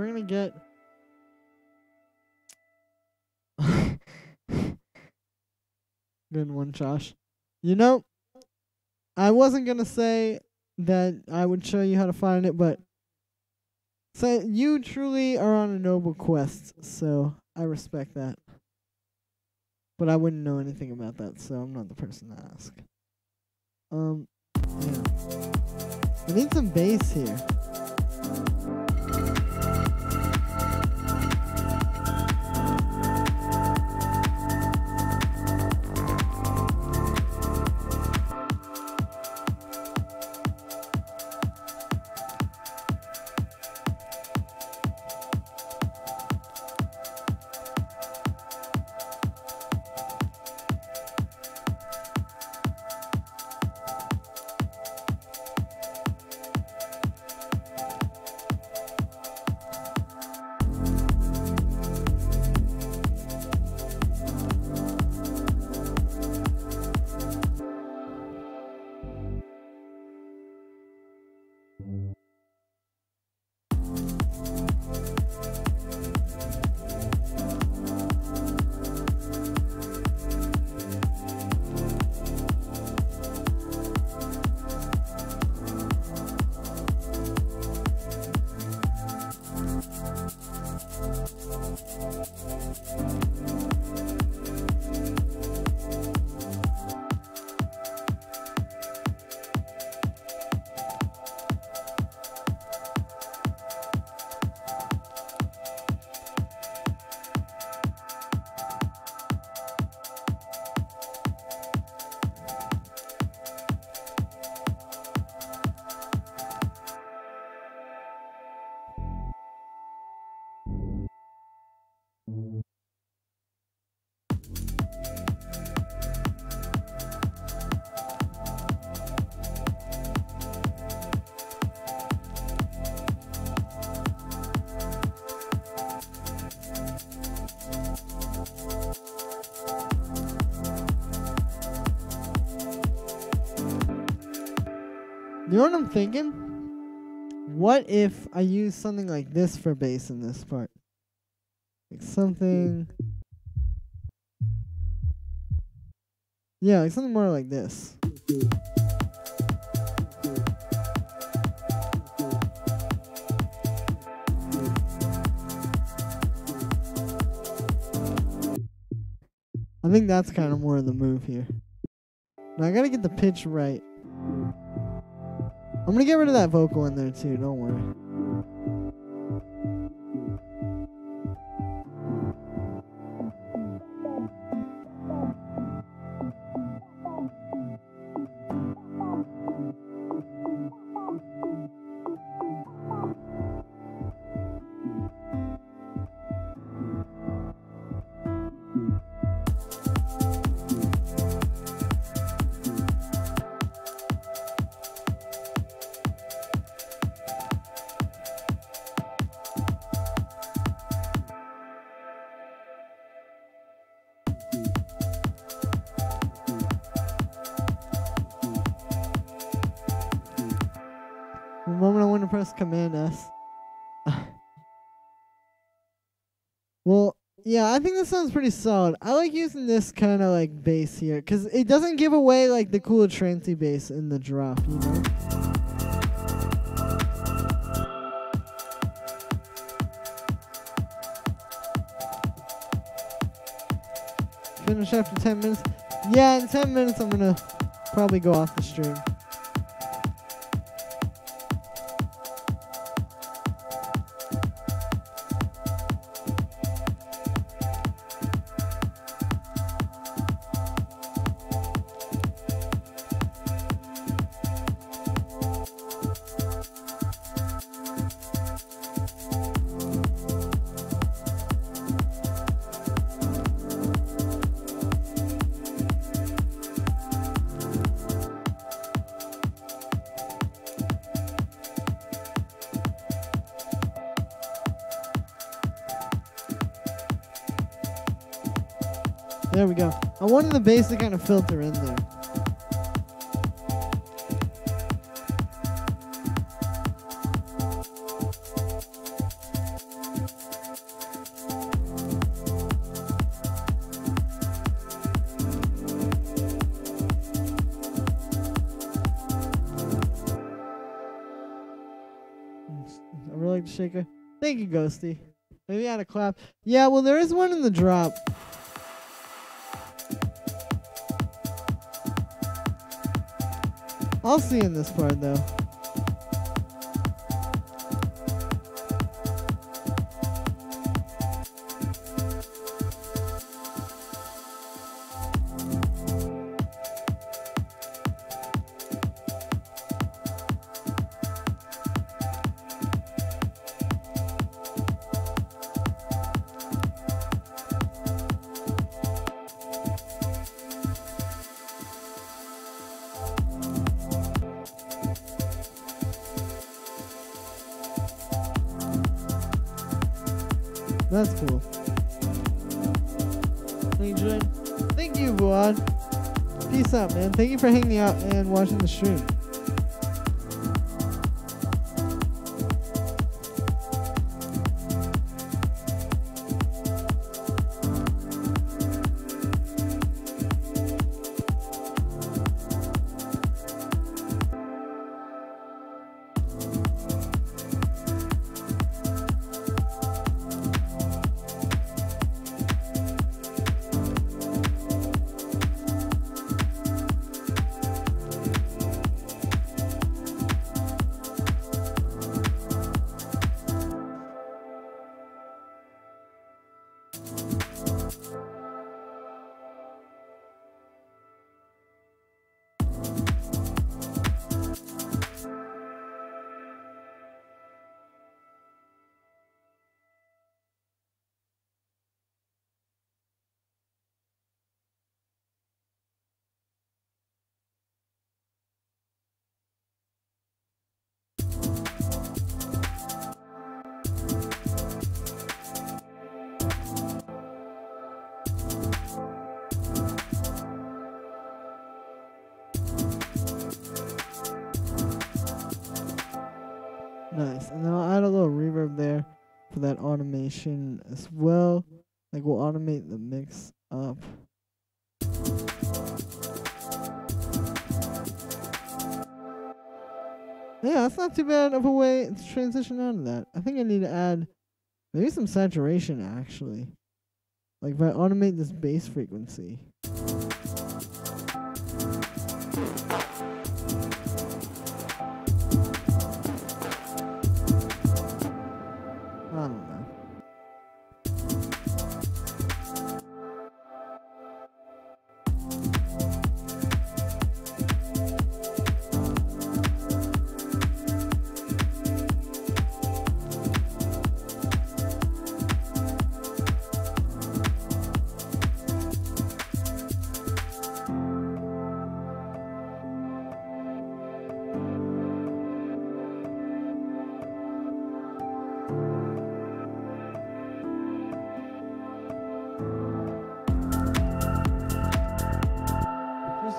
we're gonna get. Good one, Josh. You know, I wasn't gonna say that I would show you how to find it, but you truly are on a noble quest, so I respect that. But I wouldn't know anything about that, so I'm not the person to ask. Yeah. I need some bass here. You know what I'm thinking? What if I use something like this for bass in this part? Like something... Yeah, like something more like this. I think that's kind of more of the move here. Now I gotta get the pitch right. I'm gonna get rid of that vocal in there too, don't worry. The moment I want to press Command S. Well, yeah, I think this sounds pretty solid. I like using this kind of like bass here, because it doesn't give away like the cool trancy bass in the drop, you know? Finish after 10 minutes. Yeah, in 10 minutes I'm gonna probably go off the stream. There we go. I wanted the bass to kind of filter in there. I really like the shaker. Thank you, Ghosty. Maybe I had a clap. Yeah, well, there is one in the drop. I'll see in this part, though. That's cool. Thank you, Julian. Thank you, Vuad. Peace out, man. Thank you for hanging out and watching the stream. Nice. And then I'll add a little reverb there for that automation as well. Like we'll automate the mix up. Yeah, that's not too bad of a way to transition out of that. I think I need to add maybe some saturation actually. Like if I automate this bass frequency. I don't know.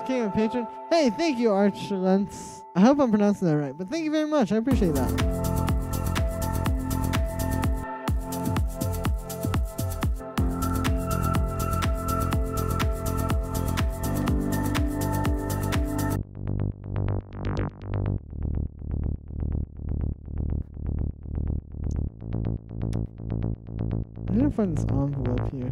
King of Patron. Hey, thank you, Archlence. I hope I'm pronouncing that right, but thank you very much. I appreciate that. I need to find this envelope here.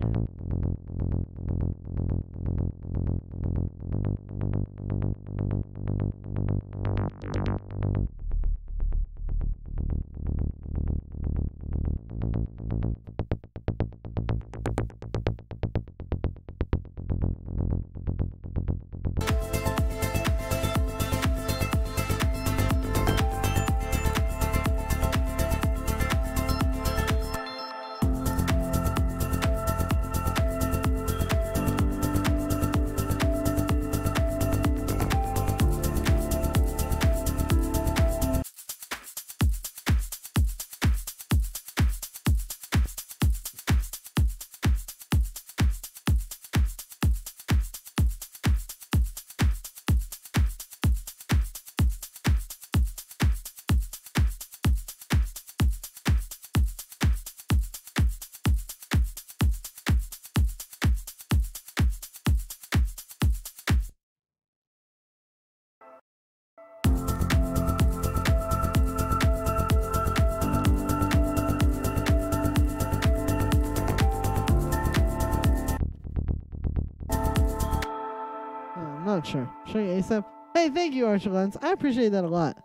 not sure. Show you ASAP. Hey, thank you, Archer Lens. I appreciate that a lot.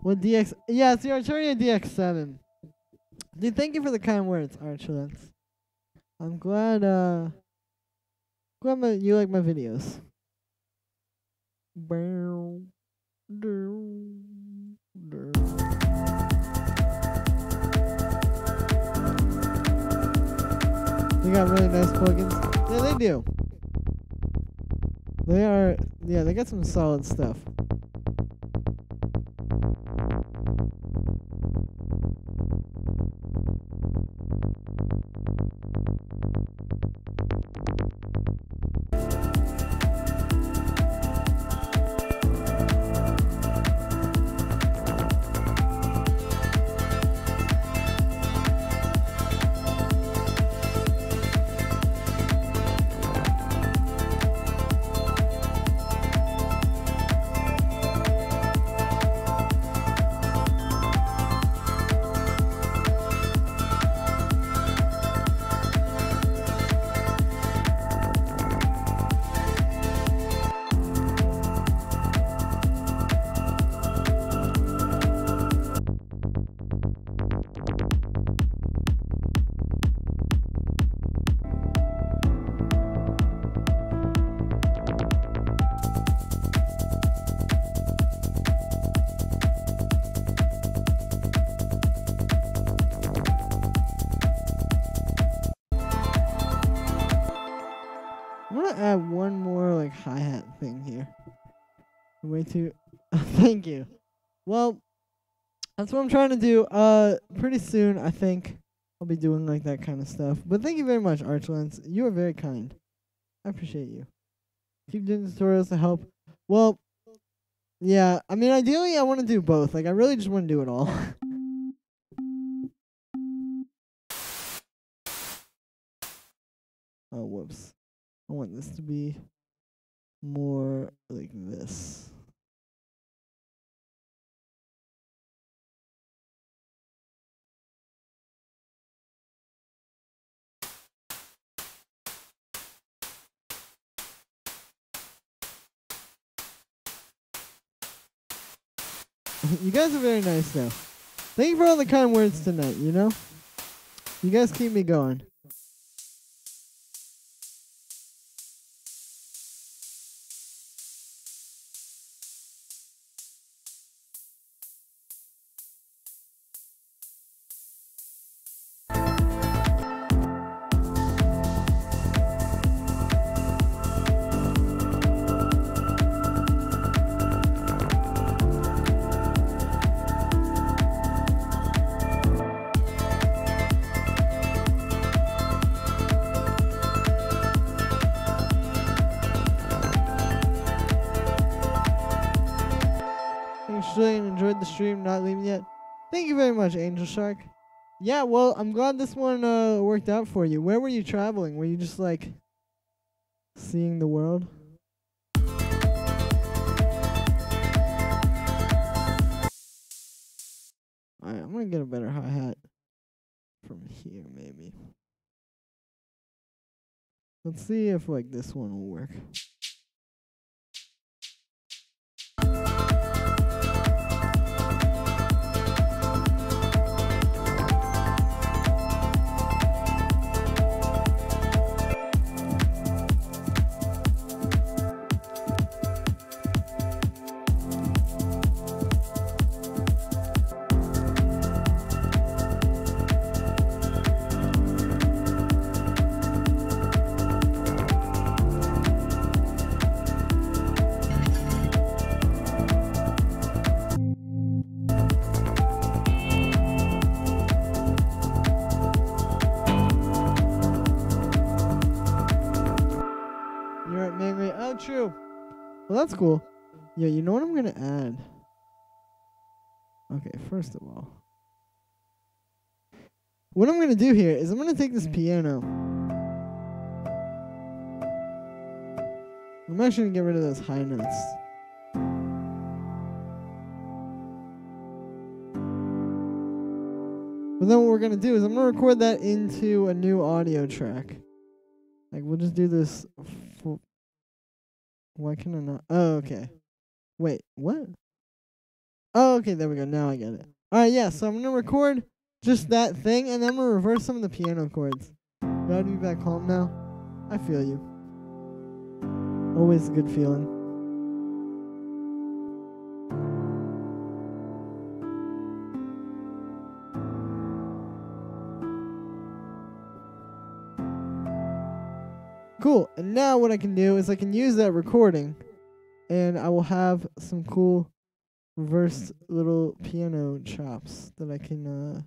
What DX? Yeah, it's the Arturia DX7. Dude, thank you for the kind words, Archer Lens. I'm glad you like my videos. They got really nice plugins. Yeah, they do. They got some solid stuff. Add one more like hi-hat thing here. Way too thank you. Well, that's what I'm trying to do. Pretty soon I think I'll be doing like that kind of stuff. But thank you very much, Archlens. You are very kind. I appreciate you. Keep doing tutorials to help. Well, yeah, I mean ideally I want to do both. Like I really just want to do it all. Oh, whoops. I want this to be more like this. You guys are very nice though. Thank you for all the kind words tonight, you know? You guys keep me going. Enjoyed the stream, not leaving yet. Thank you very much, Angel Shark. Yeah, well, I'm glad this one worked out for you. Where were you traveling? Were you just like seeing the world? Alright, I'm gonna get a better hi-hat from here, maybe. Let's see if like this one will work. True. Well, that's cool. Yeah, you know what I'm gonna add? Okay, first of all, what I'm gonna do here is I'm gonna take this piano. I'm actually gonna get rid of those high notes. But then what we're gonna do is I'm gonna record that into a new audio track. Like we'll just do this. Why can I not? Oh, okay. Wait, what? Oh, okay, there we go. Now I get it. Alright, yeah, so I'm going to record just that thing, and then I'm going to reverse some of the piano chords. Glad to be back home now. I feel you. Always a good feeling. Cool, and now what I can do is I can use that recording, and I will have some cool reversed little piano chops that I can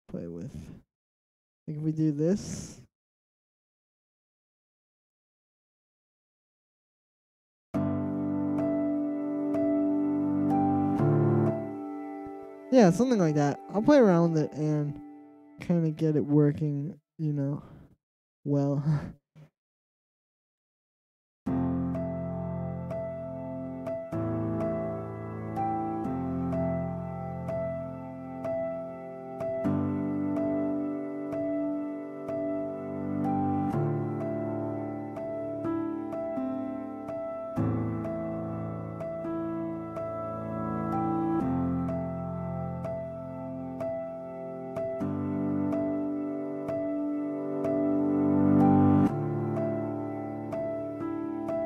play with. Like if we do this. Yeah, something like that. I'll play around with it and kind of get it working, you know, well.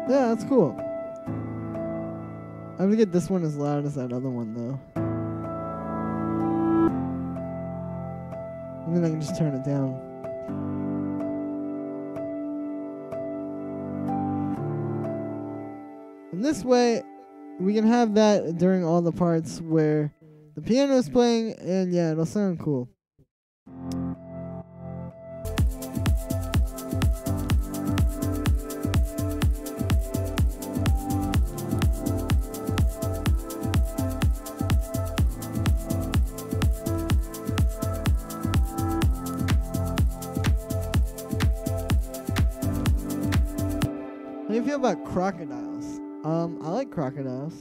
Yeah, that's cool. I'm gonna get this one as loud as that other one, though. And then I can just turn it down. And this way, we can have that during all the parts where the piano is playing, and yeah, it'll sound cool. How do you feel about crocodiles? I like crocodiles.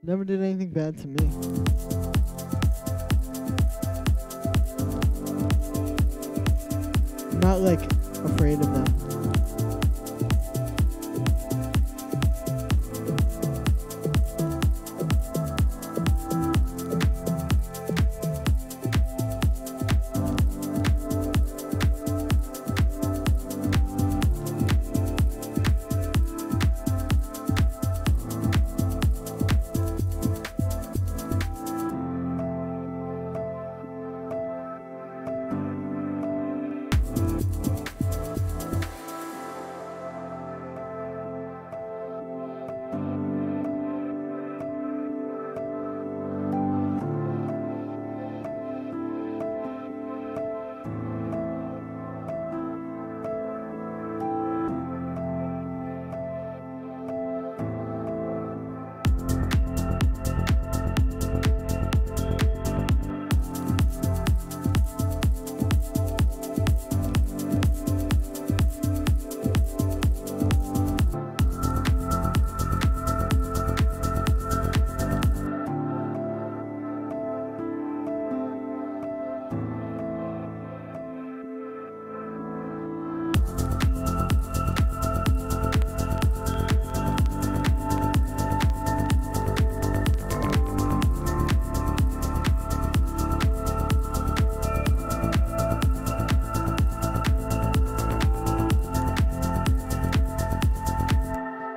Never did anything bad to me. Not like afraid of them.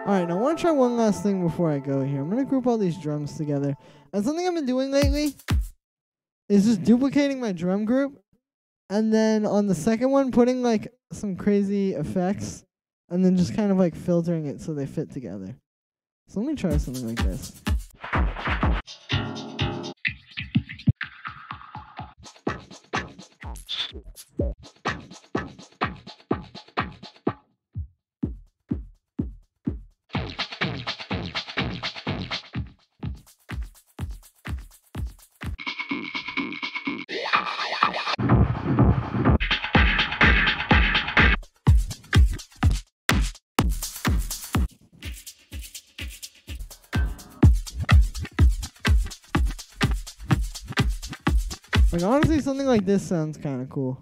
Alright, now I want to try one last thing before I go here. I'm going to group all these drums together. And something I've been doing lately is just duplicating my drum group. And then on the second one, putting like some crazy effects. And then just kind of like filtering it so they fit together. So let me try something like this. Like, honestly, something like this sounds kind of cool.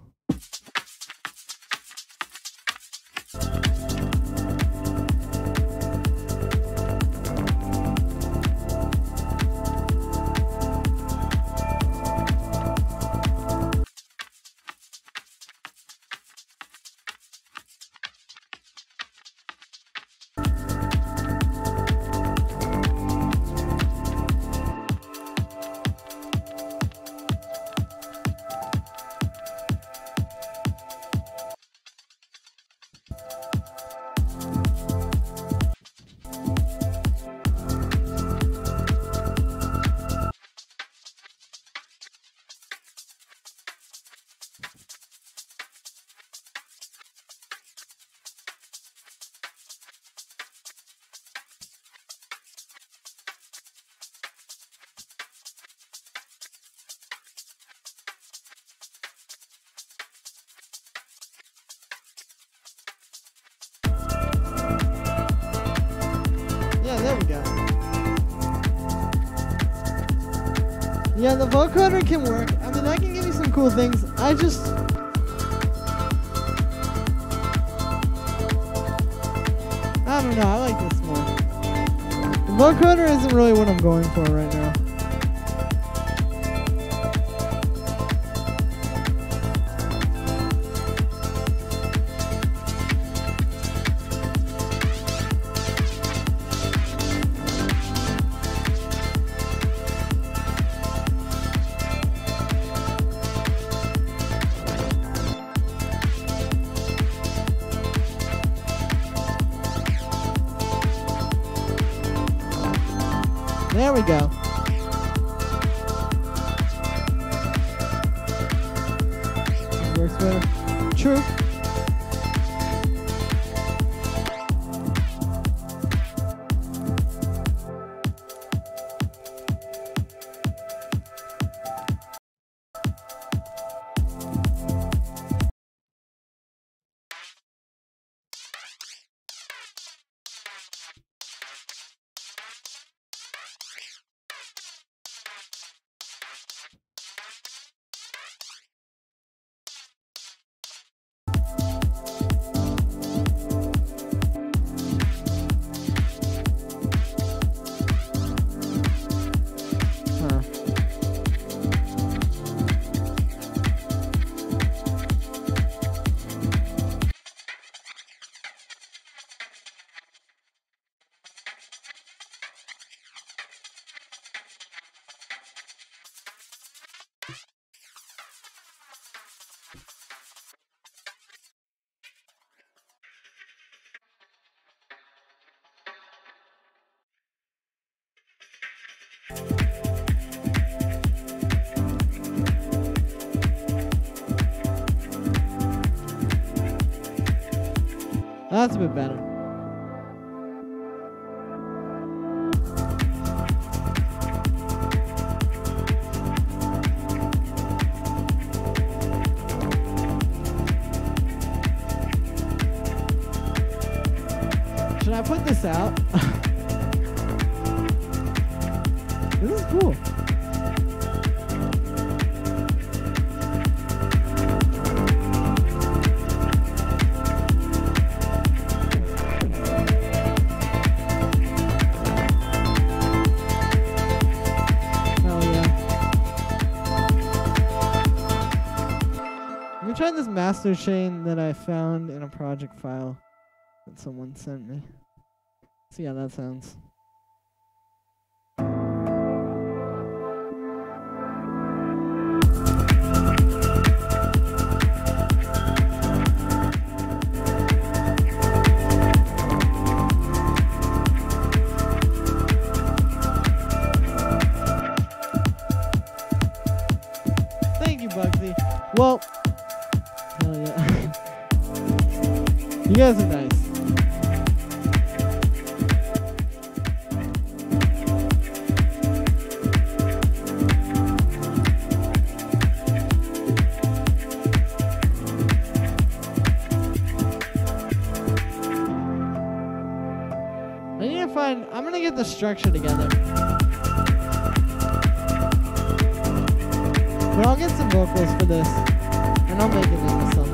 Yeah, the vocoder can work. I mean, that can give you some cool things. I don't know. I like this more. The vocoder isn't really what I'm going for right now. There we go. Works better. True. That's a bit better. Should I put this out? This is cool. Try this master chain that I found in a project file that someone sent me. See how that sounds. Thank you, Bugsy. Well, hell yeah. You guys are nice. I need to find, I'm gonna get the structure together. But I'll get some vocals for this, and I'll make it into something.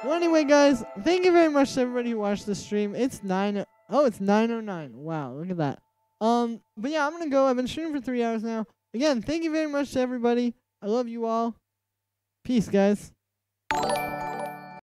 Well, anyway, guys, thank you very much to everybody who watched the stream. It's 9:09. Wow, look at that. But yeah, I'm gonna go. I've been streaming for 3 hours now. Again, thank you very much to everybody. I love you all. Peace, guys.